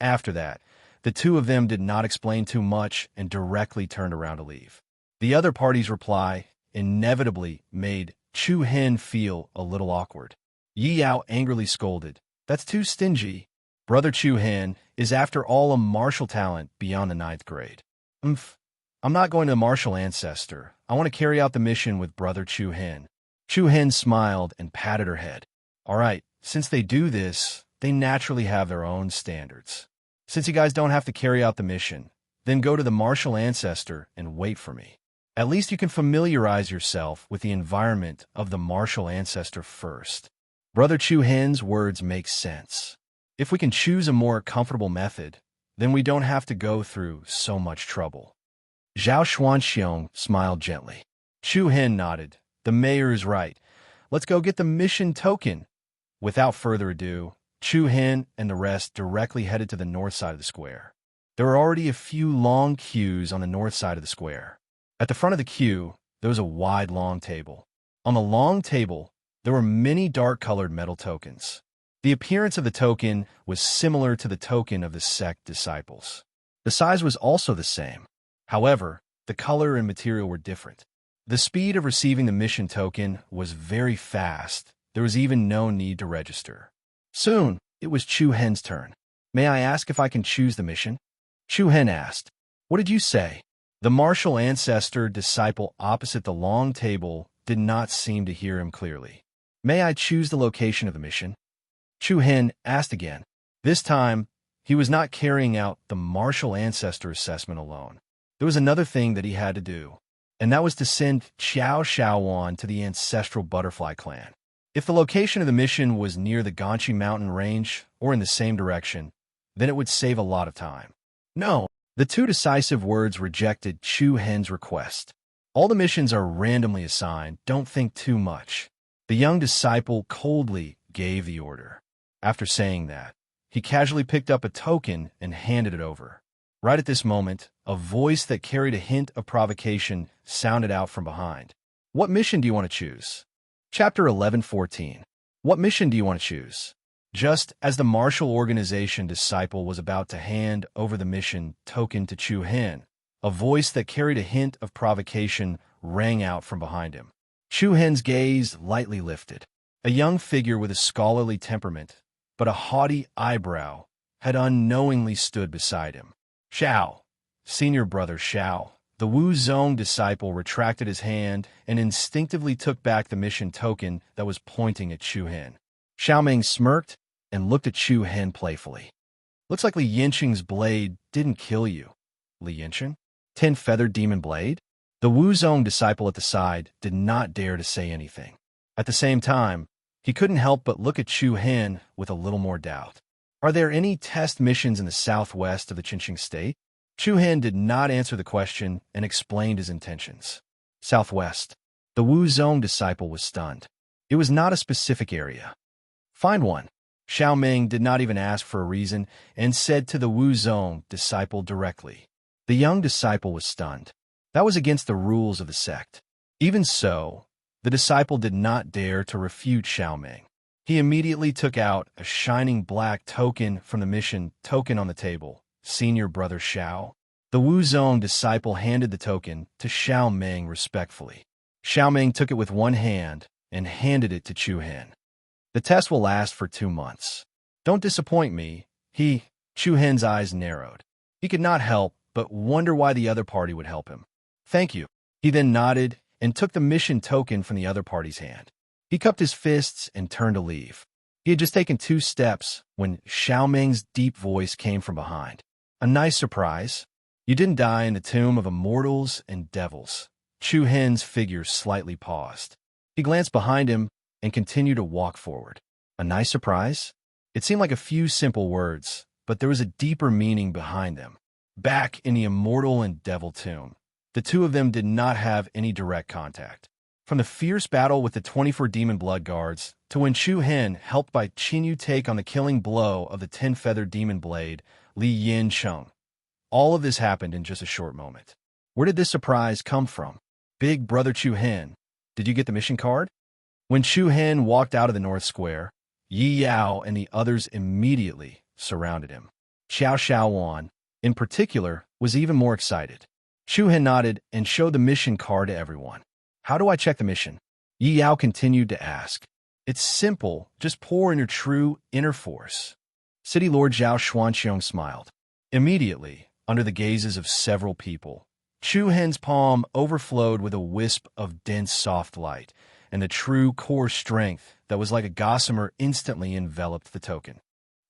After that, the two of them did not explain too much and directly turned around to leave. The other party's reply inevitably made Chu Hen feel a little awkward. Yi Yao angrily scolded, "That's too stingy. Brother Chu Hen is after all a martial talent beyond the 9th grade. I'm not going to the martial ancestor. I want to carry out the mission with Brother Chu Hen." Chu Hen smiled and patted her head. All right, since they do this, they naturally have their own standards. Since you guys don't have to carry out the mission, then go to the martial ancestor and wait for me. At least you can familiarize yourself with the environment of the martial ancestor first. Brother Chu Hen's words make sense. If we can choose a more comfortable method, then we don't have to go through so much trouble. Zhao Xuanxiong smiled gently. Chu Hen nodded. The mayor is right. Let's go get the mission token. Without further ado, Chu Hen and the rest directly headed to the north side of the square. There were already a few long queues on the north side of the square. At the front of the queue, there was a wide, long table. On the long table, there were many dark-colored metal tokens. The appearance of the token was similar to the token of the sect disciples. The size was also the same. However, the color and material were different. The speed of receiving the mission token was very fast, There was even no need to register. Soon, it was Chu Hen's turn. "May I ask if I can choose the mission?" Chu Hen asked. "What did you say?" The martial ancestor disciple opposite the long table did not seem to hear him clearly. "May I choose the location of the mission?" Chu Hen asked again. This time, he was not carrying out the martial ancestor assessment alone. There was another thing that he had to do, and that was to send Xiao Xiaowan to the ancestral butterfly clan. If the location of the mission was near the Ganchi mountain range or in the same direction, then it would save a lot of time. No, the two decisive words rejected Chu Hen's request. "All the missions are randomly assigned, don't think too much." The young disciple coldly gave the order. After saying that, he casually picked up a token and handed it over. Right at this moment, a voice that carried a hint of provocation sounded out from behind. "What mission do you want to choose?" Chapter 11:14. What mission do you want to choose? Just as the martial organization disciple was about to hand over the mission token to Chu Hen, a voice that carried a hint of provocation rang out from behind him. Chu Hen's gaze lightly lifted. A young figure with a scholarly temperament, but a haughty eyebrow, had unknowingly stood beside him. "Xiao, senior brother Xiao." The Wu Zong disciple retracted his hand and instinctively took back the mission token that was pointing at Chu Hen. Xiaoming smirked and looked at Chu Hen playfully. "Looks like Li Yinqing's blade didn't kill you." "Li Yinqing? 10-feathered demon blade?" The Wu Zong disciple at the side did not dare to say anything. At the same time, he couldn't help but look at Chu Hen with a little more doubt. "Are there any test missions in the southwest of the Qinqing state?" Chu Hen did not answer the question and explained his intentions. "Southwest." The Wu Zong disciple was stunned. It was not a specific area. "Find one." Xiaoming did not even ask for a reason and said to the Wu Zong disciple directly. The young disciple was stunned. That was against the rules of the sect. Even so, the disciple did not dare to refute Xiaoming. He immediately took out a shining black token from the mission token on the table. "Senior brother Xiao." The Wu Zong disciple handed the token to Xiaoming respectfully. Xiaoming took it with one hand and handed it to Chu Hen. "The test will last for 2 months. Don't disappoint me." Chu Hen's eyes narrowed. He could not help but wonder why the other party would help him. "Thank you." He then nodded and took the mission token from the other party's hand. He cupped his fists and turned to leave. He had just taken 2 steps when Xiaoming's deep voice came from behind. "A nice surprise. You didn't die in the tomb of immortals and devils." Chu Hen's figure slightly paused. He glanced behind him and continued to walk forward. A nice surprise? It seemed like a few simple words, but there was a deeper meaning behind them. Back in the immortal and devil tomb, the two of them did not have any direct contact. From the fierce battle with the 24 demon blood guards to when Chu Hen helped by Qin Yu take on the killing blow of the 10-feathered demon blade, Li Yinqing. All of this happened in just a short moment. Where did this surprise come from? "Big brother Chu Hen, did you get the mission card?" When Chu Hen walked out of the North Square, Yi Yao and the others immediately surrounded him. Xiao Xiaowan, in particular, was even more excited. Chu Hen nodded and showed the mission card to everyone. "How do I check the mission?" Yi Yao continued to ask. "It's simple, just pour in your true inner force." City Lord Zhao Xuanqiong smiled. Immediately, under the gazes of several people, Chu Hen's palm overflowed with a wisp of dense soft light, and the true core strength that was like a gossamer instantly enveloped the token.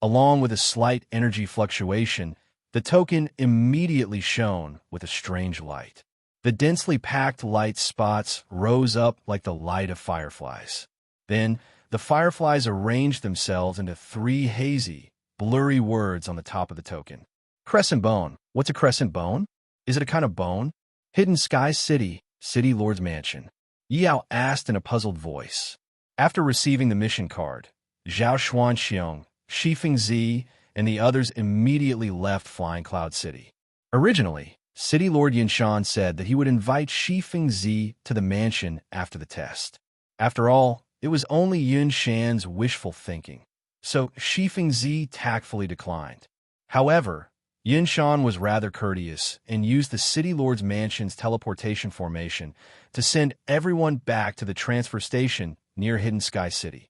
Along with a slight energy fluctuation, the token immediately shone with a strange light. The densely packed light spots rose up like the light of fireflies. Then, the fireflies arranged themselves into 3 hazy, blurry words on the top of the token. "Crescent bone." What's a crescent bone? Is it a kind of bone? "Hidden Sky City, City Lord's Mansion." Yi Yao asked in a puzzled voice. After receiving the mission card, Zhao Xuanqiong, Shi Fengzi, and the others immediately left Flying Cloud City. Originally, City Lord Yinshan said that he would invite Shi Fengzi to the mansion after the test. After all, it was only Yinshan's wishful thinking, so Shi Fengzi tactfully declined. However, Yinshan was rather courteous and used the City Lord's mansion's teleportation formation to send everyone back to the transfer station near Hidden Sky City.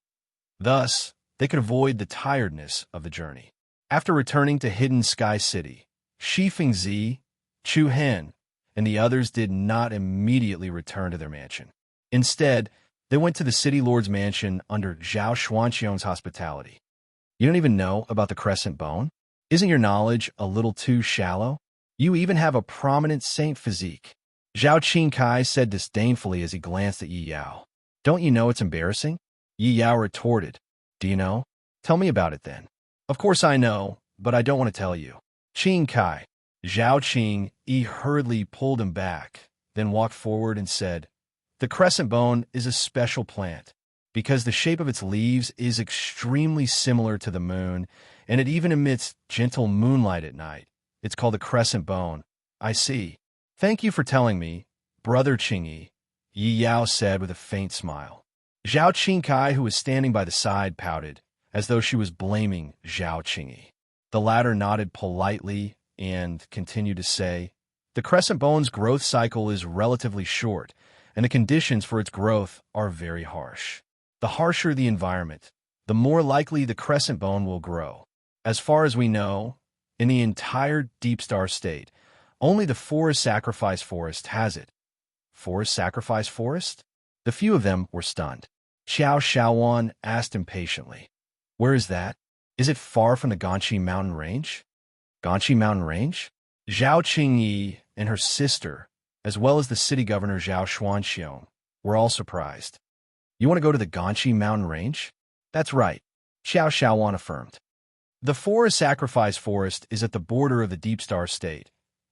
Thus, they could avoid the tiredness of the journey. After returning to Hidden Sky City, Shi Fengzi, Chu Hen, and the others did not immediately return to their mansion. Instead, they went to the city lord's mansion under Zhao Xuanqiong's hospitality. You don't even know about the crescent bone? Isn't your knowledge a little too shallow? You even have a prominent saint physique. Zhao Qingkai said disdainfully as he glanced at Yi Yao. Don't you know it's embarrassing? Yi Yao retorted. Do you know? Tell me about it then. Of course I know, but I don't want to tell you. Qingkai. Zhao Qing Yi hurriedly pulled him back, then walked forward and said, the crescent bone is a special plant because the shape of its leaves is extremely similar to the moon, and it even emits gentle moonlight at night. It's called the crescent bone. I see. Thank you for telling me, Brother Qingyi, Yi Yao said with a faint smile. Zhao Qingkai, who was standing by the side, pouted, as though she was blaming Zhao Qingyi. The latter nodded politely and continued to say, the crescent bone's growth cycle is relatively short, and the conditions for its growth are very harsh. The harsher the environment, the more likely the crescent bone will grow. As far as we know, in the entire Deep Star State, only the Forest Sacrifice Forest has it. Forest Sacrifice Forest? The few of them were stunned. Xiao Xiaowan asked impatiently, where is that? Is it far from the Ganqi Mountain Range? Ganqi Mountain Range? Zhao Qingyi and her sister, as well as the city governor Zhao Xuanqiong, were all surprised. You want to go to the Ganqi Mountain Range? That's right, Xiao Xiaowan affirmed. The Forest Sacrifice Forest is at the border of the Deep Star State,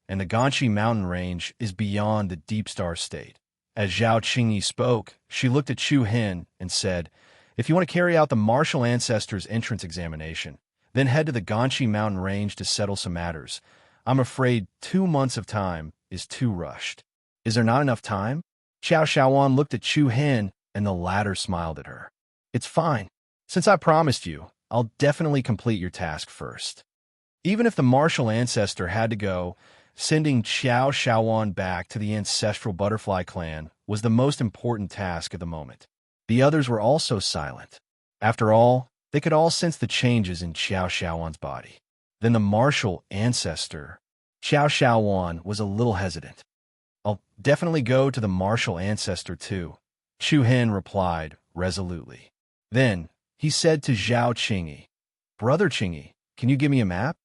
and the Ganqi Mountain Range is beyond the Deep Star State. As Zhao Qingyi spoke, she looked at Chu Hen and said, if you want to carry out the martial ancestors' entrance examination, then head to the Ganqi Mountain Range to settle some matters. I'm afraid 2 months of time is too rushed. Is there not enough time? Xiao Xiaowan looked at Chu Hen, and the latter smiled at her. It's fine. Since I promised you, I'll definitely complete your task first. Even if the martial ancestor had to go, sending Xiao Xiaowan back to the ancestral butterfly clan was the most important task at the moment. The others were also silent. After all, they could all sense the changes in Xiao Xiaowan's body. Then the martial ancestor, Xiao Xiaowan, was a little hesitant. I'll definitely go to the martial ancestor too, Chu Hen replied resolutely. Then he said to Zhao Qingyi, Brother Qingyi, can you give me a map?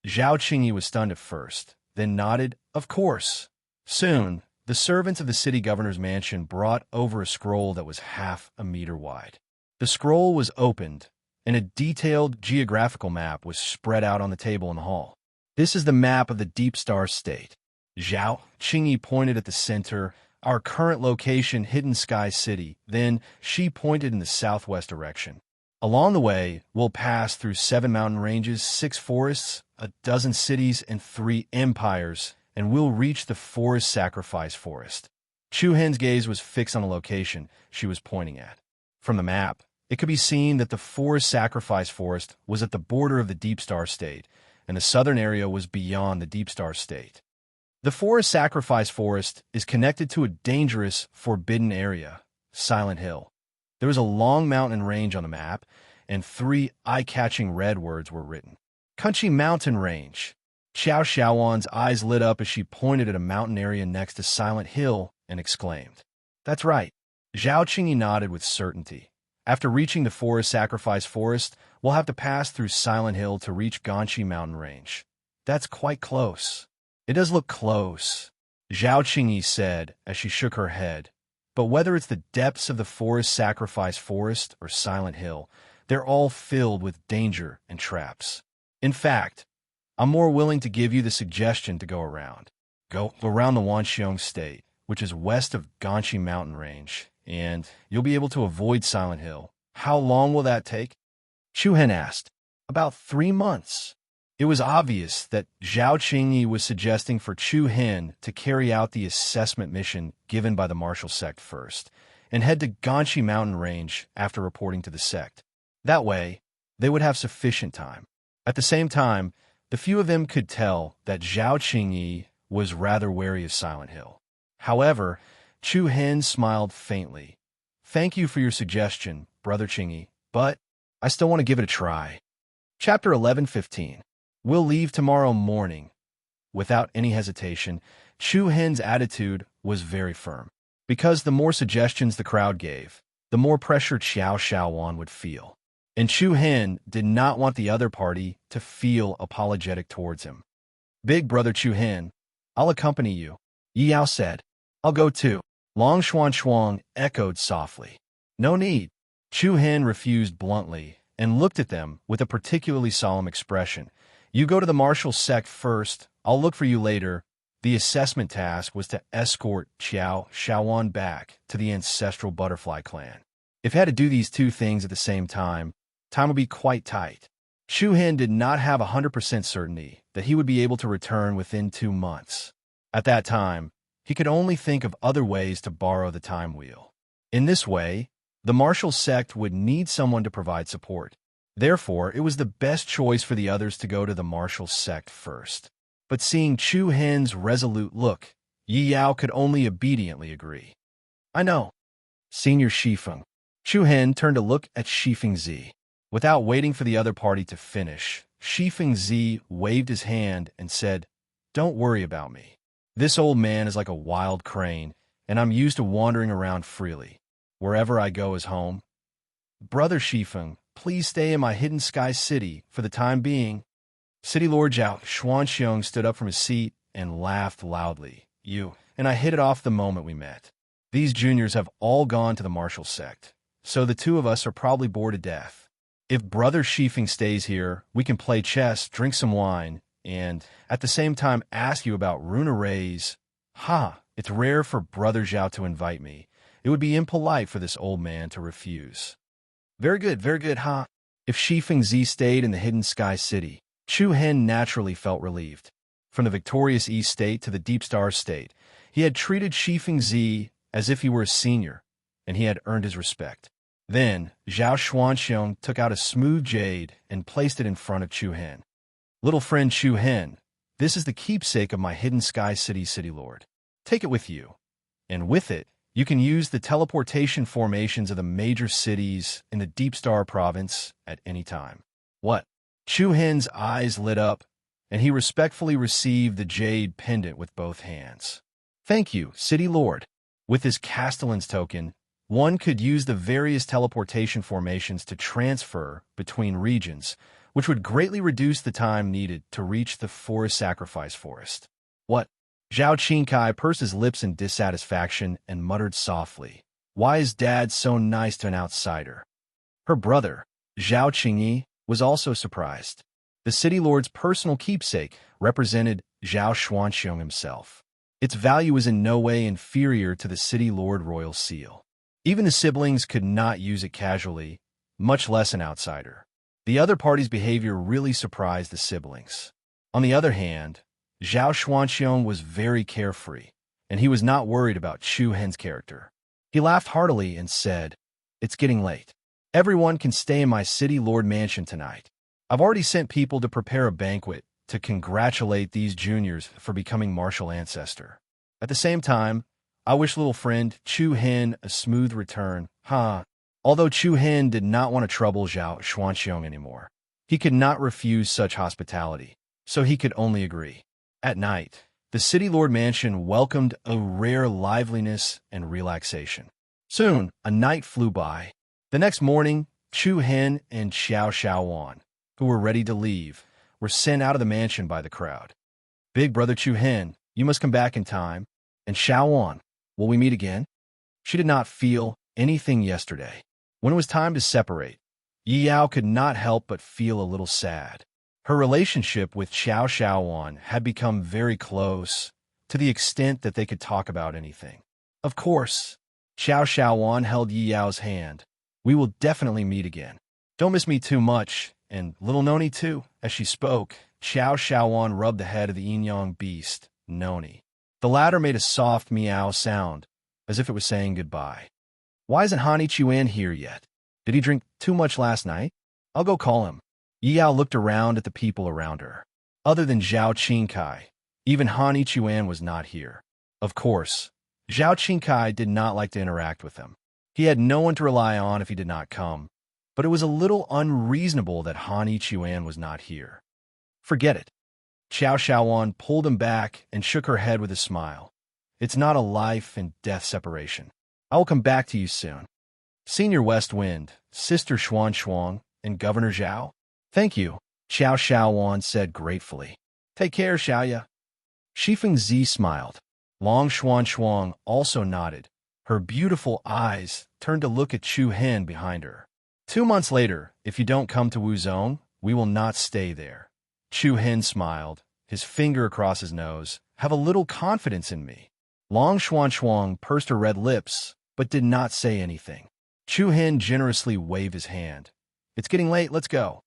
Zhao Qingyi was stunned at first, then nodded, of course. Soon, the servants of the city governor's mansion brought over a scroll that was half a meter wide. The scroll was opened, and a detailed geographical map was spread out on the table in the hall. This is the map of the Deep Star State. Zhao Qingyi pointed at the center, our current location, Hidden Sky City. Then she pointed in the southwest direction. Along the way, we'll pass through 7 mountain ranges, 6 forests, a dozen cities, and 3 empires, and we'll reach the Forest Sacrifice Forest. Chu Hen's gaze was fixed on the location she was pointing at. From the map, it could be seen that the Forest Sacrifice Forest was at the border of the Deep Star State, and the southern area was beyond the Deep Star State. The Forest Sacrifice Forest is connected to a dangerous, forbidden area, Silent Hill. There was a long mountain range on the map, and 3 eye-catching red words were written. Ganqi Mountain Range. Xiao Xiaowan's eyes lit up as she pointed at a mountain area next to Silent Hill and exclaimed, That's right. Zhao Qingyi nodded with certainty. After reaching the Forest Sacrifice Forest, we'll have to pass through Silent Hill to reach Ganqi Mountain Range. That's quite close. It does look close, Zhao Qingyi said as she shook her head. But whether it's the depths of the Forest Sacrifice Forest or Silent Hill, they're all filled with danger and traps. In fact, I'm more willing to give you the suggestion to go around. Go around the Wanxiong State, which is west of Ganqi Mountain Range, and you'll be able to avoid Silent Hill. How long will that take? Chu Hen asked. About 3 months. It was obvious that Zhao Qingyi was suggesting for Chu Hen to carry out the assessment mission given by the martial sect first, and head to Ganqi Mountain Range after reporting to the sect. That way, they would have sufficient time. At the same time, the few of them could tell that Zhao Qingyi was rather wary of Silent Hill. However, Chu Hen smiled faintly. Thank you for your suggestion, Brother Qingyi, but I still want to give it a try. Chapter 11:15. We'll leave tomorrow morning. Without any hesitation, Chu Hen's attitude was very firm. Because the more suggestions the crowd gave, the more pressure Xiao Xiaowan would feel. And Chu Hen did not want the other party to feel apologetic towards him. Big brother Chu Hen, I'll accompany you, Yi Yao said. I'll go too. Long Xuan Xuan echoed softly. No need. Chu Hen refused bluntly and looked at them with a particularly solemn expression. You go to the martial sect first, I'll look for you later. The assessment task was to escort Xiao Xiaowan back to the ancestral butterfly clan. If he had to do these two things at the same time would be quite tight. Chu Hen did not have 100% certainty that he would be able to return within 2 months. At that time, he could only think of other ways to borrow the time wheel. In this way, the martial sect would need someone to provide support. Therefore, it was the best choice for the others to go to the martial sect first. But seeing Chu Hen's resolute look, Yi Yao could only obediently agree. I know. Senior Shifeng. Chu Hen turned to look at Shifeng Zi. Without waiting for the other party to finish, Shifeng Zi waved his hand and said, Don't worry about me. This old man is like a wild crane, and I'm used to wandering around freely. Wherever I go is home. Brother Shifeng, please stay in my hidden sky city for the time being. City Lord Zhao Xuanxiong stood up from his seat and laughed loudly. You and I hit it off the moment we met. These juniors have all gone to the martial sect, so the two of us are probably bored to death. If Brother Shifeng stays here, we can play chess, drink some wine, and at the same time ask you about rune arrays. It's rare for Brother Zhao to invite me. It would be impolite for this old man to refuse. Very good, ha. If Shifeng Zi stayed in the hidden sky city, Chu Hen naturally felt relieved. From the victorious East State to the Deep Star State, he had treated Shifeng Zi as if he were a senior, and he had earned his respect. Then, Zhao Xuanxiong took out a smooth jade and placed it in front of Chu Hen. Little friend Chu Hen, this is the keepsake of my hidden sky city, City Lord. Take it with you. And with it, you can use the teleportation formations of the major cities in the Deep Star province at any time. What? Chu Hen's eyes lit up, and he respectfully received the jade pendant with both hands. Thank you, City Lord. With this Castellan's token, one could use the various teleportation formations to transfer between regions, which would greatly reduce the time needed to reach the forest sacrifice forest. What? Zhao Qingkai pursed his lips in dissatisfaction and muttered softly, Why is Dad so nice to an outsider? Her brother, Zhao Qingyi, was also surprised. The City Lord's personal keepsake represented Zhao Xuanxiong himself. Its value was in no way inferior to the City Lord Royal Seal. Even the siblings could not use it casually, much less an outsider. The other party's behavior really surprised the siblings. On the other hand, Zhao Xuanxiong was very carefree, and he was not worried about Chu Hen's character. He laughed heartily and said, It's getting late. Everyone can stay in my City Lord mansion tonight. I've already sent people to prepare a banquet to congratulate these juniors for becoming martial ancestor. At the same time, I wish little friend Chu Hen a smooth return. Although Chu Hen did not want to trouble Zhao Xuanxiong anymore, he could not refuse such hospitality, so he could only agree. At night, the City Lord mansion welcomed a rare liveliness and relaxation. Soon, a night flew by. The next morning, Chu Hen and Xiao Xiaowan, who were ready to leave, were sent out of the mansion by the crowd. Big brother Chu Hen, you must come back in time. And Xiaowan, will we meet again? She did not feel anything yesterday. When it was time to separate, Yi Yao could not help but feel a little sad. Her relationship with Xiao Xiaowan had become very close, to the extent that they could talk about anything. Of course, Xiao Xiaowan held Yi Yao's hand. We will definitely meet again. Don't miss me too much, and little Noni too. As she spoke, Xiao Xiaowan rubbed the head of the yin-yang beast, Noni. The latter made a soft meow sound, as if it was saying goodbye. Why isn't Hani Chuan here yet? Did he drink too much last night? I'll go call him. Yi Yao looked around at the people around her. Other than Zhao Qingkai, even Hani Chuan was not here. Of course, Zhao Qingkai did not like to interact with him. He had no one to rely on if he did not come. but it was a little unreasonable that Han Ichuan was not here. Forget it. Xiao Xiaowan pulled him back and shook her head with a smile. It's not a life and death separation. I will come back to you soon. Senior West Wind, Sister Xuan Xuan, and Governor Zhao. Thank you, Xiao Xiaowan said gratefully. Take care, Xiaoya. Shifeng Zi smiled. Long Xuan Xuan also nodded. Her beautiful eyes turned to look at Chu Hen behind her. 2 months later, if you don't come to Wuzong, we will not stay there. Chu Hen smiled, his finger across his nose. Have a little confidence in me. Long Xuan Xuan pursed her red lips, but did not say anything. Chu Hen generously waved his hand. It's getting late, let's go.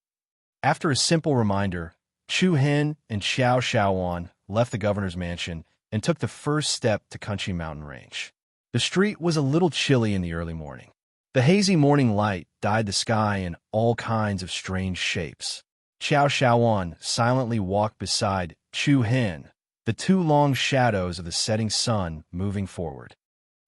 After a simple reminder, Chu Hen and Xiao Xiaowan left the governor's mansion and took the first step to Kunchi Mountain Range. The street was a little chilly in the early morning. The hazy morning light dyed the sky in all kinds of strange shapes. Xiao Xiaowan silently walked beside Chu Hen, the 2 long shadows of the setting sun moving forward.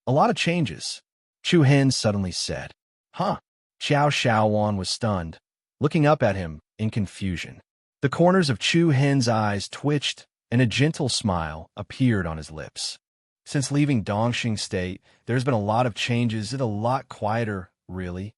A lot of changes, Chu Hen suddenly said. Huh? Xiao Xiaowan was stunned, looking up at him in confusion. The corners of Chu Hen's eyes twitched, and a gentle smile appeared on his lips. Since leaving Dongxing State, there's been a lot of changes. It's a lot quieter, really.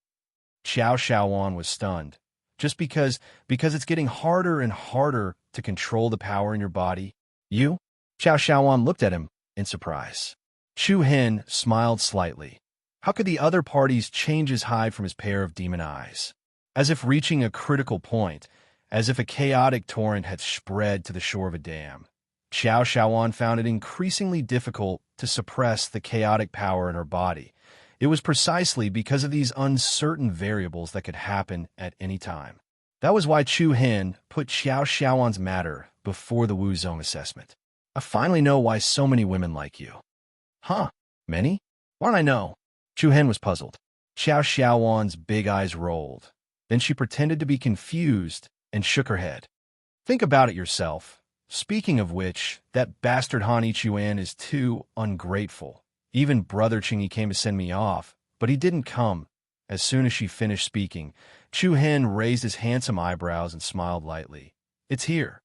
Xiao Xiaowan was stunned. Just because it's getting harder and harder to control the power in your body. You? Xiao Xiaowan looked at him in surprise. Chu Hen smiled slightly. How could the other party's changes hide from his pair of demon eyes? As if reaching a critical point, as if a chaotic torrent had spread to the shore of a dam. Xiao Xiaowan found it increasingly difficult to suppress the chaotic power in her body. It was precisely because of these uncertain variables that could happen at any time. That was why Chu Hen put Xiao Xiaowan's matter before the Wuzong assessment. I finally know why so many women like you. Huh? Many? Why don't I know? Chu Hen was puzzled. Xiao Xiaowan's big eyes rolled. Then she pretended to be confused and shook her head. Think about it yourself. Speaking of which, that bastard Han Ichuan is too ungrateful. Even Brother Chingy came to send me off, but he didn't come. As soon as she finished speaking, Chu Hen raised his handsome eyebrows and smiled lightly. It's here.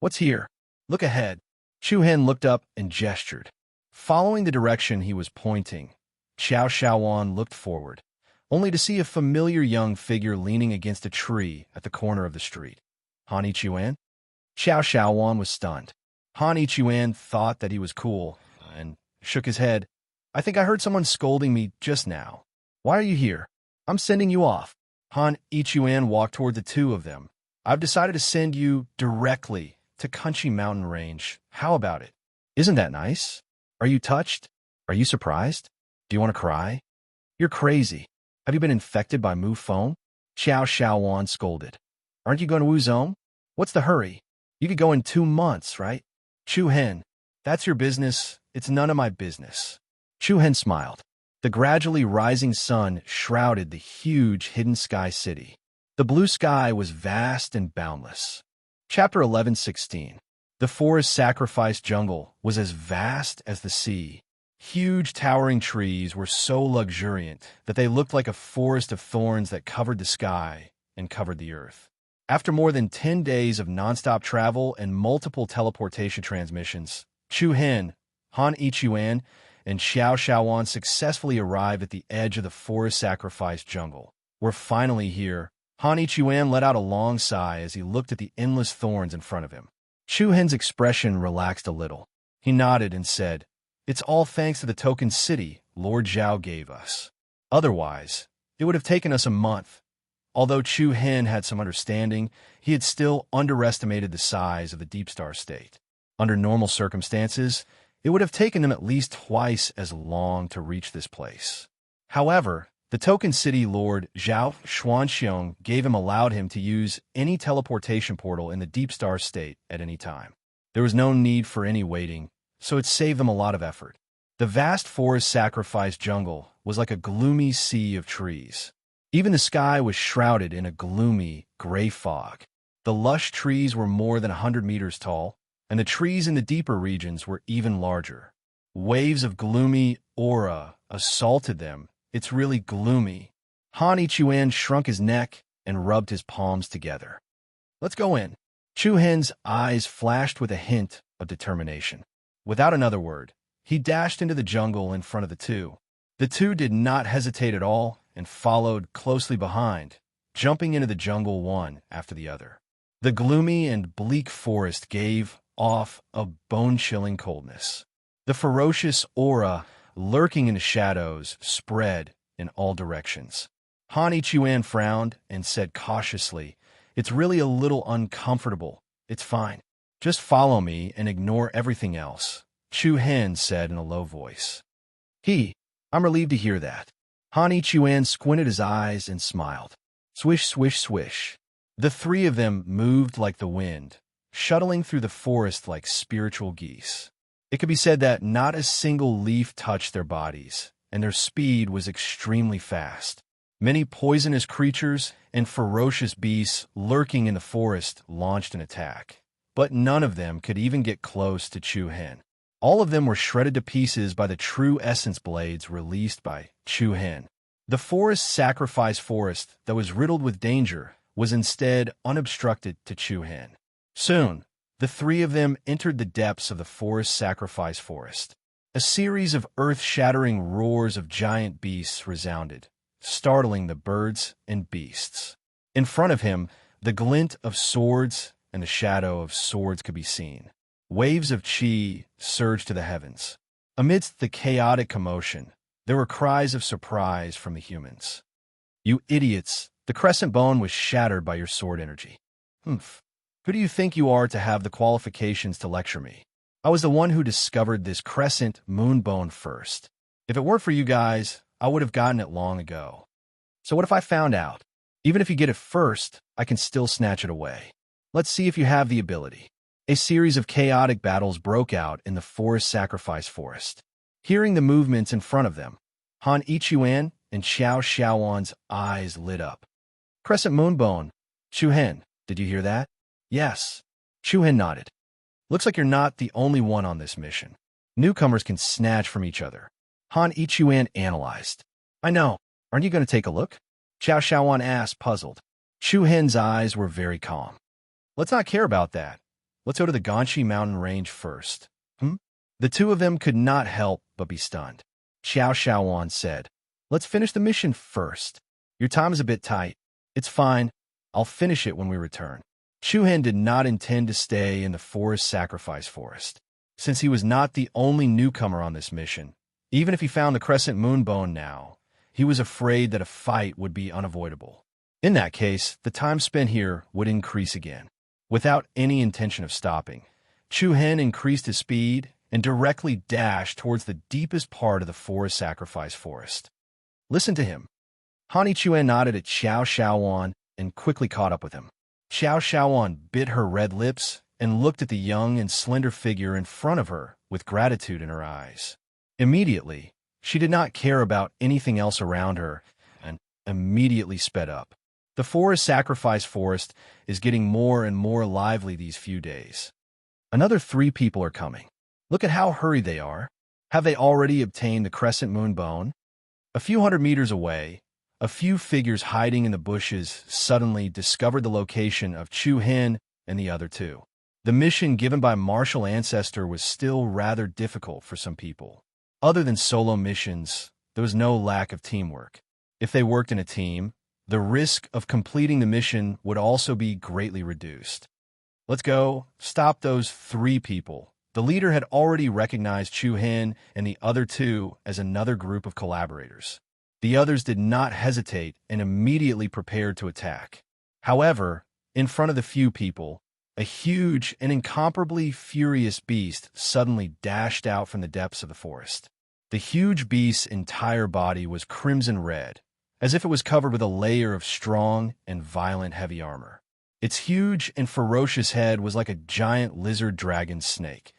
What's here? Look ahead. Chu Hen looked up and gestured. Following the direction he was pointing, Xiao Xiaowan looked forward, only to see a familiar young figure leaning against a tree at the corner of the street. Han Ichuan? Xiao Xiaowan was stunned. Han Ichuan thought that he was cool and shook his head. I think I heard someone scolding me just now. Why are you here? I'm sending you off. Han Ichuan walked toward the 2 of them. I've decided to send you directly to Kunchi Mountain Range. How about it? Isn't that nice? Are you touched? Are you surprised? Do you want to cry? You're crazy. Have you been infected by Mu Feng? Xiao Xiaowan scolded. Aren't you going to Wuzong? What's the hurry? You could go in 2 months, right? Chu Hen, that's your business. It's none of my business. Chu Hen smiled. The gradually rising sun shrouded the huge hidden sky city. The blue sky was vast and boundless. Chapter 11:16. The forest sacrifice jungle was as vast as the sea. Huge towering trees were so luxuriant that they looked like a forest of thorns that covered the sky and covered the earth. After more than 10 days of nonstop travel and multiple teleportation transmissions, Chu Hen, Han Ichuan, and Xiao Xiaowan successfully arrived at the edge of the forest sacrifice jungle. We're finally here. Han Ichuan let out a long sigh as he looked at the endless thorns in front of him. Chu Hen's expression relaxed a little. He nodded and said, It's all thanks to the token city Lord Zhao gave us. Otherwise, it would have taken us a month. Although Chu Hen had some understanding, he had still underestimated the size of the Deep Star State. Under normal circumstances, it would have taken them at least twice as long to reach this place. However, the token city Lord Zhao Xuanxiong gave him allowed him to use any teleportation portal in the Deep Star State at any time. There was no need for any waiting, so it saved them a lot of effort. The vast forest sacrifice jungle was like a gloomy sea of trees. Even the sky was shrouded in a gloomy, gray fog. The lush trees were more than 100 meters tall, and the trees in the deeper regions were even larger. Waves of gloomy aura assaulted them. It's really gloomy. Han Ichuan shrunk his neck and rubbed his palms together. Let's go in. Chu Hen's eyes flashed with a hint of determination. Without another word, he dashed into the jungle in front of the two. The two did not hesitate at all and followed closely behind, jumping into the jungle one after the other. The gloomy and bleak forest gave off a bone-chilling coldness. The ferocious aura lurking in the shadows spread in all directions. Han Ichuan frowned and said cautiously, "It's really a little uncomfortable. It's fine. Just follow me and ignore everything else," Chu Hen said in a low voice. I'm relieved to hear that." Han Ichuan squinted his eyes and smiled. Swish, swish, swish. The three of them moved like the wind, shuttling through the forest like spiritual geese. It could be said that not a single leaf touched their bodies, and their speed was extremely fast. Many poisonous creatures and ferocious beasts lurking in the forest launched an attack, but none of them could even get close to Chu Hen. All of them were shredded to pieces by the true essence blades released by Chu Hen. The forest sacrifice forest that was riddled with danger was instead unobstructed to Chu Hen. Soon, the three of them entered the depths of the forest sacrifice forest. A series of earth-shattering roars of giant beasts resounded, startling the birds and beasts. In front of him, the glint of swords and the shadow of swords could be seen. Waves of chi surged to the heavens. Amidst the chaotic commotion, there were cries of surprise from the humans. "You idiots! The crescent bone was shattered by your sword energy." "Humph. Who do you think you are to have the qualifications to lecture me? I was the one who discovered this crescent moon bone first. If it weren't for you guys, I would have gotten it long ago. So what if I found out? Even if you get it first, I can still snatch it away. Let's see if you have the ability." A series of chaotic battles broke out in the forest sacrifice forest. Hearing the movements in front of them, Han Ichuan and Xiao Xiaowan's eyes lit up. "Crescent Moonbone. Chu Hen, did you hear that?" "Yes." Chu Hen nodded. "Looks like you're not the only one on this mission. Newcomers can snatch from each other." Han Ichuan analyzed. "I know. Aren't you going to take a look?" Xiao Xiaowan asked, puzzled. Chu Hen's eyes were very calm. "Let's not care about that. Let's go to the Ganshi mountain range first." The two of them could not help but be stunned. Xiao Xiaowan said, "Let's finish the mission first. Your time is a bit tight." "It's fine. I'll finish it when we return." Chu Hen did not intend to stay in the forest sacrifice forest. Since he was not the only newcomer on this mission, even if he found the crescent moon bone now, he was afraid that a fight would be unavoidable. In that case, the time spent here would increase again. Without any intention of stopping, Chu Hen increased his speed and directly dashed towards the deepest part of the forest sacrifice forest. "Listen to him." Han Ichuan nodded at Xiao Xiaowan and quickly caught up with him. Xiao Xiaowan bit her red lips and looked at the young and slender figure in front of her with gratitude in her eyes. Immediately, she did not care about anything else around her and immediately sped up. The forest sacrifice forest is getting more and more lively these few days. Another 3 people are coming. Look at how hurried they are. Have they already obtained the crescent moon bone? A few hundred meters away, a few figures hiding in the bushes suddenly discovered the location of Chu Hen and the other 2. The mission given by Martial Ancestor was still rather difficult for some people. Other than solo missions, there was no lack of teamwork. If they worked in a team, the risk of completing the mission would also be greatly reduced. "Let's go. Stop those 3 people." The leader had already recognized Chu Hen and the other 2 as another group of collaborators. The others did not hesitate and immediately prepared to attack. However, in front of the few people, a huge and incomparably furious beast suddenly dashed out from the depths of the forest. The huge beast's entire body was crimson red, as if it was covered with a layer of strong and violent heavy armor. Its huge and ferocious head was like a giant lizard dragon snake.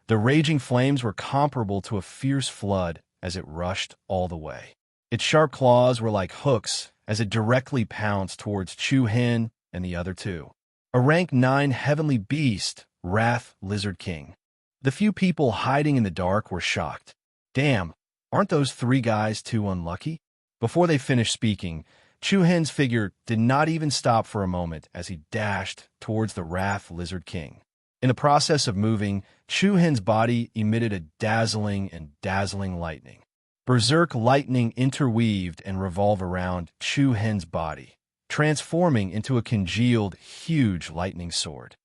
The raging flames were comparable to a fierce flood as it rushed all the way. Its sharp claws were like hooks as it directly pounced towards Chu Hen and the other 2. A rank 9 heavenly beast, Wrath Lizard King. The few people hiding in the dark were shocked. "Damn, aren't those 3 guys too unlucky?" Before they finished speaking, Chu Hen's figure did not even stop for a moment as he dashed towards the Wrath Lizard King. In the process of moving, Chu Hen's body emitted a dazzling lightning. Berserk lightning interweaved and revolved around Chu Hen's body, transforming into a congealed, huge lightning sword.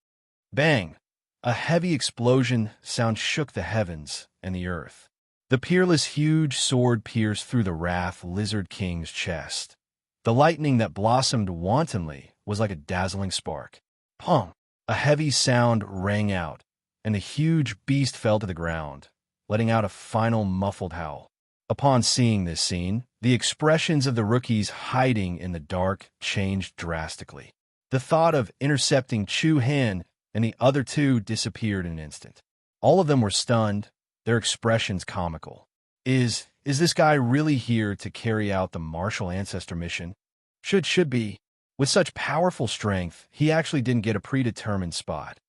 Bang! A heavy explosion sound shook the heavens and the earth. The peerless, huge sword pierced through the Wrath Lizard King's chest. The lightning that blossomed wantonly was like a dazzling spark. Pong! A heavy sound rang out, and the huge beast fell to the ground, letting out a final muffled howl. Upon seeing this scene, the expressions of the rookies hiding in the dark changed drastically. The thought of intercepting Chu Hen and the other two disappeared in an instant. All of them were stunned, their expressions comical. Is this guy really here to carry out the martial ancestor mission? Should be. With such powerful strength, he actually didn't get a predetermined spot.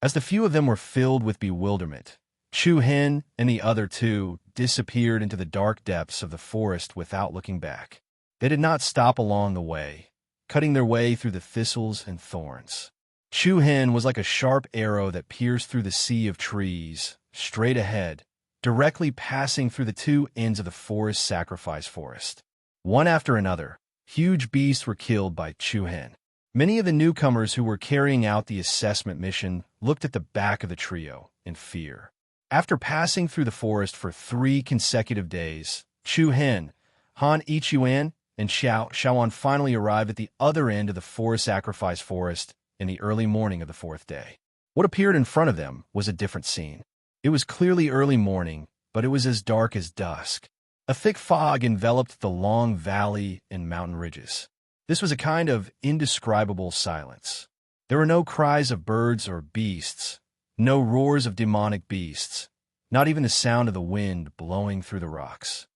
As the few of them were filled with bewilderment, Chu Hen and the other two disappeared into the dark depths of the forest without looking back. They did not stop along the way, cutting their way through the thistles and thorns. Chu Hen was like a sharp arrow that pierced through the sea of trees, straight ahead, directly passing through the two ends of the forest sacrifice forest. One after another, huge beasts were killed by Chu Hen. Many of the newcomers who were carrying out the assessment mission looked at the back of the trio in fear. After passing through the forest for 3 consecutive days, Chu Hen, Han Ichuan, and Xiao Shaoan finally arrived at the other end of the forest sacrifice forest in the early morning of the 4th day. What appeared in front of them was a different scene. It was clearly early morning, but it was as dark as dusk. A thick fog enveloped the long valley and mountain ridges. This was a kind of indescribable silence. There were no cries of birds or beasts, no roars of demonic beasts, not even the sound of the wind blowing through the rocks.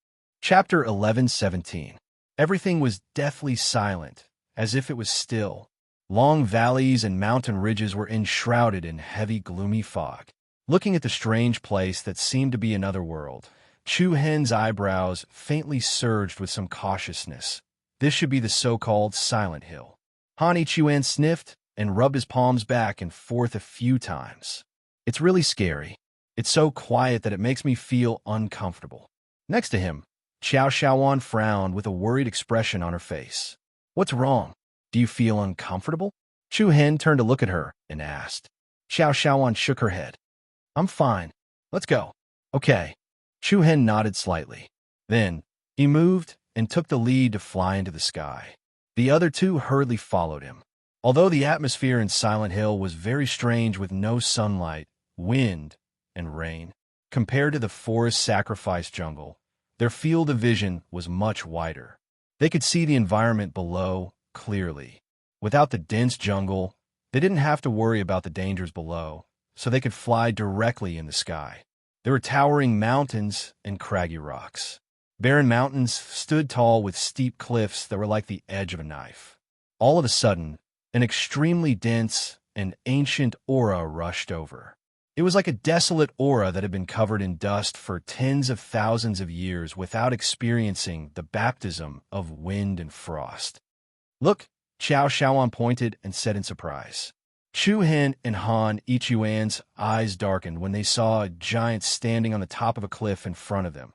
Chapter 11:17. Everything was deathly silent, as if it was still. Long valleys and mountain ridges were enshrouded in heavy, gloomy fog. Looking at the strange place that seemed to be another world, Chu Hen's eyebrows faintly surged with some cautiousness. This should be the so-called Silent Hill. Han Ichuan sniffed and rubbed his palms back and forth a few times. It's really scary. It's so quiet that it makes me feel uncomfortable. Next to him, Xiao Shaoan frowned with a worried expression on her face. What's wrong? Do you feel uncomfortable? Chu Hen turned to look at her and asked. Xiao Shaoan shook her head. I'm fine. Let's go. Okay. Chu Hen nodded slightly. Then, he moved and took the lead to fly into the sky. The other two hurriedly followed him. Although the atmosphere in Silent Hill was very strange with no sunlight, wind, and rain, compared to the forest sacrifice jungle, their field of vision was much wider. They could see the environment below clearly. Without the dense jungle, they didn't have to worry about the dangers below, so they could fly directly in the sky. There were towering mountains and craggy rocks. Barren mountains stood tall with steep cliffs that were like the edge of a knife. All of a sudden, an extremely dense and ancient aura rushed over. It was like a desolate aura that had been covered in dust for tens of thousands of years without experiencing the baptism of wind and frost. Look, Xiao Shaoan pointed and said in surprise. Chu Hen and Han Ichuan's eyes darkened when they saw a giant standing on the top of a cliff in front of them.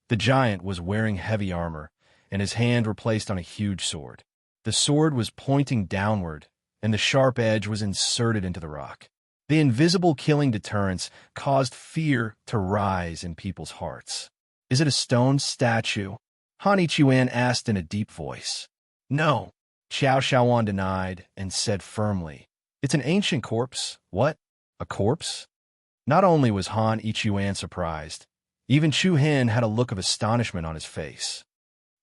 The giant was wearing heavy armor, and his hand were placed on a huge sword. The sword was pointing downward, and the sharp edge was inserted into the rock. The invisible killing deterrence caused fear to rise in people's hearts. Is it a stone statue? Han Ichuan asked in a deep voice. No, Xiao Shaoan denied and said firmly. It's an ancient corpse. What? A corpse? Not only was Han Ichuan surprised, even Chu Hen had a look of astonishment on his face.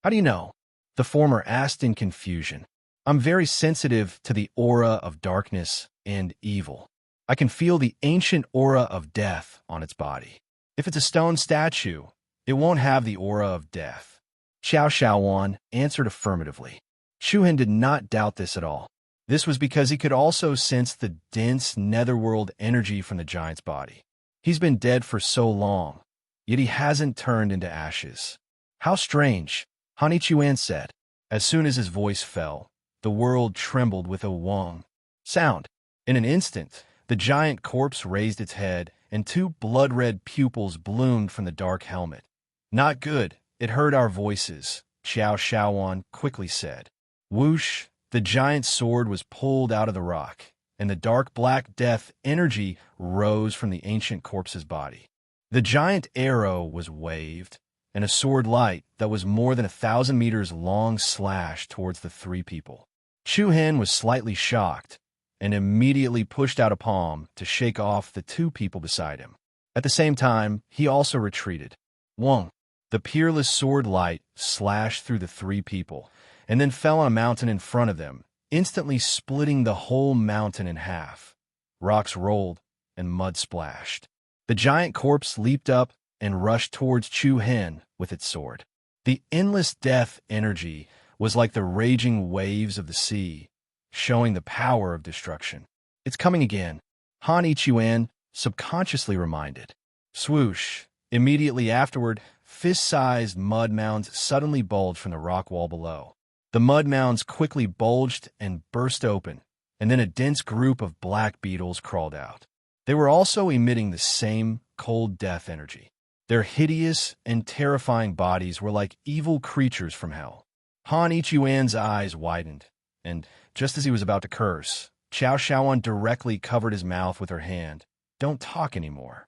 How do you know? The former asked in confusion. I'm very sensitive to the aura of darkness and evil. I can feel the ancient aura of death on its body. If it's a stone statue, it won't have the aura of death. Xiao Shaoan answered affirmatively. Chu Hen did not doubt this at all. This was because he could also sense the dense netherworld energy from the giant's body. He's been dead for so long, yet he hasn't turned into ashes. How strange, Han Ichuan said. As soon as his voice fell, the world trembled with a wong sound. In an instant, the giant corpse raised its head, and two blood-red pupils bloomed from the dark helmet. "Not good. It heard our voices," Xiao Shaoan quickly said. Whoosh! The giant sword was pulled out of the rock, and the dark black death energy rose from the ancient corpse's body. The giant arrow was waved, and a sword light that was more than 1,000 meters long slashed towards the three people. Chu Hen was slightly shocked, and immediately pushed out a palm to shake off the two people beside him. At the same time, he also retreated. Wong! The peerless sword light slashed through the three people, and then fell on a mountain in front of them, instantly splitting the whole mountain in half. Rocks rolled, and mud splashed. The giant corpse leaped up and rushed towards Chu Hen with its sword. The endless death energy was like the raging waves of the sea, showing the power of destruction. "It's coming again," Han Ichuan subconsciously reminded. Swoosh! Immediately afterward, fist-sized mud mounds suddenly bulged from the rock wall below. The mud mounds quickly bulged and burst open, and then a dense group of black beetles crawled out. They were also emitting the same cold death energy. Their hideous and terrifying bodies were like evil creatures from hell. Han Ichuan's eyes widened, and just as he was about to curse, Xiao Shaoan directly covered his mouth with her hand. "Don't talk anymore."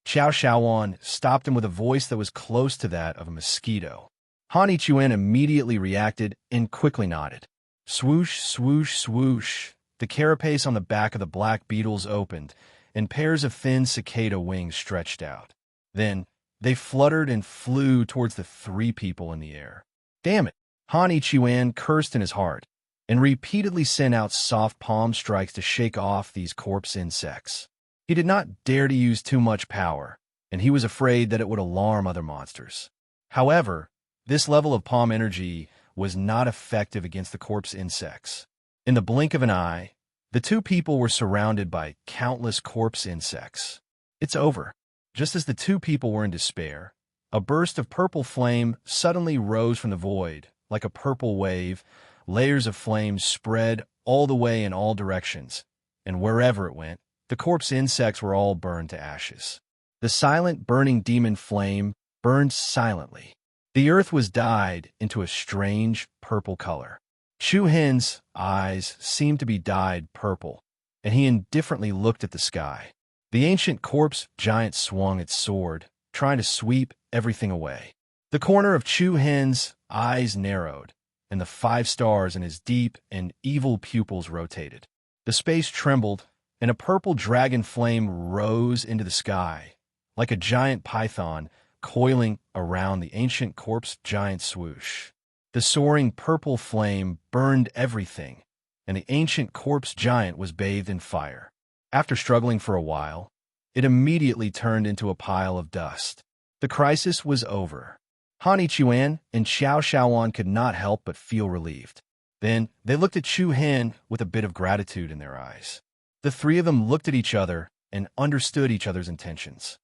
Xiao Shaoan stopped him with a voice that was close to that of a mosquito. Han Ichuan immediately reacted and quickly nodded. Swoosh, swoosh, swoosh. The carapace on the back of the black beetles opened, and pairs of thin cicada wings stretched out. Then, they fluttered and flew towards the three people in the air. "Damn it!" Han Ichuan cursed in his heart, and repeatedly sent out soft palm strikes to shake off these corpse insects. He did not dare to use too much power, and he was afraid that it would alarm other monsters. However, this level of palm energy was not effective against the corpse insects. In the blink of an eye, the two people were surrounded by countless corpse insects. "It's over." Just as the two people were in despair, a burst of purple flame suddenly rose from the void. Like a purple wave, layers of flame spread all the way in all directions, and wherever it went, the corpse insects were all burned to ashes. The silent burning demon flame burned silently. The earth was dyed into a strange purple color. Chu Hen's eyes seemed to be dyed purple, and he indifferently looked at the sky. The ancient corpse giant swung its sword, trying to sweep everything away. The corner of Chu Hen's eyes narrowed, and the 5 stars in his deep and evil pupils rotated. The space trembled, and a purple dragon flame rose into the sky, like a giant python coiling around the ancient corpse giant swoosh. The soaring purple flame burned everything, and the ancient corpse giant was bathed in fire. After struggling for a while, it immediately turned into a pile of dust. The crisis was over. Han Ichuan and Xiao Shaoan could not help but feel relieved. Then they looked at Chu Hen with a bit of gratitude in their eyes. The three of them looked at each other and understood each other's intentions.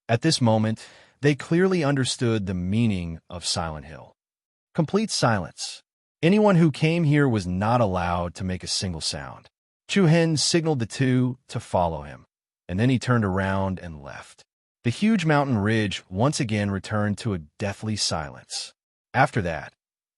At this moment, they clearly understood the meaning of Silent Hill. Complete silence. Anyone who came here was not allowed to make a single sound. Chu Hen signaled the two to follow him, and then he turned around and left. The huge mountain ridge once again returned to a deathly silence. After that,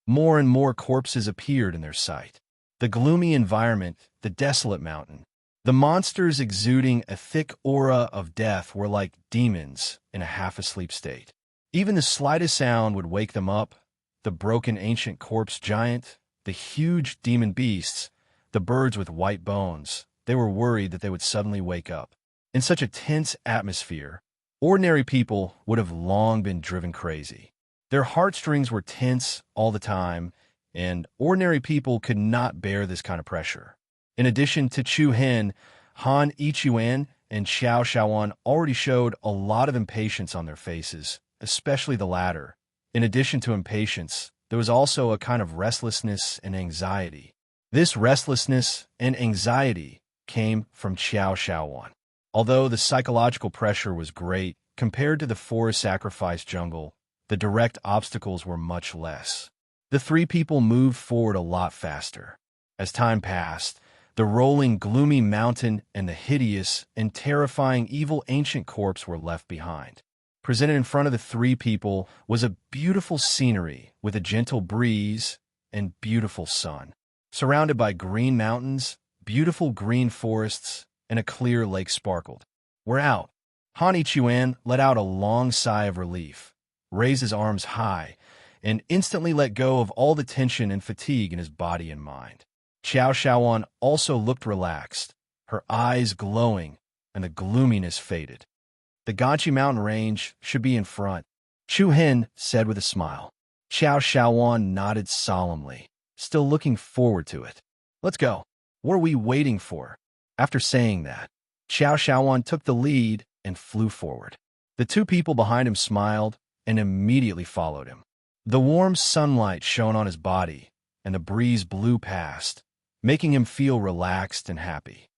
more and more corpses appeared in their sight. The gloomy environment, the desolate mountain, the monsters exuding a thick aura of death were like demons in a half-asleep state. Even the slightest sound would wake them up. The broken ancient corpse giant, the huge demon beasts, the birds with white bones, they were worried that they would suddenly wake up. In such a tense atmosphere, ordinary people would have long been driven crazy. Their heartstrings were tense all the time, and ordinary people could not bear this kind of pressure. In addition to Chu Hen, Han Ichuan and Xiao Shaoan already showed a lot of impatience on their faces, especially the latter. In addition to impatience, there was also a kind of restlessness and anxiety. This restlessness and anxiety came from Xiao Shaoan. Although the psychological pressure was great, compared to the forest sacrifice jungle, the direct obstacles were much less. The three people moved forward a lot faster. As time passed, the rolling, gloomy mountain and the hideous and terrifying evil ancient corpse were left behind. Presented in front of the three people was a beautiful scenery with a gentle breeze and beautiful sun. Surrounded by green mountains, beautiful green forests, and a clear lake sparkled. "We're out." Han Ichuan let out a long sigh of relief, raised his arms high, and instantly let go of all the tension and fatigue in his body and mind. Xiao Xiaoan also looked relaxed, her eyes glowing, and the gloominess faded. "The Ganchi mountain range should be in front," Chu Hen said with a smile. Xiao Xiaoan nodded solemnly, still looking forward to it. "Let's go. What are we waiting for?" After saying that, Xiao Xiaoan took the lead and flew forward. The two people behind him smiled and immediately followed him. The warm sunlight shone on his body, and the breeze blew past, making him feel relaxed and happy.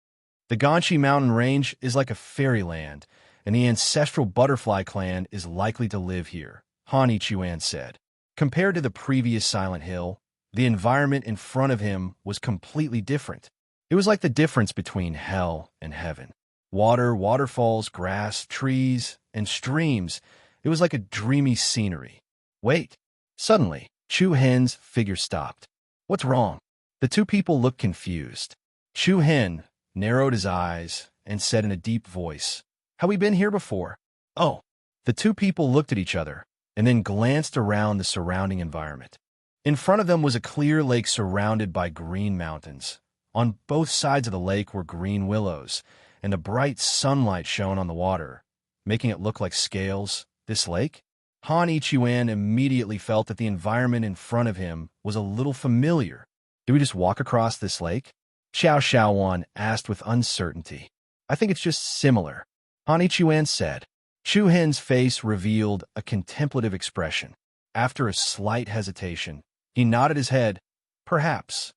"The Ganchi mountain range is like a fairyland, and the ancestral butterfly clan is likely to live here," Han Ichuan said. Compared to the previous Silent Hill, the environment in front of him was completely different. It was like the difference between hell and heaven. Water, waterfalls, grass, trees, and streams. It was like a dreamy scenery. "Wait." Suddenly, Chu Hen's figure stopped. "What's wrong?" The two people looked confused. Chu Hen narrowed his eyes and said in a deep voice, "Have we been here before?" "Oh." The two people looked at each other and then glanced around the surrounding environment. In front of them was a clear lake surrounded by green mountains. On both sides of the lake were green willows, and the bright sunlight shone on the water, making it look like scales. This lake? Han Ichuan immediately felt that the environment in front of him was a little familiar. "Did we just walk across this lake?" Xiao Xiaoan asked with uncertainty. "I think it's just similar," Han Ichuan said. Chu Hen's face revealed a contemplative expression. After a slight hesitation, he nodded his head, "Perhaps."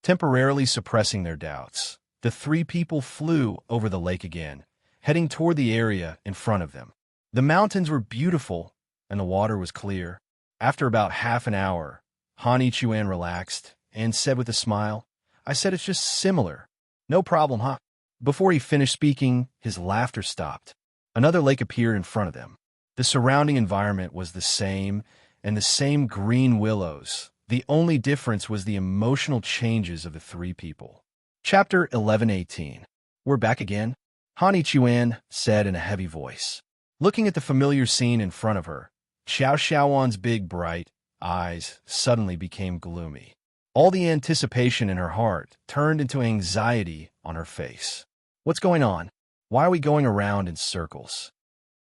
Temporarily suppressing their doubts, the three people flew over the lake again, heading toward the area in front of them. The mountains were beautiful, and the water was clear. After about half an hour, Han Ichuan relaxed and said with a smile, "I said it's just similar. No problem, huh?" Before he finished speaking, his laughter stopped. Another lake appeared in front of them. The surrounding environment was the same, and the same green willows. The only difference was the emotional changes of the three people. Chapter 11:18. "We're back again," Han Ichuan said in a heavy voice. Looking at the familiar scene in front of her, Xiao Xiaoan's big, bright eyes suddenly became gloomy. All the anticipation in her heart turned into anxiety on her face. "What's going on? Why are we going around in circles?"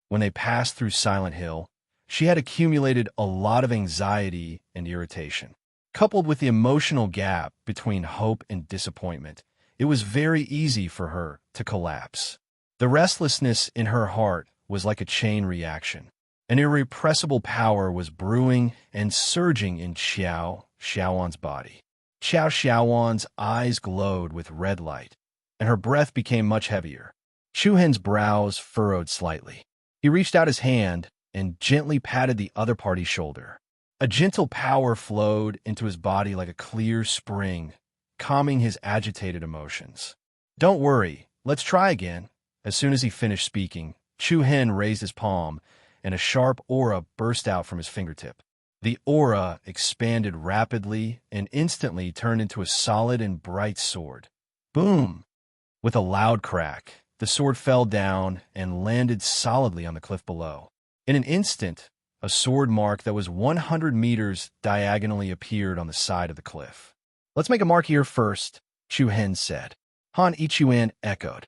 When they passed through Silent Hill, she had accumulated a lot of anxiety and irritation. Coupled with the emotional gap between hope and disappointment, it was very easy for her to collapse. The restlessness in her heart was like a chain reaction. An irrepressible power was brewing and surging in Xiao Xiaoan's body. Xiao Xiaoan's eyes glowed with red light, and her breath became much heavier. Chu Hen's brows furrowed slightly. He reached out his hand and gently patted the other party's shoulder. A gentle power flowed into his body like a clear spring, calming his agitated emotions. "Don't worry, let's try again." As soon as he finished speaking, Chu Hen raised his palm, and a sharp aura burst out from his fingertip. The aura expanded rapidly and instantly turned into a solid and bright sword. Boom! With a loud crack, the sword fell down and landed solidly on the cliff below. In an instant, a sword mark that was 100 meters diagonally appeared on the side of the cliff. "Let's make a mark here first," Chu Hen said. Han Ichuan echoed.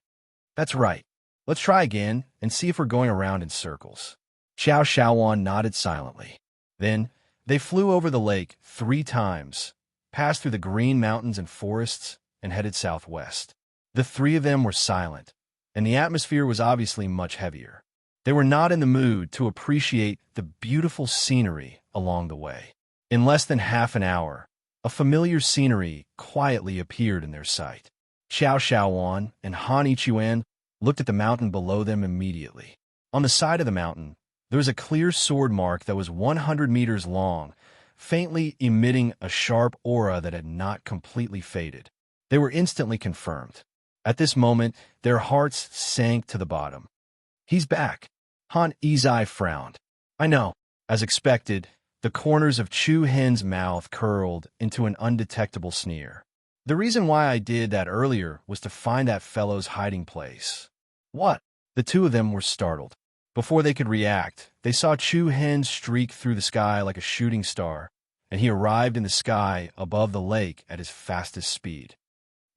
"That's right. Let's try again and see if we're going around in circles." Xiao Xiaoan nodded silently. Then they flew over the lake 3 times, passed through the green mountains and forests, and headed southwest. The three of them were silent, and the atmosphere was obviously much heavier. They were not in the mood to appreciate the beautiful scenery along the way. In less than half an hour, a familiar scenery quietly appeared in their sight. Xiao Xiaoan and Han Ichuan looked at the mountain below them immediately. On the side of the mountain, there was a clear sword mark that was 100 meters long, faintly emitting a sharp aura that had not completely faded. They were instantly confirmed. At this moment, their hearts sank to the bottom. "He's back." Han Izai frowned. "I know." As expected, the corners of Chu Hen's mouth curled into an undetectable sneer. "The reason why I did that earlier was to find that fellow's hiding place." "What?" The two of them were startled. Before they could react, they saw Chu Hen streak through the sky like a shooting star, and he arrived in the sky above the lake at his fastest speed.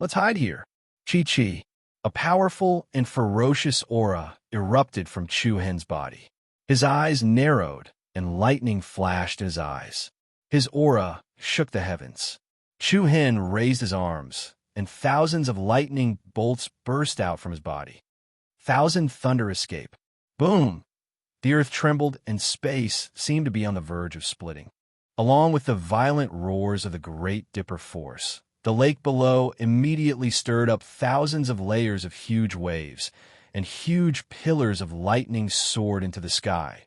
"Let's hide here." Chi-Chi. A powerful and ferocious aura erupted from Chu Hen's body. His eyes narrowed, and lightning flashed in his eyes. His aura shook the heavens. Chu Hen raised his arms, and thousands of lightning bolts burst out from his body. Thousand thunder escape. Boom! The earth trembled, and space seemed to be on the verge of splitting. Along with the violent roars of the Great Dipper Force, the lake below immediately stirred up thousands of layers of huge waves, and huge pillars of lightning soared into the sky,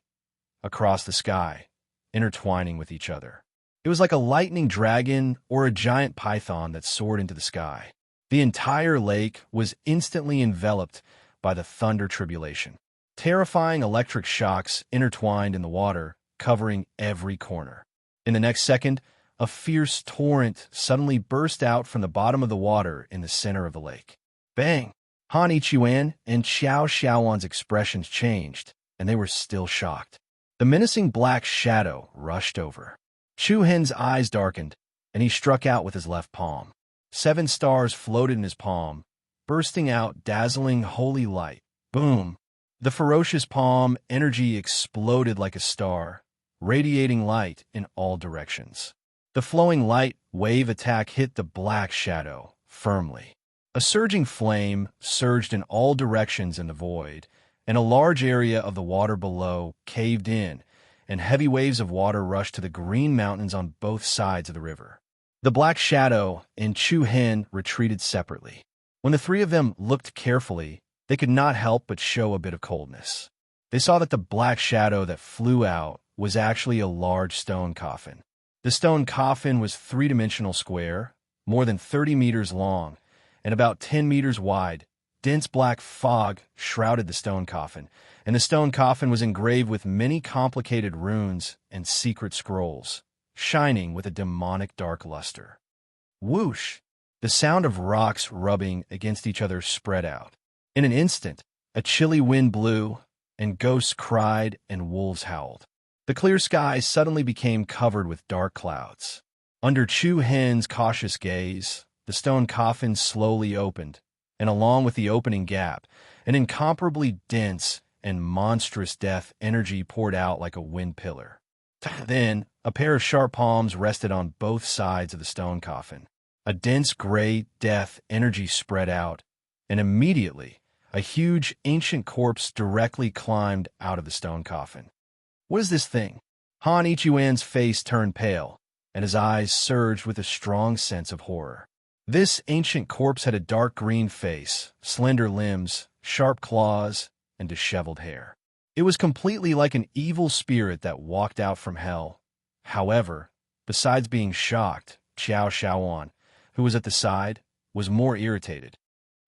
across the sky, intertwining with each other. It was like a lightning dragon or a giant python that soared into the sky. The entire lake was instantly enveloped by the thunder tribulation. Terrifying electric shocks intertwined in the water, covering every corner. In the next second, a fierce torrent suddenly burst out from the bottom of the water in the center of the lake. Bang! Han Ichiwan and Xiao Xiaowan's expressions changed, and they were still shocked. The menacing black shadow rushed over. Chu Hen's eyes darkened, and he struck out with his left palm. 7 stars floated in his palm, bursting out dazzling holy light. Boom! The ferocious palm energy exploded like a star, radiating light in all directions. The flowing light wave attack hit the black shadow firmly. A surging flame surged in all directions in the void, and a large area of the water below caved in, and heavy waves of water rushed to the green mountains on both sides of the river. The black shadow and Chu Hen retreated separately. When the three of them looked carefully, they could not help but show a bit of coldness. They saw that the black shadow that flew out was actually a large stone coffin. The stone coffin was 3-dimensional square, more than 30 meters long, and about 10 meters wide. Dense black fog shrouded the stone coffin, and the stone coffin was engraved with many complicated runes and secret scrolls, shining with a demonic dark luster. Whoosh! The sound of rocks rubbing against each other spread out. In an instant, a chilly wind blew, and ghosts cried and wolves howled. The clear sky suddenly became covered with dark clouds. Under Chu Hen's cautious gaze, the stone coffin slowly opened, and along with the opening gap, an incomparably dense and monstrous death energy poured out like a wind pillar. Then, a pair of sharp palms rested on both sides of the stone coffin. A dense gray death energy spread out, and immediately, a huge ancient corpse directly climbed out of the stone coffin. What is this thing? Han Ichiwan's face turned pale, and his eyes surged with a strong sense of horror. This ancient corpse had a dark green face, slender limbs, sharp claws, and disheveled hair. It was completely like an evil spirit that walked out from hell. However, besides being shocked, Xiao Xiaowan, who was at the side, was more irritated.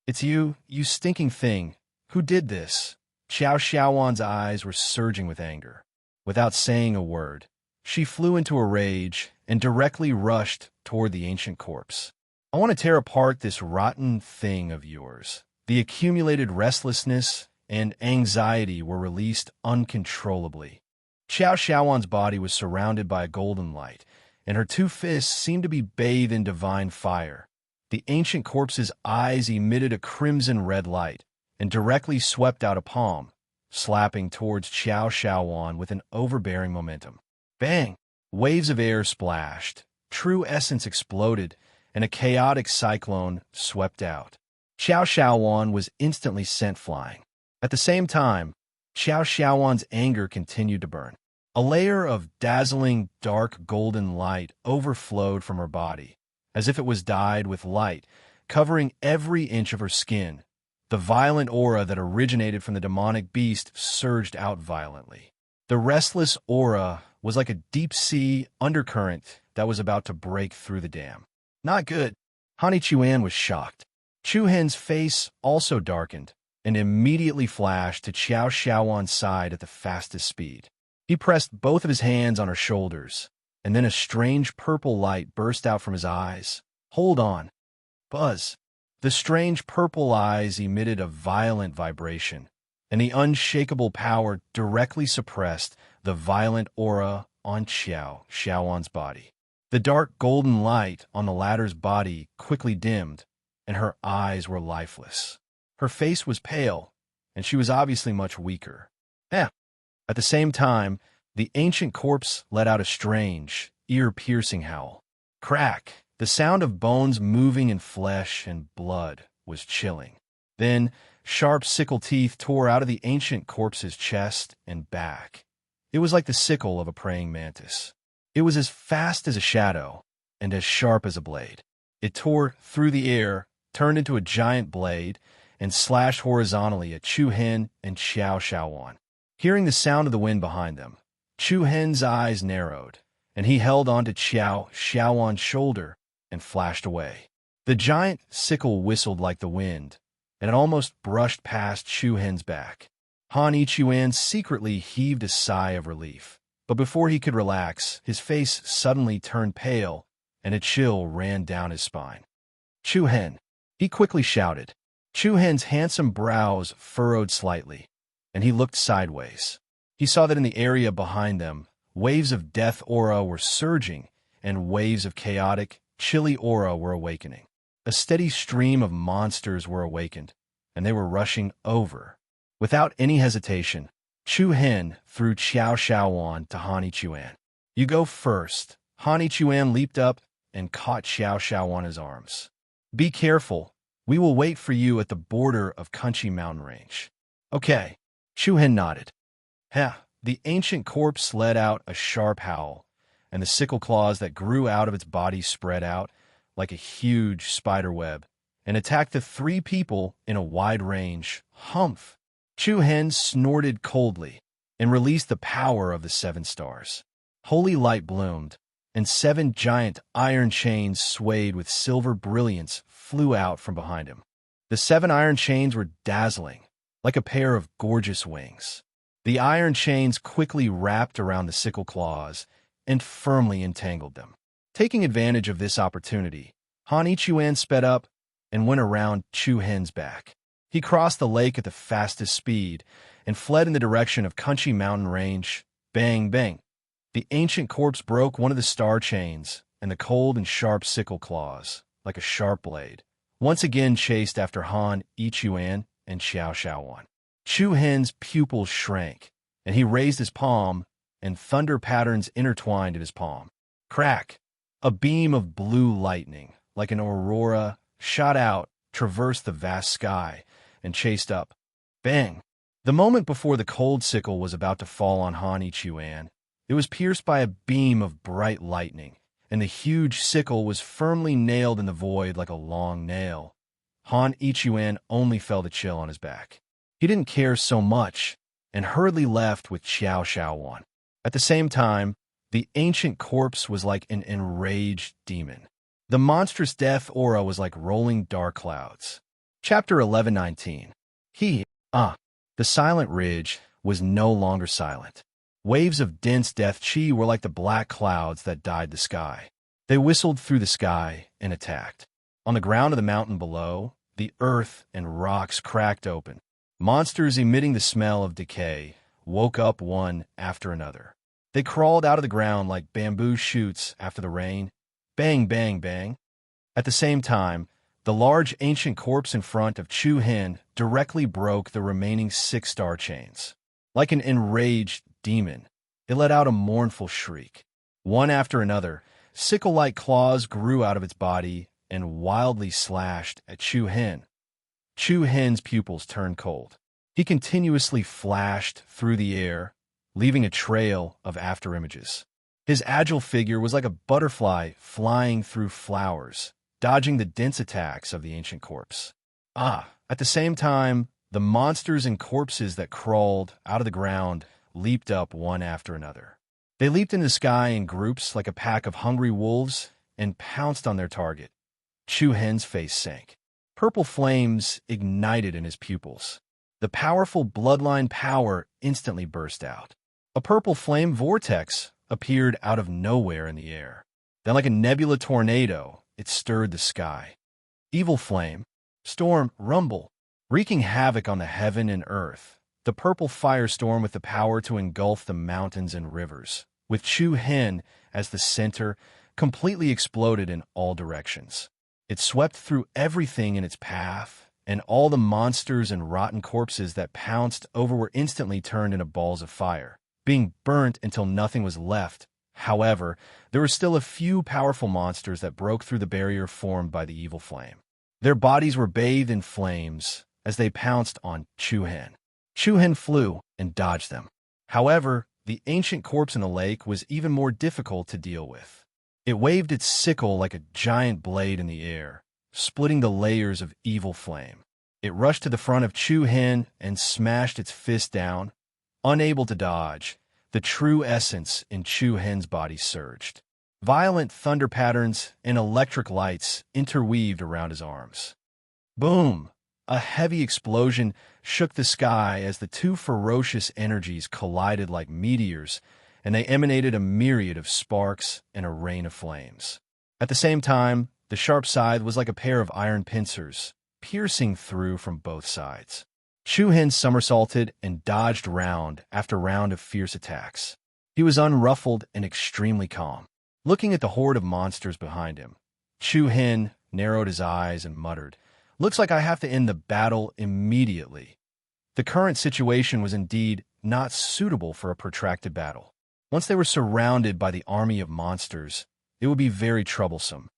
"It's you stinking thing. Who did this?" Xiao Xiaowan's eyes were surging with anger. Without saying a word, she flew into a rage and directly rushed toward the ancient corpse. "I want to tear apart this rotten thing of yours." The accumulated restlessness and anxiety were released uncontrollably. Xiao Xiaowan's body was surrounded by a golden light, and her 2 fists seemed to be bathed in divine fire. The ancient corpse's eyes emitted a crimson red light, and directly swept out a palm, slapping towards Xiao Xiaowan with an overbearing momentum. Bang! Waves of air splashed, true essence exploded, and a chaotic cyclone swept out. Xiao Xiaowan was instantly sent flying. At the same time, Xiao Xiaowan's anger continued to burn. A layer of dazzling, dark golden light overflowed from her body, as if it was dyed with light, covering every inch of her skin. The violent aura that originated from the demonic beast surged out violently. The restless aura was like a deep-sea undercurrent that was about to break through the dam. Not good. Hani Chuan was shocked. Chu Hen's face also darkened and immediately flashed to Qiao Xiaowan's side at the fastest speed. He pressed both of his hands on her shoulders, and then a strange purple light burst out from his eyes. Hold on. Buzz. The strange purple eyes emitted a violent vibration, and the unshakable power directly suppressed the violent aura on Qiao Xiaowan's body. The dark golden light on the latter's body quickly dimmed, and her eyes were lifeless. Her face was pale, and she was obviously much weaker. At the same time, the ancient corpse let out a strange, ear-piercing howl. Crack! The sound of bones moving in flesh and blood was chilling. Then, sharp sickle teeth tore out of the ancient corpse's chest and back. It was like the sickle of a praying mantis. It was as fast as a shadow and as sharp as a blade. It tore through the air, turned into a giant blade, and slashed horizontally at Chu Hen and Qiao Xiaowan. Hearing the sound of the wind behind them, Chu Hen's eyes narrowed, and he held onto Qiao Xiaowan's shoulder and flashed away. The giant sickle whistled like the wind, and it almost brushed past Chu Hen's back. Han Ichuan secretly heaved a sigh of relief, but before he could relax, his face suddenly turned pale, and a chill ran down his spine. Chu Hen, he quickly shouted. Chu Hen's handsome brows furrowed slightly, and he looked sideways. He saw that in the area behind them, waves of death aura were surging, and waves of chaotic, chilly aura were awakening. A steady stream of monsters were awakened, and they were rushing over. Without any hesitation, Chu Hen threw Qiao Xiaowan to Han Ichuan. You go first. Han Ichuan leaped up and caught Qiao Xiaowan in his arms. Be careful. We will wait for you at the border of Kunchi mountain range. Okay. Chu Hen nodded. The ancient corpse let out a sharp howl, and the sickle claws that grew out of its body spread out like a huge spider web and attacked the three people in a wide range. Humph! Chu Hen snorted coldly and released the power of the 7 stars. Holy light bloomed, and 7 giant iron chains swayed with silver brilliance flew out from behind him. The 7 iron chains were dazzling, like a pair of gorgeous wings. The iron chains quickly wrapped around the sickle claws and firmly entangled them. Taking advantage of this opportunity, Han Ichuan sped up and went around Chu Hen's back. He crossed the lake at the fastest speed and fled in the direction of Kunchi mountain range. Bang, bang. The ancient corpse broke one of the star chains, and the cold and sharp sickle claws, like a sharp blade, once again chased after Han Ichuan and Qiao Xiaowan. Chu Hen's pupils shrank, and he raised his palm, and thunder patterns intertwined in his palm. Crack! A beam of blue lightning, like an aurora, shot out, traversed the vast sky, and chased up. Bang! The moment before the cold sickle was about to fall on Han Ichuan, it was pierced by a beam of bright lightning, and the huge sickle was firmly nailed in the void like a long nail. Han Ichuan only felt a chill on his back. He didn't care so much, and hurriedly left with Qiao Xiaowan. At the same time, the ancient corpse was like an enraged demon. The monstrous death aura was like rolling dark clouds. Chapter 11:19. The silent ridge was no longer silent. Waves of dense death chi were like the black clouds that dyed the sky. They whistled through the sky and attacked. On the ground of the mountain below, the earth and rocks cracked open. Monsters emitting the smell of decay woke up one after another. They crawled out of the ground like bamboo shoots after the rain. Bang, bang, bang. At the same time, the large ancient corpse in front of Chu Hen directly broke the remaining 6 star chains. Like an enraged demon, it let out a mournful shriek. One after another, sickle-like claws grew out of its body and wildly slashed at Chu Hen. Chu Hen's pupils turned cold. He continuously flashed through the air, leaving a trail of afterimages. His agile figure was like a butterfly flying through flowers, dodging the dense attacks of the ancient corpse. At the same time, the monsters and corpses that crawled out of the ground leaped up one after another. They leaped into the sky in groups like a pack of hungry wolves and pounced on their target. Chu Hen's face sank. Purple flames ignited in his pupils. The powerful bloodline power instantly burst out. A purple flame vortex appeared out of nowhere in the air. Then, like a nebula tornado, it stirred the sky. Evil flame, storm, rumble, wreaking havoc on the heaven and earth. The purple firestorm with the power to engulf the mountains and rivers, with Chu Hen as the center, completely exploded in all directions. It swept through everything in its path, and all the monsters and rotten corpses that pounced over were instantly turned into balls of fire, being burnt until nothing was left. However, there were still a few powerful monsters that broke through the barrier formed by the evil flame. Their bodies were bathed in flames as they pounced on Chu Hen. Chu Hen flew and dodged them. However, the ancient corpse in the lake was even more difficult to deal with. It waved its sickle like a giant blade in the air, splitting the layers of evil flame. It rushed to the front of Chu Hen and smashed its fist down. Unable to dodge, the true essence in Chu Hen's body surged. Violent thunder patterns and electric lights interweaved around his arms. Boom! A heavy explosion shook the sky as the two ferocious energies collided like meteors, and they emanated a myriad of sparks and a rain of flames. At the same time, the sharp scythe was like a pair of iron pincers, piercing through from both sides. Chu Hen somersaulted and dodged round after round of fierce attacks. He was unruffled and extremely calm. Looking at the horde of monsters behind him, Chu Hen narrowed his eyes and muttered, "Looks like I have to end the battle immediately." The current situation was indeed not suitable for a protracted battle. Once they were surrounded by the army of monsters, it would be very troublesome.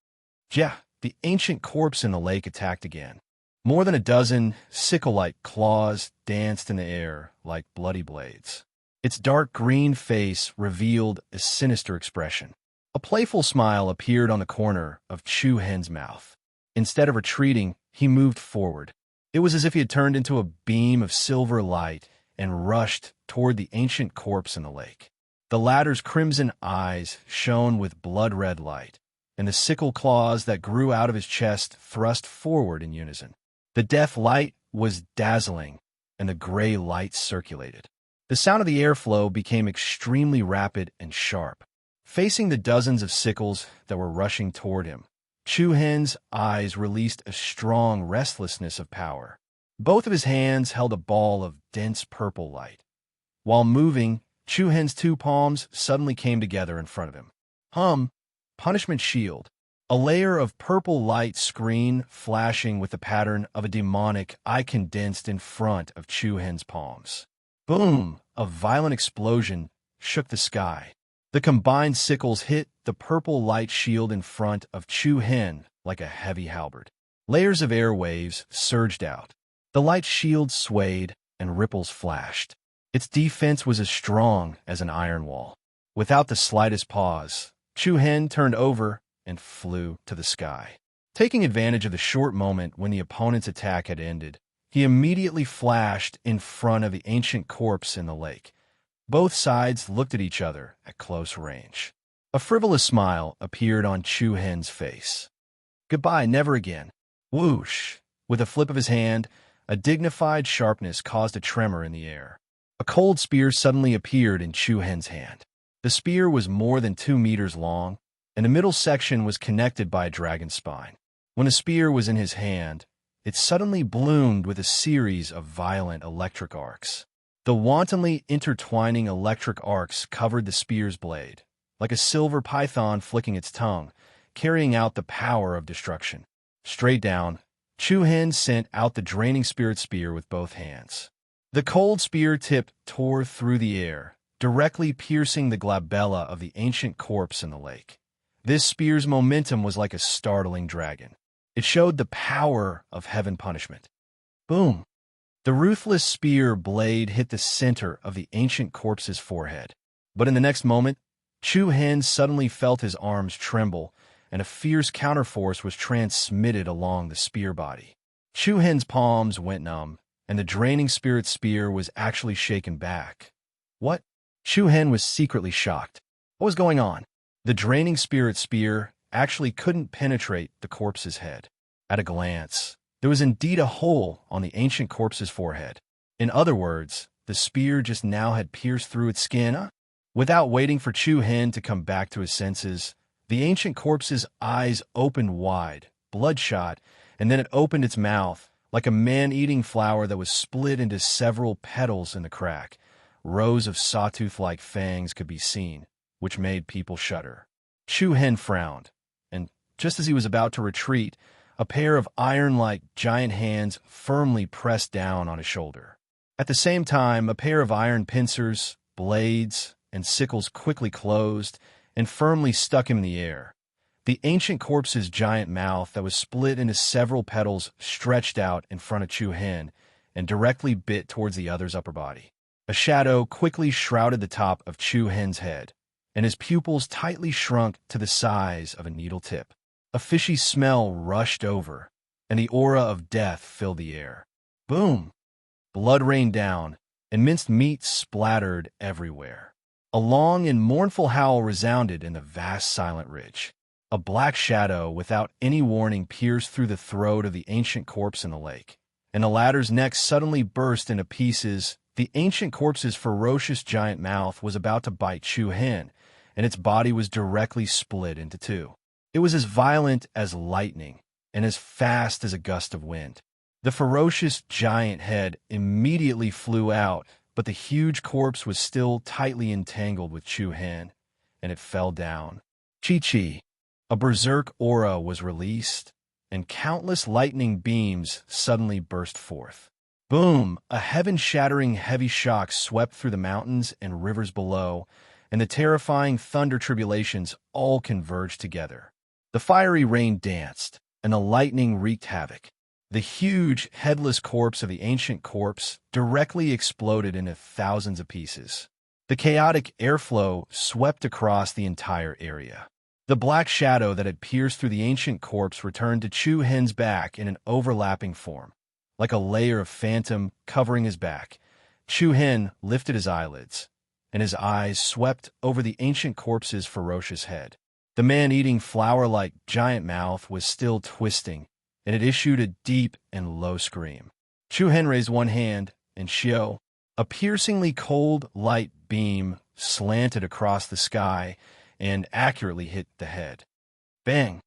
Yeah, the ancient corpse in the lake attacked again. More than a dozen sickle-like claws danced in the air like bloody blades. Its dark green face revealed a sinister expression. A playful smile appeared on the corner of Chu Hen's mouth. Instead of retreating, he moved forward. It was as if he had turned into a beam of silver light and rushed toward the ancient corpse in the lake. The latter's crimson eyes shone with blood-red light, and the sickle claws that grew out of his chest thrust forward in unison. The death light was dazzling, and the gray light circulated. The sound of the airflow became extremely rapid and sharp. Facing the dozens of sickles that were rushing toward him, Chu Hen's eyes released a strong restlessness of power. Both of his hands held a ball of dense purple light. While moving, Chu Hen's two palms suddenly came together in front of him. Punishment shield. A layer of purple light screen flashing with the pattern of a demonic eye condensed in front of Chu Hen's palms. Boom! A violent explosion shook the sky. The combined sickles hit the purple light shield in front of Chu Hen like a heavy halberd. Layers of air waves surged out. The light shield swayed and ripples flashed. Its defense was as strong as an iron wall. Without the slightest pause, Chu Hen turned over and flew to the sky. Taking advantage of the short moment when the opponent's attack had ended, he immediately flashed in front of the ancient corpse in the lake. Both sides looked at each other at close range. A frivolous smile appeared on Chu Hen's face. "Goodbye, never again." Whoosh! With a flip of his hand, a dignified sharpness caused a tremor in the air. A cold spear suddenly appeared in Chu Hen's hand. The spear was more than 2 meters long, and the middle section was connected by a dragon's spine. When the spear was in his hand, it suddenly bloomed with a series of violent electric arcs. The wantonly intertwining electric arcs covered the spear's blade, like a silver python flicking its tongue, carrying out the power of destruction. Straight down, Chu Hen sent out the draining spirit spear with both hands. The cold spear tip tore through the air, directly piercing the glabella of the ancient corpse in the lake. This spear's momentum was like a startling dragon. It showed the power of heaven punishment. Boom! The ruthless spear blade hit the center of the ancient corpse's forehead. But in the next moment, Chu Hen suddenly felt his arms tremble, and a fierce counterforce was transmitted along the spear body. Chu Hen's palms went numb, and the draining spirit spear was actually shaken back. What? Chu Hen was secretly shocked. What was going on? The draining spirit spear actually couldn't penetrate the corpse's head. At a glance, there was indeed a hole on the ancient corpse's forehead. In other words, the spear just now had pierced through its skin. Without waiting for Chu Hen to come back to his senses, the ancient corpse's eyes opened wide, bloodshot, and then it opened its mouth, like a man-eating flower that was split into several petals in the crack. Rows of sawtooth-like fangs could be seen, which made people shudder. Chu Hen frowned, and just as he was about to retreat, a pair of iron-like giant hands firmly pressed down on his shoulder. At the same time, a pair of iron pincers, blades, and sickles quickly closed and firmly stuck him in the air. The ancient corpse's giant mouth that was split into several petals stretched out in front of Chu Hen and directly bit towards the other's upper body. A shadow quickly shrouded the top of Chu Hen's head, and his pupils tightly shrunk to the size of a needle tip. A fishy smell rushed over, and the aura of death filled the air. Boom! Blood rained down, and minced meat splattered everywhere. A long and mournful howl resounded in the vast silent ridge. A black shadow, without any warning, pierced through the throat of the ancient corpse in the lake, and the latter's neck suddenly burst into pieces. The ancient corpse's ferocious giant mouth was about to bite Chu Hen, and its body was directly split into two. It was as violent as lightning and as fast as a gust of wind. The ferocious giant head immediately flew out, but the huge corpse was still tightly entangled with Chu Hen, and it fell down. Chi-chi. A berserk aura was released, and countless lightning beams suddenly burst forth. Boom! A heaven-shattering heavy shock swept through the mountains and rivers below, and the terrifying thunder tribulations all converged together. The fiery rain danced, and the lightning wreaked havoc. The huge, headless corpse of the ancient corpse directly exploded into thousands of pieces. The chaotic airflow swept across the entire area. The black shadow that had pierced through the ancient corpse returned to Chu Hen's back in an overlapping form, like a layer of phantom covering his back. Chu Hen lifted his eyelids, and his eyes swept over the ancient corpse's ferocious head. The man-eating flower-like giant mouth was still twisting, and it issued a deep and low scream. Chu Hen raised one hand, and Xiao, a piercingly cold light beam, slanted across the sky and accurately hit the head. Bang!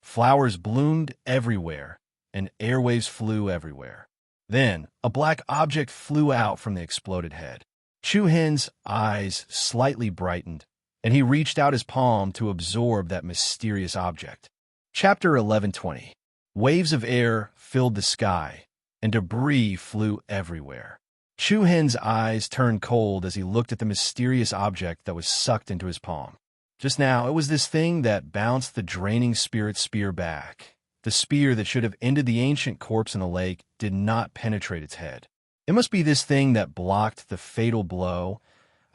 Flowers bloomed everywhere, and airwaves flew everywhere. Then, a black object flew out from the exploded head. Chu Hen's eyes slightly brightened, and he reached out his palm to absorb that mysterious object. Chapter 1120. Waves of air filled the sky, and debris flew everywhere. Chu Hen's eyes turned cold as he looked at the mysterious object that was sucked into his palm. Just now, it was this thing that bounced the draining spirit spear back. The spear that should have ended the ancient corpse in the lake did not penetrate its head. It must be this thing that blocked the fatal blow.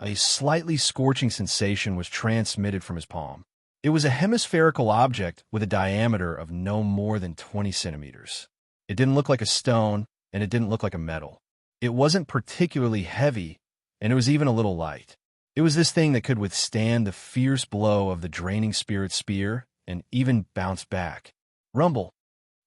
A slightly scorching sensation was transmitted from his palm. It was a hemispherical object with a diameter of no more than 20 centimeters. It didn't look like a stone, and it didn't look like a metal. It wasn't particularly heavy, and it was even a little light. It was this thing that could withstand the fierce blow of the draining spirit spear and even bounce back. Rumble.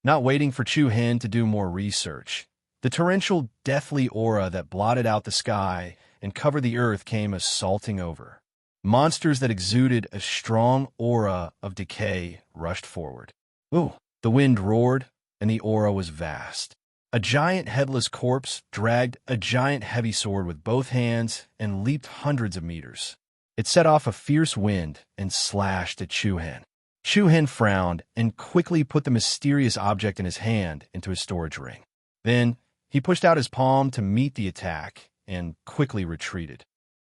Not waiting for Chu Hen to do more research, the torrential, deathly aura that blotted out the sky and covered the earth came assaulting over. Monsters that exuded a strong aura of decay rushed forward. Ooh! The wind roared, and the aura was vast. A giant headless corpse dragged a giant heavy sword with both hands and leaped hundreds of meters. It set off a fierce wind and slashed at Chu Hen. Chu Hen frowned and quickly put the mysterious object in his hand into his storage ring. Then, he pushed out his palm to meet the attack and quickly retreated.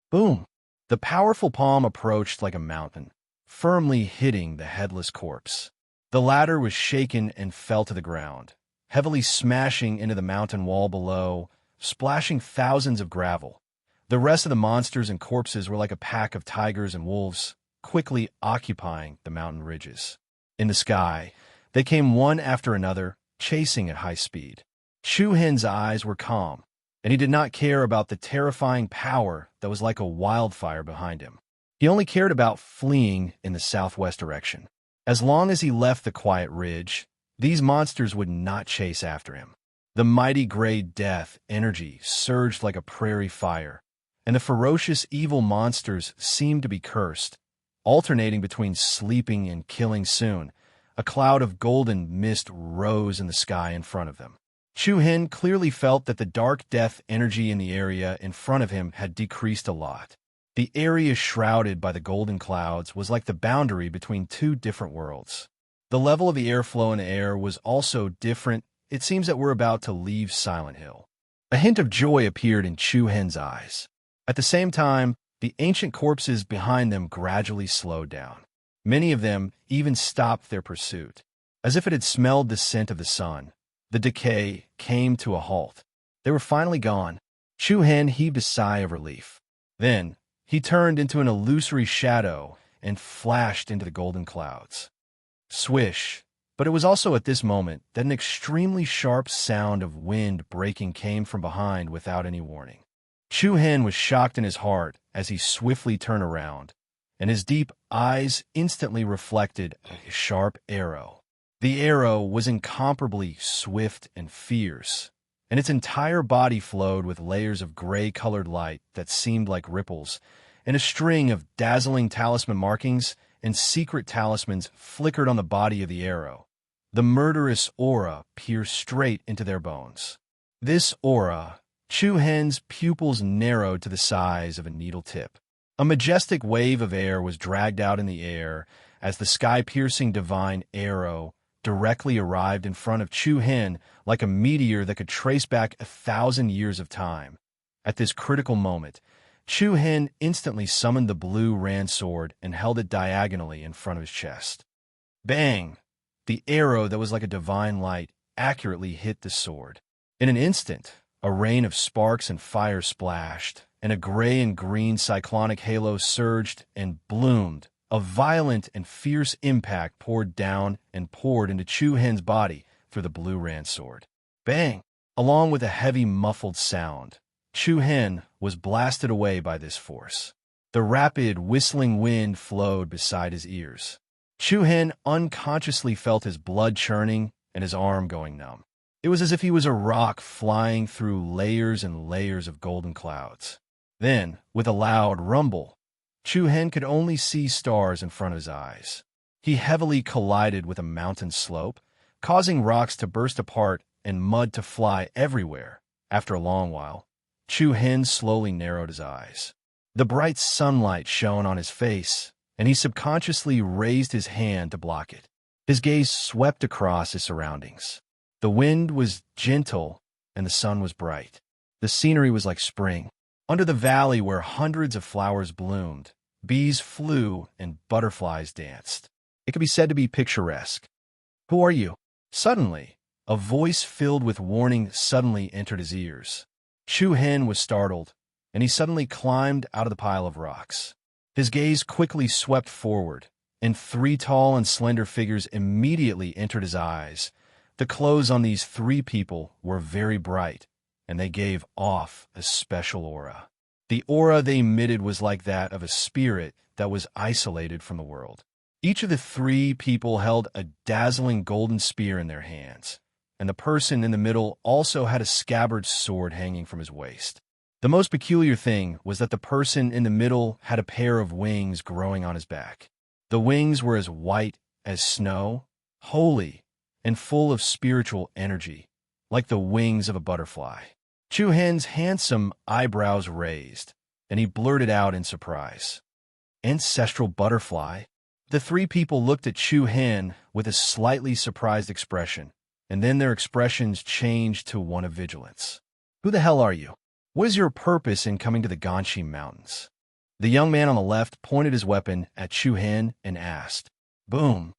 Boom! The powerful palm approached like a mountain, firmly hitting the headless corpse. The latter was shaken and fell to the ground, heavily smashing into the mountain wall below, splashing thousands of gravel. The rest of the monsters and corpses were like a pack of tigers and wolves, quickly occupying the mountain ridges. In the sky, they came one after another, chasing at high speed. Chu Hen's eyes were calm, and he did not care about the terrifying power that was like a wildfire behind him. He only cared about fleeing in the southwest direction. As long as he left the quiet ridge, these monsters would not chase after him. The mighty gray death energy surged like a prairie fire, and the ferocious evil monsters seemed to be cursed, alternating between sleeping and killing soon. A cloud of golden mist rose in the sky in front of them. Chu-Hin clearly felt that the dark death energy in the area in front of him had decreased a lot. The area shrouded by the golden clouds was like the boundary between two different worlds. The level of the airflow in the air was also different. It seems that we're about to leave Silent Hill. A hint of joy appeared in Chu-Hin's eyes. At the same time, the ancient corpses behind them gradually slowed down. Many of them even stopped their pursuit. As if it had smelled the scent of the sun, the decay came to a halt. They were finally gone. Chu-Hin heaved a sigh of relief. Then, he turned into an illusory shadow and flashed into the golden clouds. Swish! But it was also at this moment that an extremely sharp sound of wind breaking came from behind without any warning. Chu-Hin was shocked in his heart as he swiftly turned around, and his deep eyes instantly reflected a sharp arrow. The arrow was incomparably swift and fierce, and its entire body flowed with layers of gray-colored light that seemed like ripples, and a string of dazzling talisman markings and secret talismans flickered on the body of the arrow. The murderous aura pierced straight into their bones. This aura, Chu-Hin's pupils narrowed to the size of a needle tip. A majestic wave of air was dragged out in the air as the sky-piercing divine arrow directly arrived in front of Chu-Hin like a meteor that could trace back 1,000 years of time. At this critical moment, Chu-Hin instantly summoned the blue ran sword and held it diagonally in front of his chest. Bang! The arrow that was like a divine light accurately hit the sword. In an instant, a rain of sparks and fire splashed, and a gray and green cyclonic halo surged and bloomed. A violent and fierce impact poured down and poured into Chu-Hin's body through the blue ran sword. Bang! Along with a heavy muffled sound, Chu-Hin was blasted away by this force. The rapid, whistling wind flowed beside his ears. Chu-Hin unconsciously felt his blood churning and his arm going numb. It was as if he was a rock flying through layers and layers of golden clouds. Then, with a loud rumble, Chu-Hin could only see stars in front of his eyes. He heavily collided with a mountain slope, causing rocks to burst apart and mud to fly everywhere. After a long while, Chu-Hin slowly narrowed his eyes. The bright sunlight shone on his face, and he subconsciously raised his hand to block it. His gaze swept across his surroundings. The wind was gentle, and the sun was bright. The scenery was like spring. Under the valley where hundreds of flowers bloomed, bees flew and butterflies danced. It could be said to be picturesque. "Who are you?" Suddenly, a voice filled with warning suddenly entered his ears. Chu-Hin was startled, and he suddenly climbed out of the pile of rocks. His gaze quickly swept forward, and 3 tall and slender figures immediately entered his eyes. The clothes on these 3 people were very bright, and they gave off a special aura. The aura they emitted was like that of a spirit that was isolated from the world. Each of the 3 people held a dazzling golden spear in their hands, and the person in the middle also had a scabbard sword hanging from his waist. The most peculiar thing was that the person in the middle had a pair of wings growing on his back. The wings were as white as snow, holy, and full of spiritual energy, like the wings of a butterfly. Chu-Hin's handsome eyebrows raised, and he blurted out in surprise, "Ancestral butterfly?" The 3 people looked at Chu-Hin with a slightly surprised expression, and then their expressions changed to one of vigilance. "Who the hell are you? What is your purpose in coming to the Ganshi Mountains?" The young man on the left pointed his weapon at Chu-Hin and asked. Boom!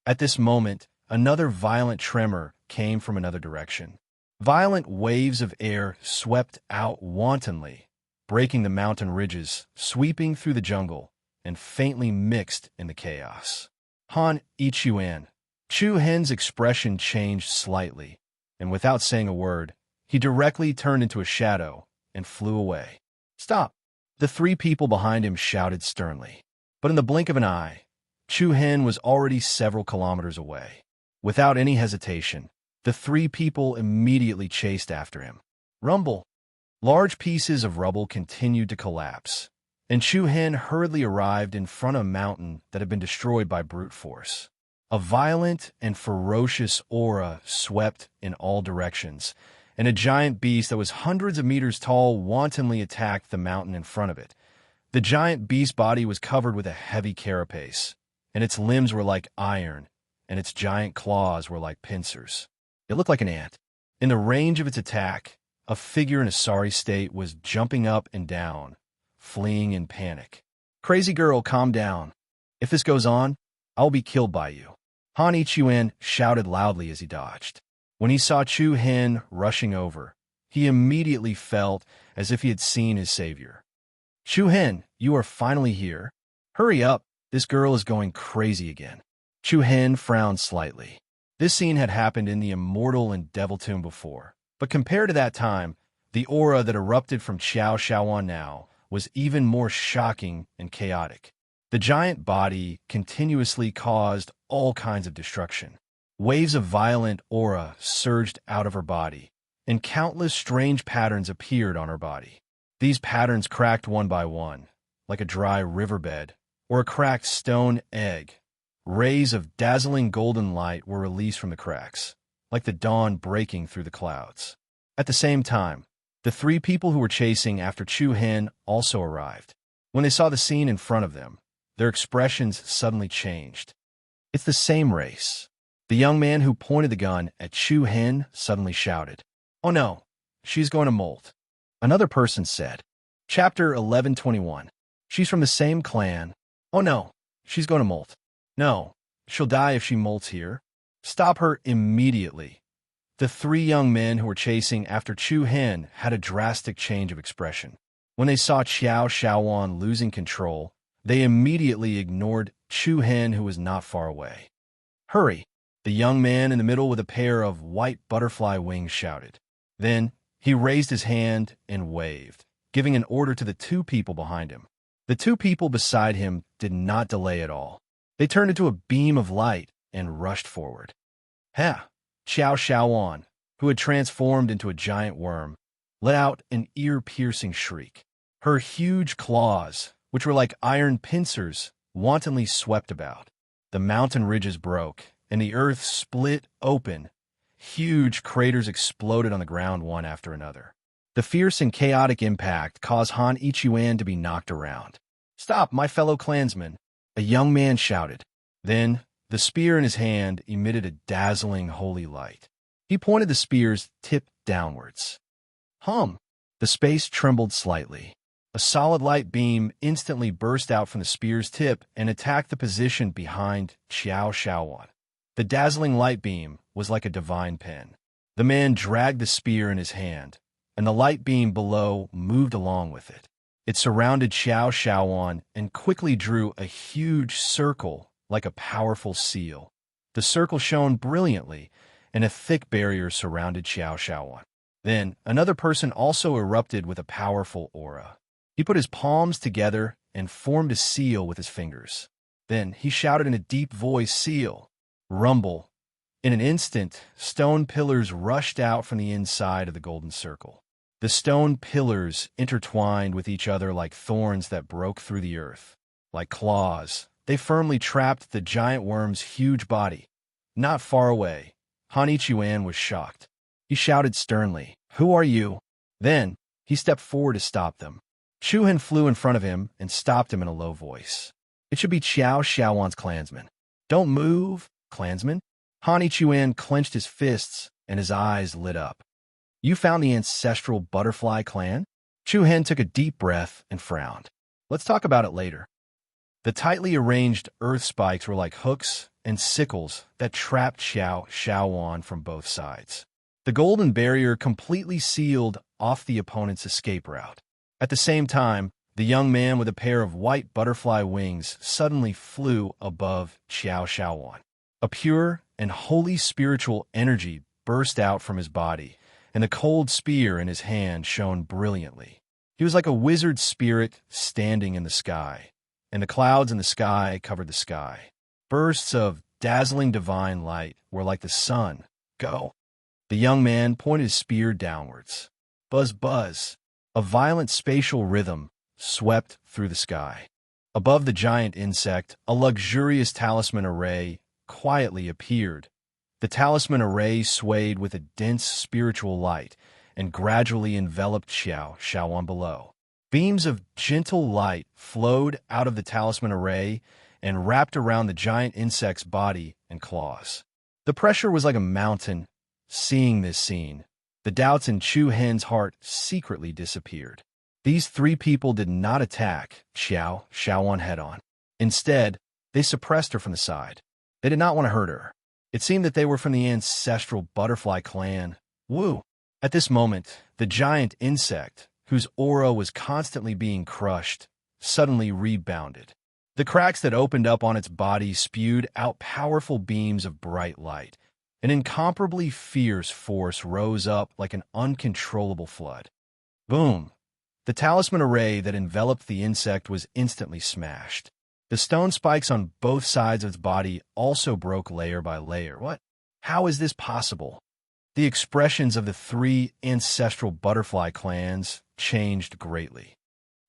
At this moment, another violent tremor came from another direction. Violent waves of air swept out wantonly, breaking the mountain ridges, sweeping through the jungle, and faintly mixed in the chaos. Han Ichuan. Chu-Hin's expression changed slightly, and without saying a word, he directly turned into a shadow and flew away. "Stop! The three people behind him shouted sternly. But in the blink of an eye, Chu Hen was already several kilometers away. Without any hesitation, the three people immediately chased after him. Rumble! Large pieces of rubble continued to collapse, and Chu Hen hurriedly arrived in front of a mountain that had been destroyed by brute force. A violent and ferocious aura swept in all directions, and a giant beast that was hundreds of meters tall wantonly attacked the mountain in front of it. The giant beast's body was covered with a heavy carapace, and its limbs were like iron, and its giant claws were like pincers. It looked like an ant. In the range of its attack, a figure in a sorry state was jumping up and down, fleeing in panic. "Crazy girl, calm down. If this goes on, I'll be killed by you," Han Ichuen shouted loudly as he dodged. When he saw Chu Hen rushing over, he immediately felt as if he had seen his savior. "Chu Hen, you are finally here. Hurry up, this girl is going crazy again." Chu Hen frowned slightly. This scene had happened in the Immortal and Devil Tomb before, but compared to that time, the aura that erupted from Xiao Shaowan now was even more shocking and chaotic. The giant body continuously caused all kinds of destruction. Waves of violent aura surged out of her body, and countless strange patterns appeared on her body. These patterns cracked one by one, like a dry riverbed or a cracked stone egg. Rays of dazzling golden light were released from the cracks, like the dawn breaking through the clouds. At the same time, the three people who were chasing after Chu Hen also arrived. When they saw the scene in front of them, their expressions suddenly changed. "It's the same race." The young man who pointed the gun at Chu Hen suddenly shouted, "Oh no, she's going to molt." Another person said, Chapter 1121. "She's from the same clan. Oh no, she's going to molt. No, she'll die if she molts here. Stop her immediately." The three young men who were chasing after Chu Hen had a drastic change of expression. When they saw Xiao Shaowan losing control, they immediately ignored Chu Hen, who was not far away. "Hurry!" The young man in the middle with a pair of white butterfly wings shouted. Then he raised his hand and waved, giving an order to the two people behind him. The two people beside him did not delay at all. They turned into a beam of light and rushed forward. Ha! Xiao Shaowan, who had transformed into a giant worm, let out an ear-piercing shriek. Her huge claws, which were like iron pincers, wantonly swept about. The mountain ridges broke, and the earth split open. Huge craters exploded on the ground one after another. The fierce and chaotic impact caused Han Ichuen to be knocked around. "Stop, my fellow clansmen!" a young man shouted. Then, the spear in his hand emitted a dazzling holy light. He pointed the spear's tip downwards. Hum! The space trembled slightly. A solid light beam instantly burst out from the spear's tip and attacked the position behind Xiao Shaowan. The dazzling light beam was like a divine pen. The man dragged the spear in his hand, and the light beam below moved along with it. It surrounded Xiao Shaowan and quickly drew a huge circle like a powerful seal. The circle shone brilliantly, and a thick barrier surrounded Xiao Shaowan. Then, another person also erupted with a powerful aura. He put his palms together and formed a seal with his fingers. Then he shouted in a deep voice, "Seal!" Rumble. In an instant, stone pillars rushed out from the inside of the golden circle. The stone pillars intertwined with each other like thorns that broke through the earth. Like claws, they firmly trapped the giant worm's huge body. Not far away, Han Ichuen was shocked. He shouted sternly, "Who are you?" Then, he stepped forward to stop them. Chu Hen flew in front of him and stopped him in a low voice. "It should be Xiao Shaowan's clansman." "Don't move, clansman." Han Ichuen clenched his fists and his eyes lit up. "You found the ancestral butterfly clan?" Chu Hen took a deep breath and frowned. "Let's talk about it later." The tightly arranged earth spikes were like hooks and sickles that trapped Xiao Shaowan from both sides. The golden barrier completely sealed off the opponent's escape route. At the same time, the young man with a pair of white butterfly wings suddenly flew above Xiao Shaowan. A pure and holy spiritual energy burst out from his body, and the cold spear in his hand shone brilliantly. He was like a wizard spirit standing in the sky, and the clouds in the sky covered the sky. Bursts of dazzling divine light were like the sun. Go. The young man pointed his spear downwards. Buzz, buzz. A violent spatial rhythm swept through the sky. Above the giant insect, a luxurious talisman array quietly appeared. The talisman array swayed with a dense spiritual light and gradually enveloped Xiao below. Beams of gentle light flowed out of the talisman array and wrapped around the giant insect's body and claws. The pressure was like a mountain. Seeing this scene, the doubts in Chu Hen's heart secretly disappeared. These three people did not attack Xiao head-on. Instead, they suppressed her from the side. They did not want to hurt her. It seemed that they were from the ancestral butterfly clan. Woo! At this moment, the giant insect, whose aura was constantly being crushed, suddenly rebounded. The cracks that opened up on its body spewed out powerful beams of bright light. An incomparably fierce force rose up like an uncontrollable flood. Boom! The talisman array that enveloped the insect was instantly smashed. The stone spikes on both sides of its body also broke layer by layer. What? How is this possible? The expressions of the three ancestral butterfly clans changed greatly.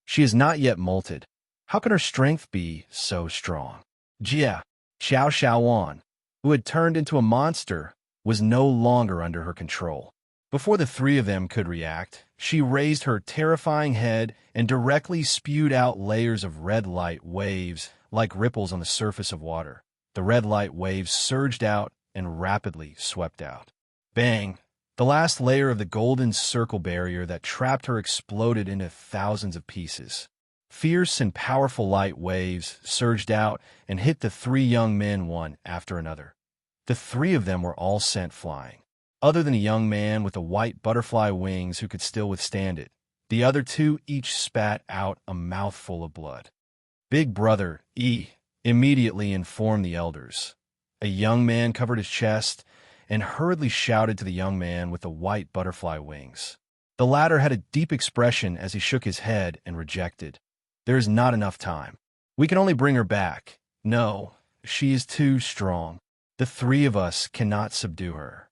She is not yet molted. How can her strength be so strong? Jia, Xiao, who had turned into a monster, was no longer under her control. Before the three of them could react, she raised her terrifying head and directly spewed out layers of red light waves like ripples on the surface of water. The red light waves surged out and rapidly swept out. Bang! The last layer of the golden circle barrier that trapped her exploded into thousands of pieces. Fierce and powerful light waves surged out and hit the three young men one after another. The three of them were all sent flying. Other than a young man with the white butterfly wings who could still withstand it, the other two each spat out a mouthful of blood. Big Brother, immediately informed the elders. A young man covered his chest and hurriedly shouted to the young man with the white butterfly wings. The latter had a deep expression as he shook his head and rejected. There is not enough time. We can only bring her back. No, she is too strong. The three of us cannot subdue her.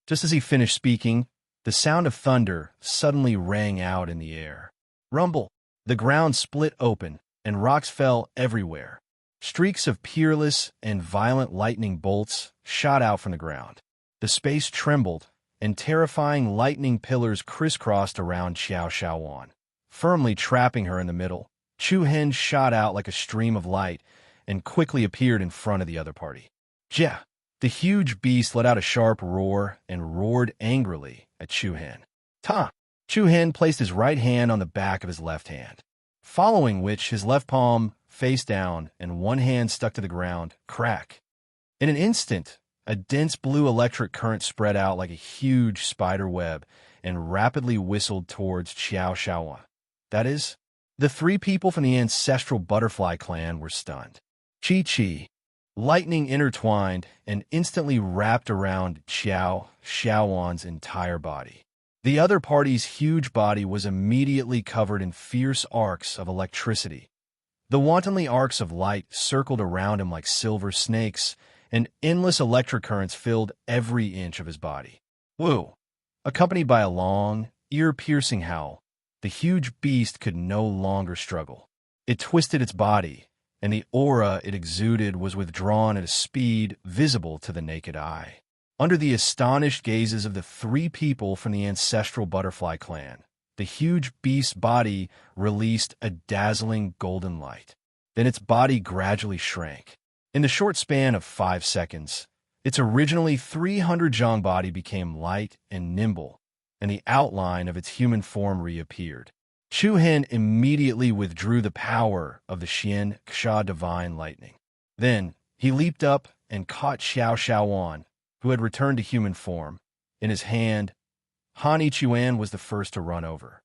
Just as he finished speaking, the sound of thunder suddenly rang out in the air. Rumble! The ground split open, and rocks fell everywhere. Streaks of peerless and violent lightning bolts shot out from the ground. The space trembled, and terrifying lightning pillars crisscrossed around Xiao, firmly trapping her in the middle. Chu Hen shot out like a stream of light and quickly appeared in front of the other party. Jia! The huge beast let out a sharp roar and roared angrily at Chu Hen. Ta! Chu Hen placed his right hand on the back of his left hand, following which his left palm face down and one hand stuck to the ground. Crack! In an instant, a dense blue electric current spread out like a huge spider web and rapidly whistled towards Xiao. That is, the three people from the ancestral butterfly clan were stunned. Chi. Lightning intertwined and instantly wrapped around Xiaowan's entire body. The other party's huge body was immediately covered in fierce arcs of electricity. The wantonly arcs of light circled around him like silver snakes, and endless electric currents filled every inch of his body. Woo! Accompanied by a long, ear-piercing howl, the huge beast could no longer struggle. It twisted its body, and the aura it exuded was withdrawn at a speed visible to the naked eye. Under the astonished gazes of the three people from the ancestral butterfly clan, the huge beast's body released a dazzling golden light. Then its body gradually shrank. In the short span of 5 seconds, its originally 300 zhang body became light and nimble, and the outline of its human form reappeared. Chu Hen immediately withdrew the power of the Xian Xia divine lightning. Then he leaped up and caught Xiao, who had returned to human form, in his hand. Han Ichuan was the first to run over.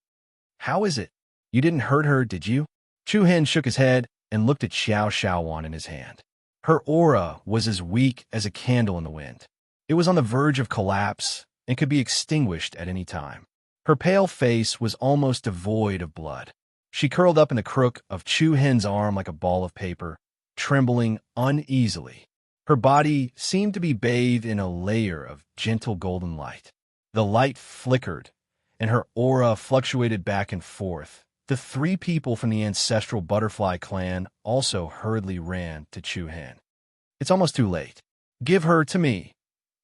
How is it? You didn't hurt her, did you? Chu Hen shook his head and looked at Xiao in his hand. Her aura was as weak as a candle in the wind. It was on the verge of collapse and could be extinguished at any time. Her pale face was almost devoid of blood. She curled up in the crook of Chu Hen's arm like a ball of paper, trembling uneasily. Her body seemed to be bathed in a layer of gentle golden light. The light flickered, and her aura fluctuated back and forth. The three people from the ancestral butterfly clan also hurriedly ran to Chu Hen. "It's almost too late. Give her to me,"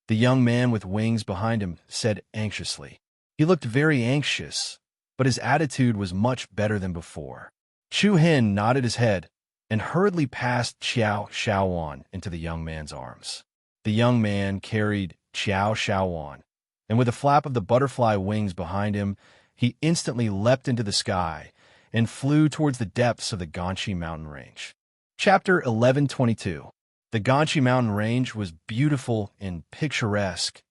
the young man with wings behind him said anxiously. He looked very anxious, but his attitude was much better than before. Chu Hen nodded his head and hurriedly passed Xiao Shaowan into the young man's arms. The young man carried Xiao Shaowan, and with a flap of the butterfly wings behind him, he instantly leapt into the sky and flew towards the depths of the Ganshi mountain range. Chapter 1122. The Ganshi mountain range was beautiful and picturesque.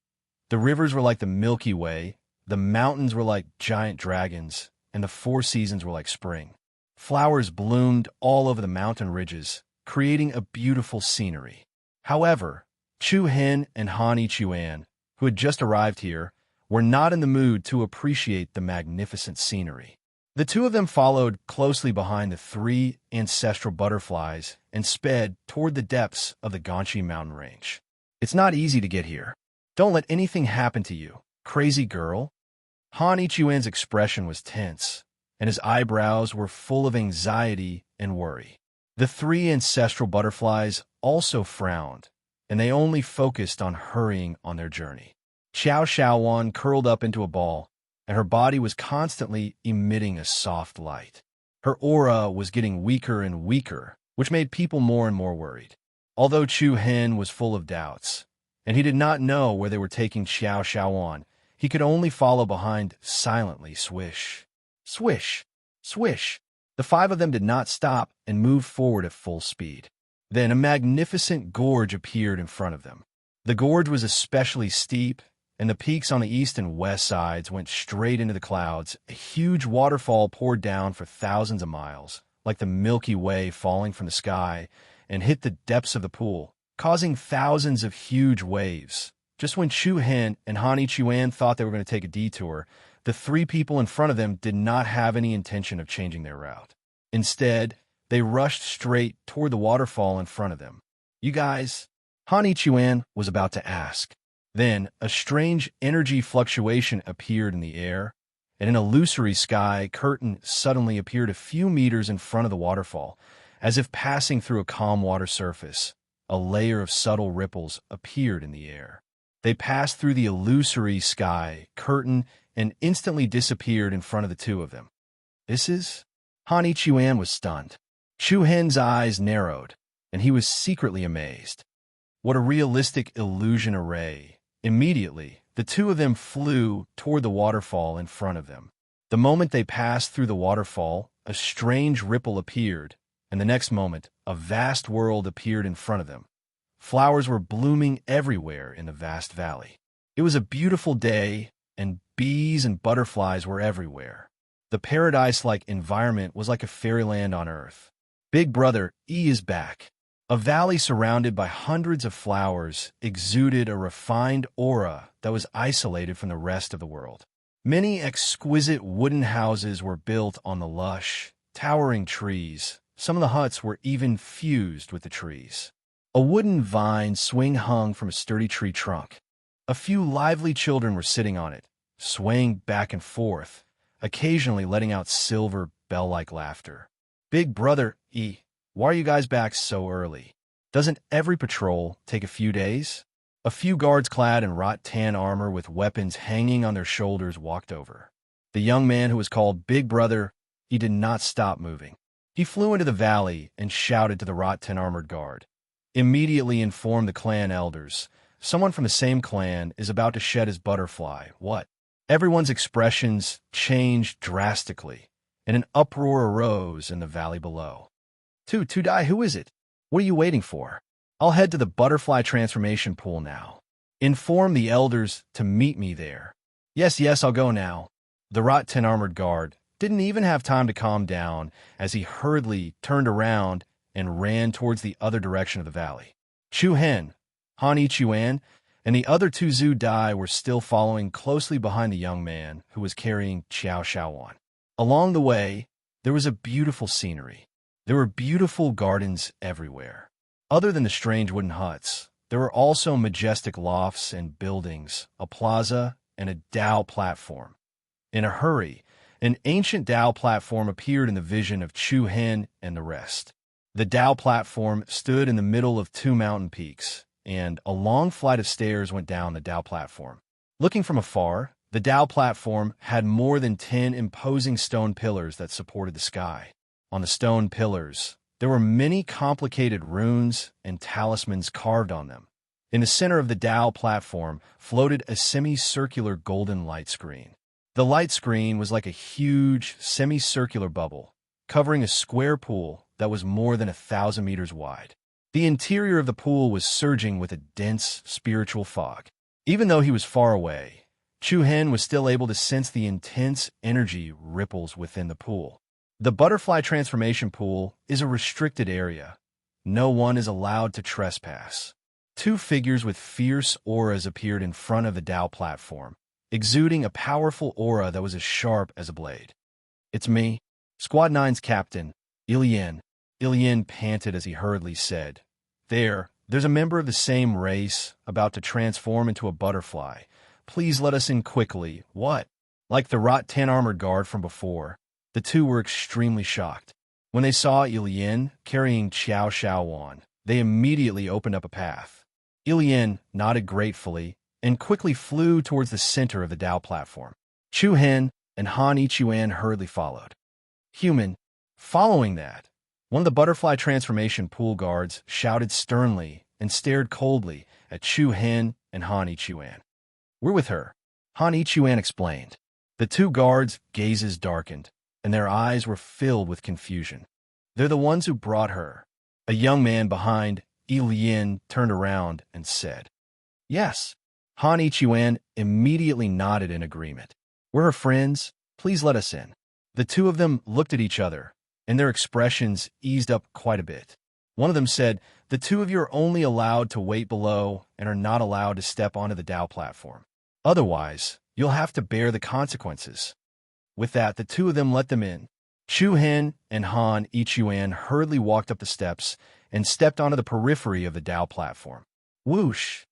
The rivers were like the Milky Way, the mountains were like giant dragons, and the four seasons were like spring. Flowers bloomed all over the mountain ridges, creating a beautiful scenery. However, Chu Hen and Han Ichuan, who had just arrived here, were not in the mood to appreciate the magnificent scenery. The two of them followed closely behind the three ancestral butterflies and sped toward the depths of the Ganshi mountain range. "It's not easy to get here. Don't let anything happen to you, crazy girl." Han Ichuan's expression was tense, and his eyebrows were full of anxiety and worry. The three ancestral butterflies also frowned, and they only focused on hurrying on their journey. Xiao Shaowan curled up into a ball, and her body was constantly emitting a soft light. Her aura was getting weaker and weaker, which made people more and more worried. Although Chu Hen was full of doubts, and he did not know where they were taking Xiao Shaowan, he could only follow behind silently. Swish, swish, swish. The five of them did not stop and moved forward at full speed. Then a magnificent gorge appeared in front of them. The gorge was especially steep, and the peaks on the east and west sides went straight into the clouds. A huge waterfall poured down for thousands of miles, like the Milky Way falling from the sky, and hit the depths of the pool, causing thousands of huge waves. Just when Chu Hen and Han Ichuan thought they were going to take a detour, the three people in front of them did not have any intention of changing their route. Instead, they rushed straight toward the waterfall in front of them. "You guys," Han Ichuan was about to ask. Then, a strange energy fluctuation appeared in the air, and an illusory sky curtain suddenly appeared a few meters in front of the waterfall, as if passing through a calm water surface. A layer of subtle ripples appeared in the air. They passed through the illusory sky curtain and instantly disappeared in front of the two of them. "This is?" Han Ichuan was stunned. Chu Hen's eyes narrowed, and he was secretly amazed. What a realistic illusion array. Immediately, the two of them flew toward the waterfall in front of them. The moment they passed through the waterfall, a strange ripple appeared, and the next moment, a vast world appeared in front of them. Flowers were blooming everywhere in the vast valley. It was a beautiful day, and bees and butterflies were everywhere. The paradise-like environment was like a fairyland on earth. Big Brother E is back. A valley surrounded by hundreds of flowers exuded a refined aura that was isolated from the rest of the world. Many exquisite wooden houses were built on the lush, towering trees. Some of the huts were even fused with the trees. A wooden vine swing hung from a sturdy tree trunk. A few lively children were sitting on it, swaying back and forth, occasionally letting out silver bell-like laughter. "Big Brother E, why are you guys back so early? Doesn't every patrol take a few days?" A few guards clad in wrought-tan armor with weapons hanging on their shoulders walked over. The young man who was called Big Brother, he did not stop moving. He flew into the valley and shouted to the wrought-tan armored guard. Immediately informed the clan elders, "Someone from the same clan is about to shed his butterfly." What? Everyone's expressions changed drastically, and an uproar arose in the valley below. Tudai, who is it? What are you waiting for? I'll head to the butterfly transformation pool now. Inform the elders to meet me there. Yes, I'll go now. The wrought-tan armored guard didn't even have time to calm down as he hurriedly turned around and ran towards the other direction of the valley. Chu Hen, Han Ichuan, and the other two Zhu Dai were still following closely behind the young man who was carrying Qiao Shaowan. Along the way, there was a beautiful scenery. There were beautiful gardens everywhere. Other than the strange wooden huts, there were also majestic lofts and buildings, a plaza, and a Dao platform. In a hurry, an ancient Dao platform appeared in the vision of Chu Hen and the rest. The Dao platform stood in the middle of two mountain peaks, and a long flight of stairs went down the Dao platform. Looking from afar, the Dao platform had more than 10 imposing stone pillars that supported the sky. On the stone pillars, there were many complicated runes and talismans carved on them. In the center of the Dao platform floated a semicircular golden light screen. The light screen was like a huge, semicircular bubble, covering a square pool that was more than 1,000 meters wide. The interior of the pool was surging with a dense spiritual fog. Even though he was far away, Chu Hen was still able to sense the intense energy ripples within the pool. The butterfly transformation pool is a restricted area. No one is allowed to trespass. Two figures with fierce auras appeared in front of the Dao platform, exuding a powerful aura that was as sharp as a blade. "It's me, Squad 9's captain, Ilian." Ilian panted as he hurriedly said, There's a member of the same race about to transform into a butterfly. Please let us in quickly." "What?" Like the Rot 10 armored guard from before, the two were extremely shocked. When they saw Ilian carrying Qiao Shaowan, they immediately opened up a path. Ilian nodded gratefully and quickly flew towards the center of the Dao platform. Chu Hen and Han Ichuan hurriedly followed. "Human." Following that, one of the butterfly transformation pool guards shouted sternly and stared coldly at Chu Hen and Han Ichuan. "We're with her," Han Ichuan explained. The two guards' gazes darkened, and their eyes were filled with confusion. "They're the ones who brought her." A young man behind Ilian turned around and said, "Yes." Han Ichuan immediately nodded in agreement. "We're her friends. Please let us in." The two of them looked at each other, and their expressions eased up quite a bit. One of them said, "The two of you are only allowed to wait below and are not allowed to step onto the Dao platform. Otherwise, you'll have to bear the consequences." With that, the two of them let them in. Chu Hen and Han Ichuan hurriedly walked up the steps and stepped onto the periphery of the Dao platform. Whoosh!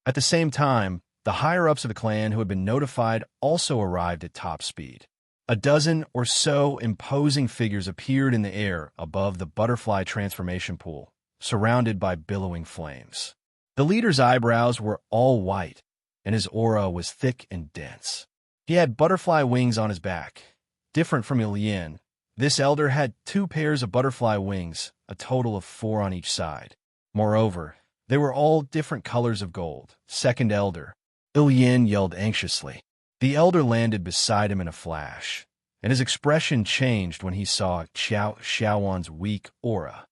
At the same time, the higher-ups of the clan who had been notified also arrived at top speed. A dozen or so imposing figures appeared in the air above the butterfly transformation pool, surrounded by billowing flames. The leader's eyebrows were all white, and his aura was thick and dense. He had butterfly wings on his back. Different from Ilian, this elder had 2 pairs of butterfly wings, a total of 4 on each side. Moreover, they were all different colors of gold. "Second elder," Ilian yelled anxiously. The elder landed beside him in a flash, and his expression changed when he saw Qiao Shaowan's weak aura.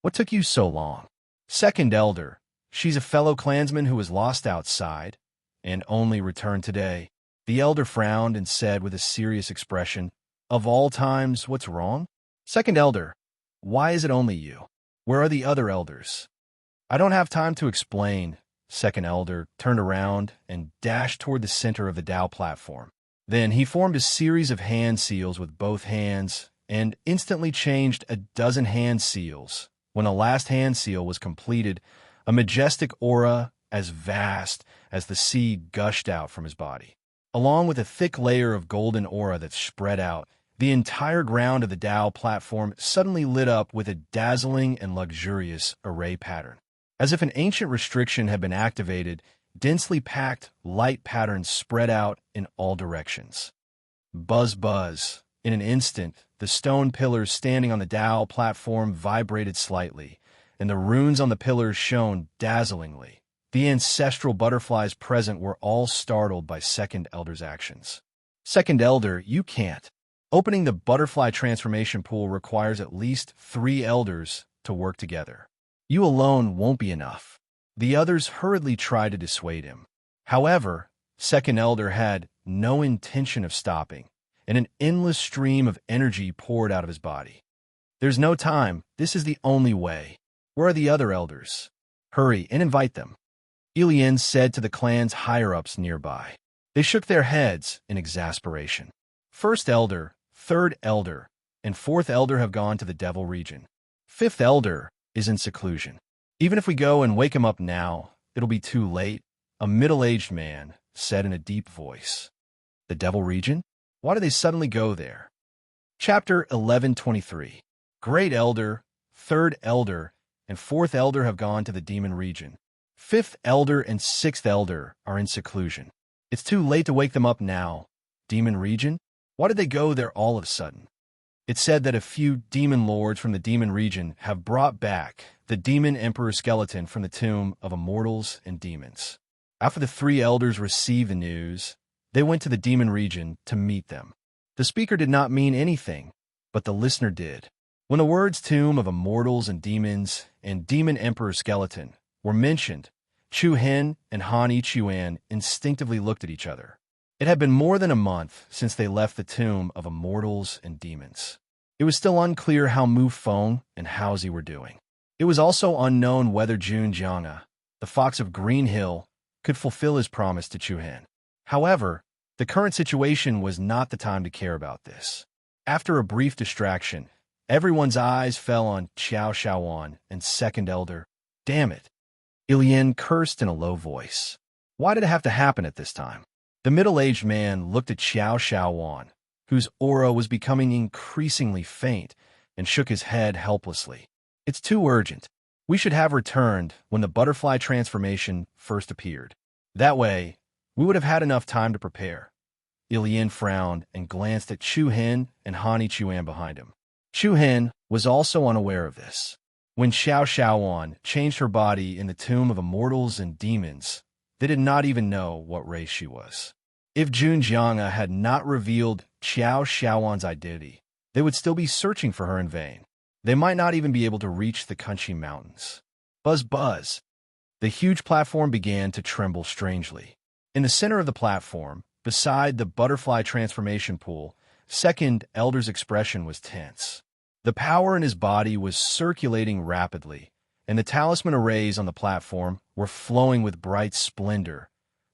"What took you so long?" "Second elder, she's a fellow clansman who was lost outside and only returned today." The elder frowned and said with a serious expression, "Of all times, what's wrong?" "Second elder, why is it only you? Where are the other elders?" "I don't have time to explain." Second elder turned around and dashed toward the center of the Dao platform. Then he formed a series of hand seals with both hands and instantly changed a dozen hand seals. When the last hand seal was completed, a majestic aura as vast as the sea gushed out from his body. Along with a thick layer of golden aura that spread out, the entire ground of the Dao platform suddenly lit up with a dazzling and luxurious array pattern. As if an ancient restriction had been activated, densely packed light patterns spread out in all directions. Buzz, buzz. In an instant, the stone pillars standing on the Dao platform vibrated slightly, and the runes on the pillars shone dazzlingly. The ancestral butterflies present were all startled by Second Elder's actions. "Second Elder, you can't." Opening the butterfly transformation pool requires at least 3 elders to work together. "You alone won't be enough." The others hurriedly tried to dissuade him. However, Second Elder had no intention of stopping, and an endless stream of energy poured out of his body. "There's no time. This is the only way. Where are the other elders? Hurry and invite them." Ilian said to the clan's higher-ups nearby. They shook their heads in exasperation. First elder, third elder, and fourth elder have gone to the devil region. Fifth elder is in seclusion. Even if we go and wake him up now, it'll be too late, a middle-aged man said in a deep voice. The devil region? Why do they suddenly go there? Chapter 11:23. Great elder, third elder, and fourth elder have gone to the demon region. Fifth elder and sixth elder are in seclusion. It's too late to wake them up now. Demon region? Why did they go there all of a sudden? It said that a few demon lords from the demon region have brought back the demon emperor skeleton from the tomb of immortals and demons. After the three elders received the news, they went to the demon region to meet them. The speaker did not mean anything, but the listener did. When the words tomb of immortals and demons and demon emperor skeleton were mentioned, Chu Hen and Han Ichuan instinctively looked at each other. It had been more than a month since they left the tomb of immortals and demons. It was still unclear how Mu Feng and Haozi were doing. It was also unknown whether Jun Jianga, the fox of Green Hill, could fulfill his promise to Chu Hen. However, the current situation was not the time to care about this. After a brief distraction, everyone's eyes fell on Xiao Xiaowan and second elder. Damn it! Ilian cursed in a low voice. Why did it have to happen at this time? The middle-aged man looked at Xiao Xiaowan, whose aura was becoming increasingly faint, and shook his head helplessly. It's too urgent. We should have returned when the butterfly transformation first appeared. That way, we would have had enough time to prepare. Ilian frowned and glanced at Chu Hen and Han Ichuan behind him. Chu Hen was also unaware of this. When Xiao Xiaowan changed her body in the tomb of immortals and demons, they did not even know what race she was. If Jun Jianga had not revealed Xiao Xiaowan's identity, they would still be searching for her in vain. They might not even be able to reach the Kunchi Mountains. Buzz, buzz. The huge platform began to tremble strangely. In the center of the platform, beside the butterfly transformation pool, second elder's expression was tense. The power in his body was circulating rapidly, and the talisman arrays on the platform were flowing with bright splendor.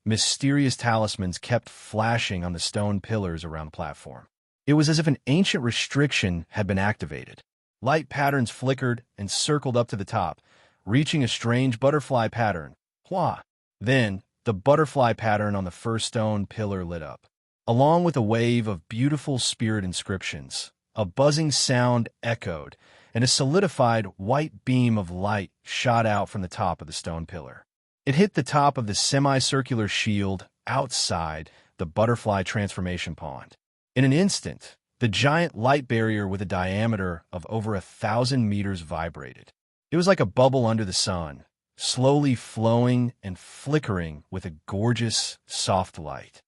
Mysterious talismans kept flashing on the stone pillars around the platform. It was as if an ancient restriction had been activated. Light patterns flickered and circled up to the top, reaching a strange butterfly pattern. Hua! Then, the butterfly pattern on the first stone pillar lit up. Along with a wave of beautiful spirit inscriptions, a buzzing sound echoed, and a solidified white beam of light shot out from the top of the stone pillar. It hit the top of the semicircular shield outside the butterfly transformation pond. In an instant, the giant light barrier with a diameter of over 1,000 meters vibrated. It was like a bubble under the sun, slowly flowing and flickering with a gorgeous, soft light.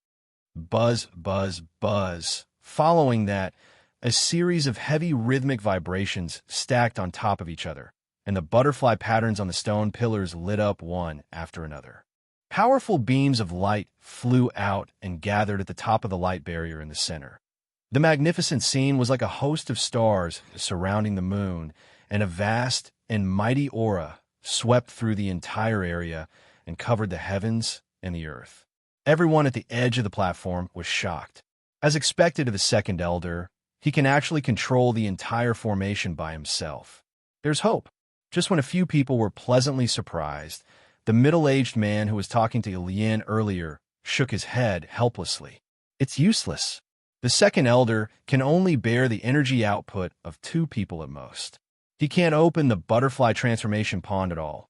Buzz, buzz, buzz. Following that, a series of heavy rhythmic vibrations stacked on top of each other, and the butterfly patterns on the stone pillars lit up one after another. Powerful beams of light flew out and gathered at the top of the light barrier in the center. The magnificent scene was like a host of stars surrounding the moon, and a vast and mighty aura swept through the entire area and covered the heavens and the earth. Everyone at the edge of the platform was shocked. As expected of the second elder, he can actually control the entire formation by himself. There's hope. Just when a few people were pleasantly surprised, the middle-aged man who was talking to Ilian earlier shook his head helplessly. It's useless. The second elder can only bear the energy output of 2 people at most. He can't open the butterfly transformation pond at all.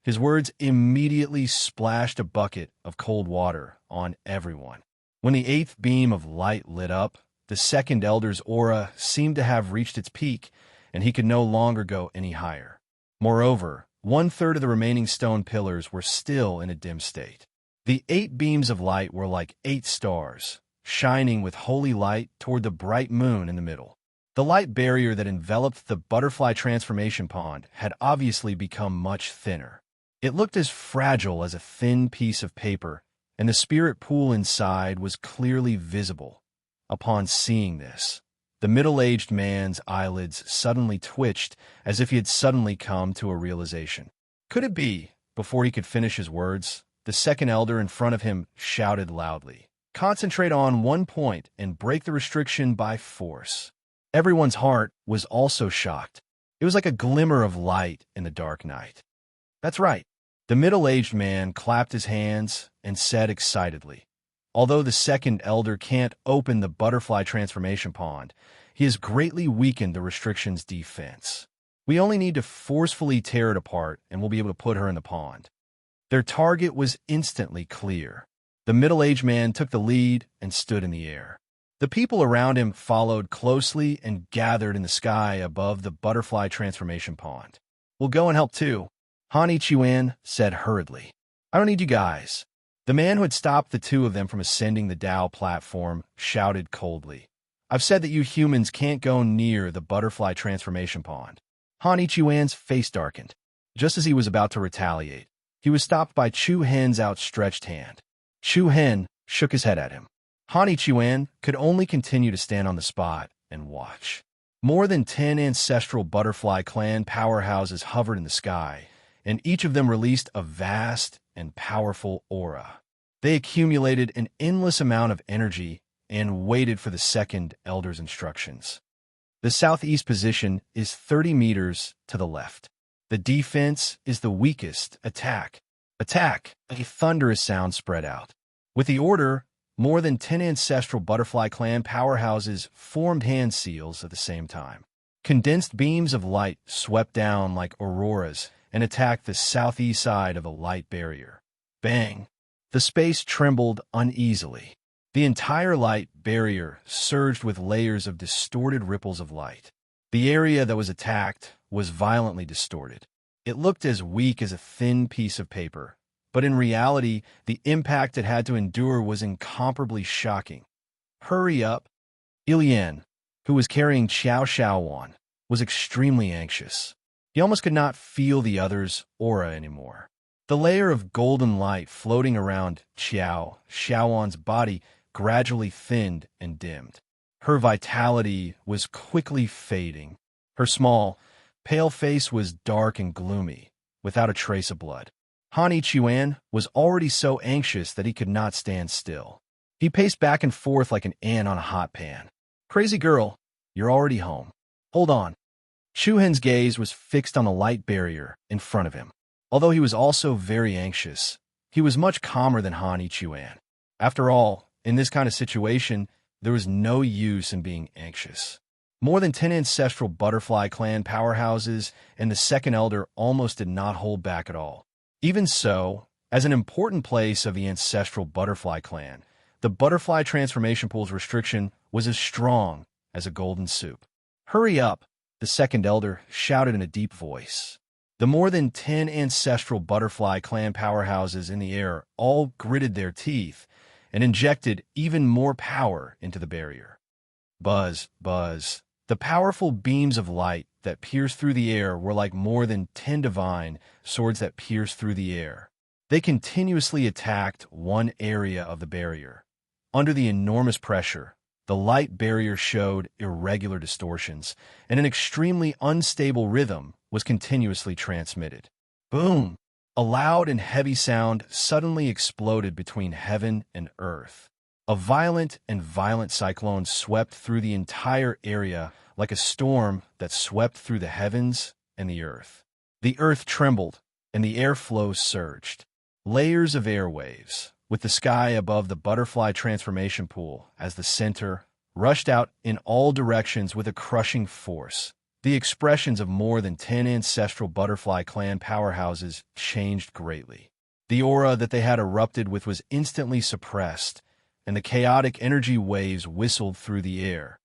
His words immediately splashed a bucket of cold water on everyone. When the 8th beam of light lit up, the second elder's aura seemed to have reached its peak, and he could no longer go any higher. Moreover, 1/3 of the remaining stone pillars were still in a dim state. The 8 beams of light were like 8 stars, shining with holy light toward the bright moon in the middle. The light barrier that enveloped the butterfly transformation pond had obviously become much thinner. It looked as fragile as a thin piece of paper, and the spirit pool inside was clearly visible. Upon seeing this, the middle-aged man's eyelids suddenly twitched as if he had suddenly come to a realization. Could it be Before he could finish his words, the second elder in front of him shouted loudly, "Concentrate on one point and break the restriction by force." Everyone's heart was also shocked. It was like a glimmer of light in the dark night. That's right. The middle-aged man clapped his hands and said excitedly, "Although the second elder can't open the butterfly transformation pond, he has greatly weakened the restriction's defense. We only need to forcefully tear it apart and we'll be able to put her in the pond." Their target was instantly clear. The middle-aged man took the lead and stood in the air. The people around him followed closely and gathered in the sky above the butterfly transformation pond. "We'll go and help too," Han Ichiwan said hurriedly. "I don't need you guys." The man who had stopped the two of them from ascending the Tao platform shouted coldly, "I've said that you humans can't go near the butterfly transformation pond." Han Ichiwan's face darkened. Just as he was about to retaliate, he was stopped by Chu Hen's outstretched hand. Chu Hen shook his head at him. Han Ichiwan could only continue to stand on the spot and watch. More than 10 ancestral butterfly clan powerhouses hovered in the sky, and each of them released a vast and powerful aura. They accumulated an endless amount of energy and waited for the second elder's instructions. The southeast position is 30 meters to the left. The defense is the weakest. Attack. Attack! A thunderous sound spread out. With the order, more than 10 ancestral butterfly clan powerhouses formed hand seals at the same time. Condensed beams of light swept down like auroras and attacked the southeast side of the light barrier. Bang! The space trembled uneasily. The entire light barrier surged with layers of distorted ripples of light. The area that was attacked was violently distorted. It looked as weak as a thin piece of paper, but in reality, the impact it had to endure was incomparably shocking. "Hurry up!" Ilian, who was carrying Xiao Xiaowan, was extremely anxious. He almost could not feel the other's aura anymore. The layer of golden light floating around Xiao Xiaowan's body gradually thinned and dimmed. Her vitality was quickly fading. Her small, pale face was dark and gloomy, without a trace of blood. Han Ichiwan was already so anxious that he could not stand still. He paced back and forth like an ant on a hot pan. "Crazy girl, you're already home. Hold on." Chu Hen's gaze was fixed on the light barrier in front of him. Although he was also very anxious, he was much calmer than Han Ichiwan. After all, in this kind of situation, there was no use in being anxious. More than 10 ancestral butterfly clan powerhouses and the second elder almost did not hold back at all. Even so, as an important place of the ancestral butterfly clan, the butterfly transformation pool's restriction was as strong as a golden soup. "Hurry up!" the second elder shouted in a deep voice. The more than 10 ancestral butterfly clan powerhouses in the air all gritted their teeth and injected even more power into the barrier. Buzz, buzz. The powerful beams of light that pierced through the air were like more than 10 divine swords that pierced through the air. They continuously attacked one area of the barrier. Under the enormous pressure, the light barrier showed irregular distortions, and an extremely unstable rhythm was continuously transmitted. Boom! A loud and heavy sound suddenly exploded between heaven and earth. A violent cyclone swept through the entire area like a storm that swept through the heavens and the earth. The earth trembled, and the airflow surged. Layers of airwaves, with the sky above the butterfly transformation pool as the center, rushed out in all directions with a crushing force. The expressions of more than 10 ancestral butterfly clan powerhouses changed greatly. The aura that they had erupted with was instantly suppressed, and the chaotic energy waves whistled through the air.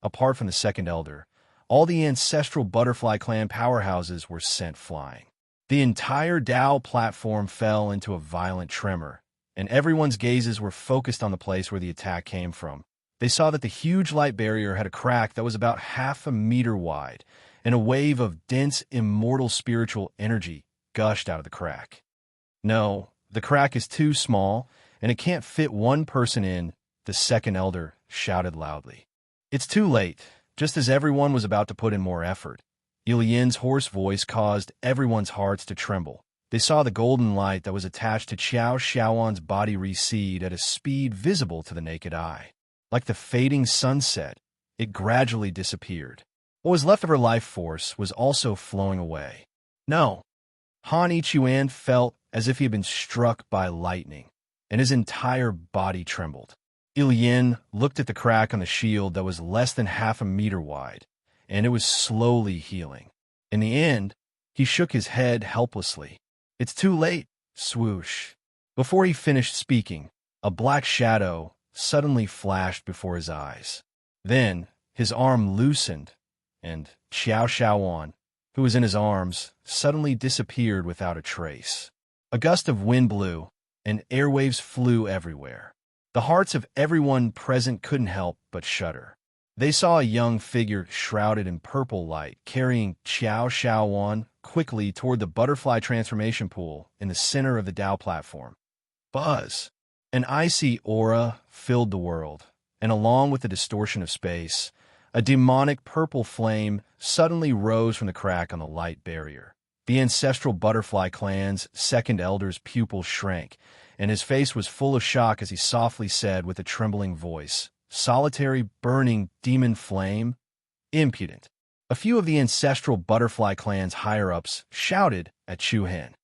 Apart from the second elder, all the ancestral butterfly clan powerhouses were sent flying. The entire Tao platform fell into a violent tremor, and everyone's gazes were focused on the place where the attack came from. They saw that the huge light barrier had a crack that was about half a meter wide, and a wave of dense, immortal spiritual energy gushed out of the crack. "No, the crack is too small, and it can't fit one person in," the second elder shouted loudly. "It's too late." Just as everyone was about to put in more effort, Ilian's hoarse voice caused everyone's hearts to tremble. They saw the golden light that was attached to Qiao Xiaowan's body recede at a speed visible to the naked eye. Like the fading sunset, it gradually disappeared. What was left of her life force was also flowing away. No. Han Ichuan felt as if he had been struck by lightning, and his entire body trembled. Yin looked at the crack on the shield that was less than half a meter wide, and it was slowly healing. In the end, he shook his head helplessly. It's too late, swoosh. Before he finished speaking, a black shadow suddenly flashed before his eyes. Then, his arm loosened, and Qiao Xiaowan, who was in his arms, suddenly disappeared without a trace. A gust of wind blew, and airwaves flew everywhere. The hearts of everyone present couldn't help but shudder. They saw a young figure shrouded in purple light carrying Qiao Xiaowan quickly toward the butterfly transformation pool in the center of the Dao platform. Buzz! An icy aura filled the world, and along with the distortion of space, a demonic purple flame suddenly rose from the crack on the light barrier. The ancestral butterfly clan's second elder's pupil shrank, and his face was full of shock as he softly said with a trembling voice, "Solitary, burning demon flame? Impudent." A few of the ancestral butterfly clan's higher-ups shouted at Chu Hen.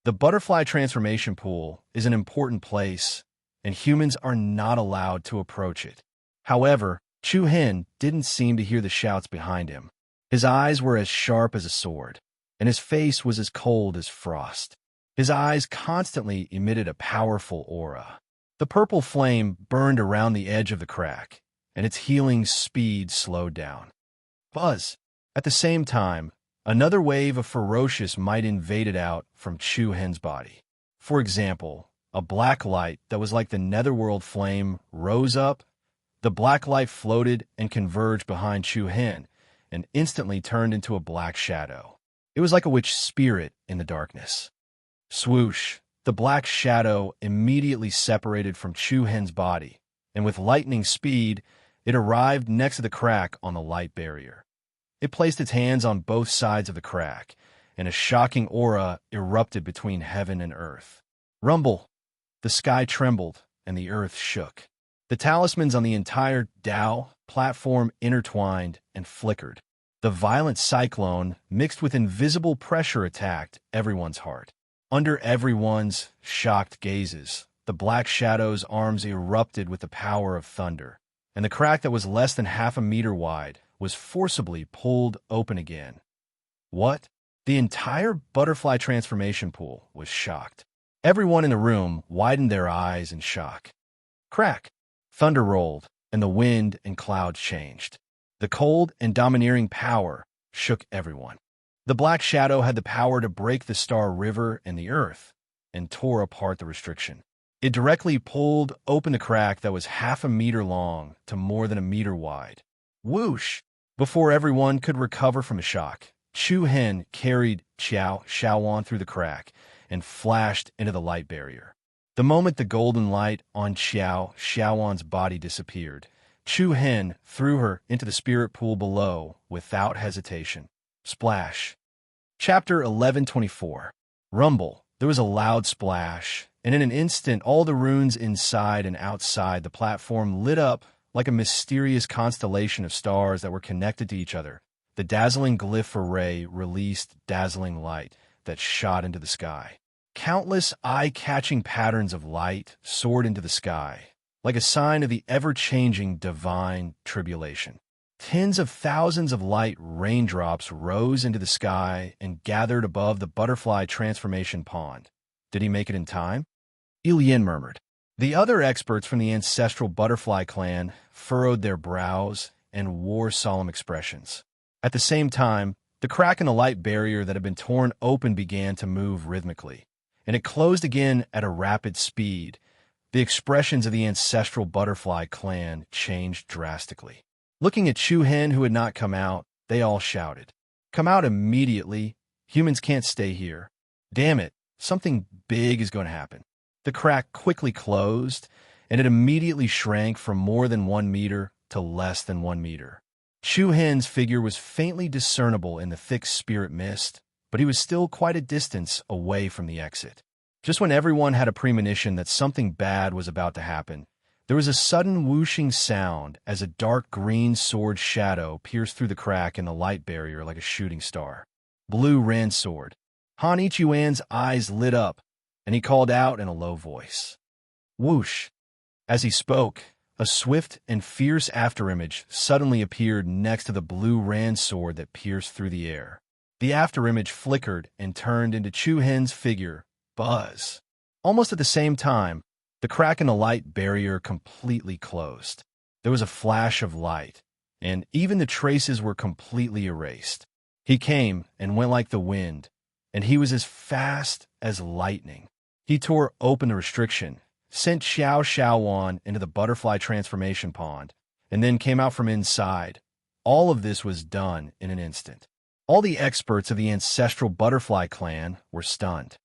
The butterfly transformation pool is an important place, and humans are not allowed to approach it. However, Chu Hen didn't seem to hear the shouts behind him. His eyes were as sharp as a sword, and his face was as cold as frost. His eyes constantly emitted a powerful aura. The purple flame burned around the edge of the crack, and its healing speed slowed down. Buzz! At the same time, another wave of ferocious might invaded out from Chu Hen's body. For example, a black light that was like the netherworld flame rose up. The black light floated and converged behind Chu Hen, and instantly turned into a black shadow. It was like a witch spirit in the darkness. Swoosh! The black shadow immediately separated from Chu Hen's body, and with lightning speed, it arrived next to the crack on the light barrier. It placed its hands on both sides of the crack, and a shocking aura erupted between heaven and earth. Rumble! The sky trembled, and the earth shook. The talismans on the entire Dao platform intertwined and flickered. The violent cyclone, mixed with invisible pressure, attacked everyone's heart. Under everyone's shocked gazes, the black shadow's arms erupted with the power of thunder, and the crack that was less than half a meter wide was forcibly pulled open again. What? The entire butterfly transformation pool was shocked. Everyone in the room widened their eyes in shock. Crack! Thunder rolled, and the wind and clouds changed. The cold and domineering power shook everyone. The black shadow had the power to break the star river and the earth, and tore apart the restriction. It directly pulled open the crack that was half a meter long to more than a meter wide. Whoosh! Before everyone could recover from the shock, Chu Hen carried Qiao Xiaowan through the crack and flashed into the light barrier. The moment the golden light on Qiao Xiaowan's body disappeared, Chu Hen threw her into the spirit pool below without hesitation. Splash. Chapter 1124. Rumble. There was a loud splash, and in an instant all the runes inside and outside the platform lit up like a mysterious constellation of stars that were connected to each other. The dazzling glyph array released dazzling light that shot into the sky. Countless eye-catching patterns of light soared into the sky, like a sign of the ever-changing divine tribulation. Tens of thousands of light raindrops rose into the sky and gathered above the butterfly transformation pond. Did he make it in time? Yin murmured. The other experts from the ancestral butterfly clan furrowed their brows and wore solemn expressions. At the same time, the crack in the light barrier that had been torn open began to move rhythmically, and it closed again at a rapid speed. The expressions of the ancestral butterfly clan changed drastically. Looking at Chu Hen, who had not come out, they all shouted, "Come out immediately! Humans can't stay here. Damn it, something big is going to happen." The crack quickly closed, and it immediately shrank from more than 1 meter to less than 1 meter. Chu Hen's figure was faintly discernible in the thick spirit mist, but he was still quite a distance away from the exit. Just when everyone had a premonition that something bad was about to happen, there was a sudden whooshing sound as a dark green sword shadow pierced through the crack in the light barrier like a shooting star. Blue Ran sword. Han Ichiwan's eyes lit up, and he called out in a low voice. Whoosh! As he spoke, a swift and fierce afterimage suddenly appeared next to the blue Ran sword that pierced through the air. The afterimage flickered and turned into Chu Hen's figure, Buzz. Almost at the same time, the crack in the light barrier completely closed. There was a flash of light, and even the traces were completely erased. He came and went like the wind, and he was as fast as lightning. He tore open the restriction, sent Xiao Xiaowan into the butterfly transformation pond, and then came out from inside. All of this was done in an instant. All the experts of the ancestral butterfly clan were stunned.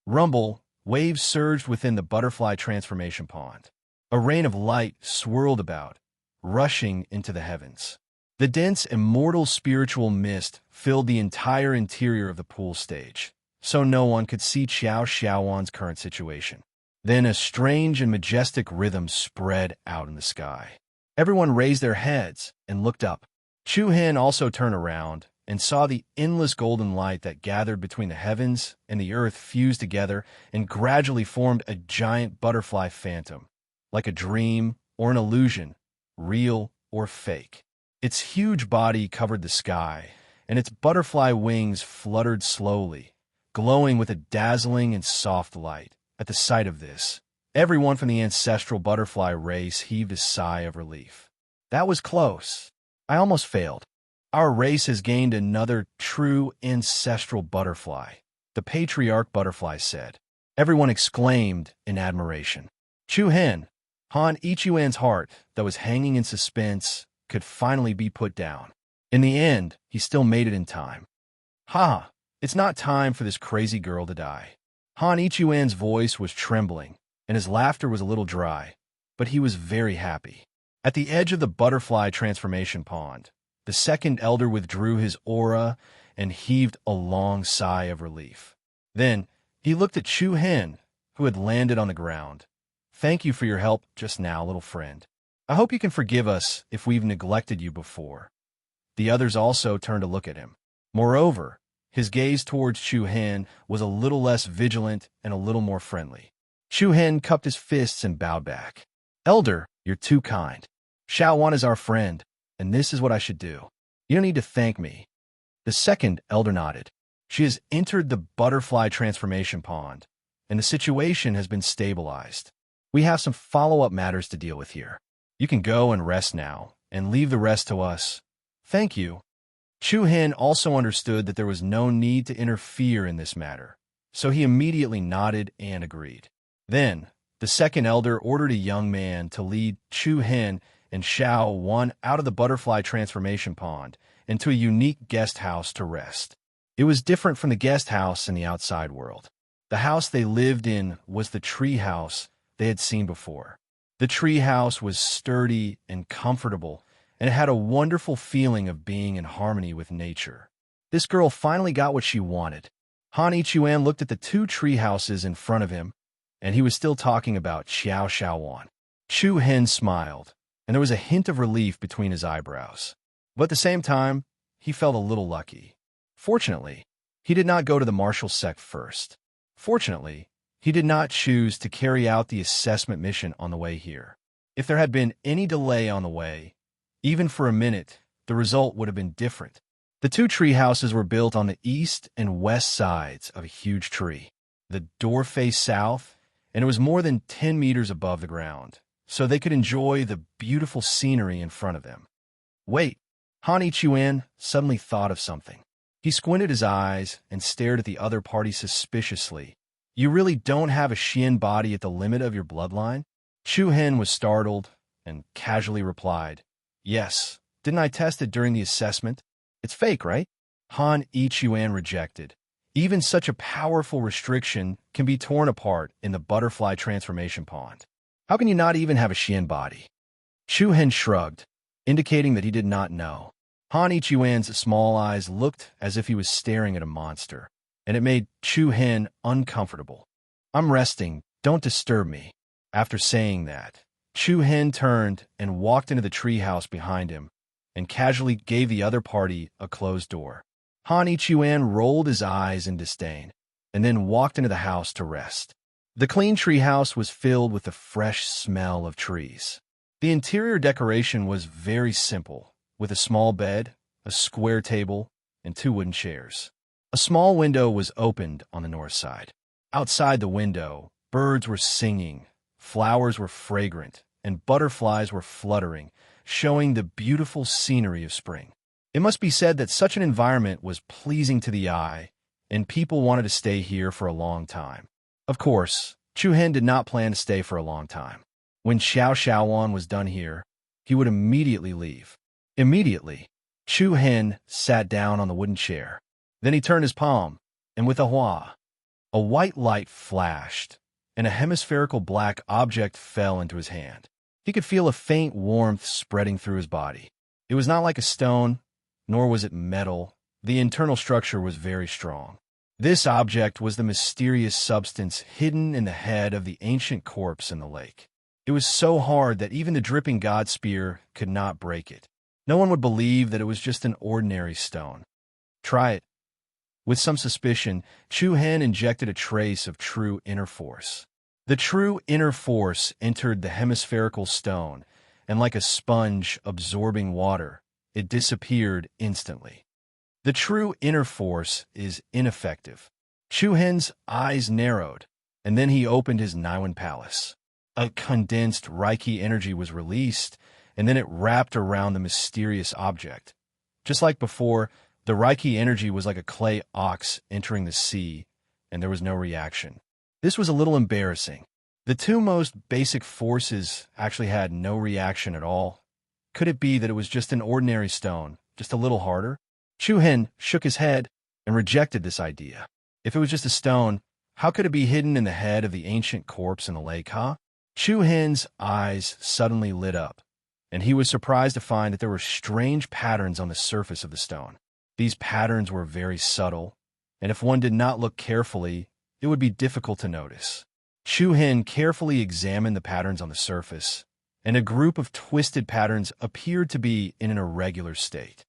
Rumble, waves surged within the butterfly transformation pond. A rain of light swirled about, rushing into the heavens. The dense, immortal spiritual mist filled the entire interior of the pool stage, so no one could see Xiao Xiaowan's current situation. Then a strange and majestic rhythm spread out in the sky. Everyone raised their heads and looked up. Chu Hen also turned around and saw the endless golden light that gathered between the heavens and the earth fused together and gradually formed a giant butterfly phantom, like a dream or an illusion, real or fake. Its huge body covered the sky, and its butterfly wings fluttered slowly, glowing with a dazzling and soft light. At the sight of this, everyone from the ancestral butterfly race heaved a sigh of relief. That was close. I almost failed. Our race has gained another true ancestral butterfly, the patriarch butterfly said. Everyone exclaimed in admiration. Chu Hen, Han Ichiwan's heart that was hanging in suspense, could finally be put down. In the end, he still made it in time. Ha! It's not time for this crazy girl to die. Han Ichiwan's voice was trembling, and his laughter was a little dry, but he was very happy. At the edge of the butterfly transformation pond, the second elder withdrew his aura and heaved a long sigh of relief. Then he looked at Chu Hen, who had landed on the ground. Thank you for your help just now, little friend. I hope you can forgive us if we've neglected you before. The others also turned to look at him. Moreover, his gaze towards Chu Hen was a little less vigilant and a little more friendly. Chu Hen cupped his fists and bowed back. Elder, you're too kind. Xiaowan is our friend, and this is what I should do. You don't need to thank me. The second elder nodded. She has entered the butterfly transformation pond, and the situation has been stabilized. We have some follow-up matters to deal with here. You can go and rest now, and leave the rest to us. Thank you. Chu Hen also understood that there was no need to interfere in this matter, so he immediately nodded and agreed. Then, the second elder ordered a young man to lead Chu Hen and Xiaowan out of the butterfly transformation pond into a unique guest house to rest. It was different from the guest house in the outside world. The house they lived in was the tree house they had seen before. The tree house was sturdy and comfortable, and it had a wonderful feeling of being in harmony with nature. This girl finally got what she wanted. Han Ichiwan looked at the two tree houses in front of him, and he was still talking about Xiao Xiaowan. Chu Hen smiled, and there was a hint of relief between his eyebrows. But at the same time, he felt a little lucky. Fortunately, he did not go to the martial sect first. Fortunately, he did not choose to carry out the assessment mission on the way here. If there had been any delay on the way, even for a minute, the result would have been different. The two tree houses were built on the east and west sides of a huge tree. The door faced south, and it was more than 10 meters above the ground, so they could enjoy the beautiful scenery in front of them. Wait, Han Ichiwan suddenly thought of something. He squinted his eyes and stared at the other party suspiciously. You really don't have a Xian body at the limit of your bloodline? Chu Hen was startled and casually replied, Yes, didn't I test it during the assessment? It's fake, right? Han Ichiwan rejected. Even such a powerful restriction can be torn apart in the butterfly transformation pond. How can you not even have a Xian body? Chu Hen shrugged, indicating that he did not know. Han Ichiwan's small eyes looked as if he was staring at a monster, and it made Chu Hen uncomfortable. I'm resting, don't disturb me. After saying that, Chu Hen turned and walked into the treehouse behind him, and casually gave the other party a closed door. Han Ichiwan rolled his eyes in disdain, and then walked into the house to rest. The clean treehouse was filled with the fresh smell of trees. The interior decoration was very simple, with a small bed, a square table, and 2 wooden chairs. A small window was opened on the north side. Outside the window, birds were singing, flowers were fragrant, and butterflies were fluttering, showing the beautiful scenery of spring. It must be said that such an environment was pleasing to the eye, and people wanted to stay here for a long time. Of course, Chu Hen did not plan to stay for a long time. When Xiao Xiaowan was done here, he would immediately leave. Immediately, Chu Hen sat down on the wooden chair. Then he turned his palm, and with a white light flashed, and a hemispherical black object fell into his hand. He could feel a faint warmth spreading through his body. It was not like a stone, nor was it metal. The internal structure was very strong. This object was the mysterious substance hidden in the head of the ancient corpse in the lake. It was so hard that even the dripping god spear could not break it. No one would believe that it was just an ordinary stone. Try it. With some suspicion, Chu Hen injected a trace of true inner force. The true inner force entered the hemispherical stone, and like a sponge absorbing water, it disappeared instantly. The true inner force is ineffective. Chu Hen's eyes narrowed, and then he opened his Naiwan palace. A condensed Reiki energy was released, and then it wrapped around the mysterious object. Just like before, the Reiki energy was like a clay ox entering the sea, and there was no reaction. This was a little embarrassing. The 2 most basic forces actually had no reaction at all. Could it be that it was just an ordinary stone, just a little harder? Chu Hen shook his head and rejected this idea. If it was just a stone, how could it be hidden in the head of the ancient corpse in the lake, huh? Chu Hen's eyes suddenly lit up, and he was surprised to find that there were strange patterns on the surface of the stone. These patterns were very subtle, and if one did not look carefully, it would be difficult to notice. Chu Hen carefully examined the patterns on the surface, and a group of twisted patterns appeared to be in an irregular state.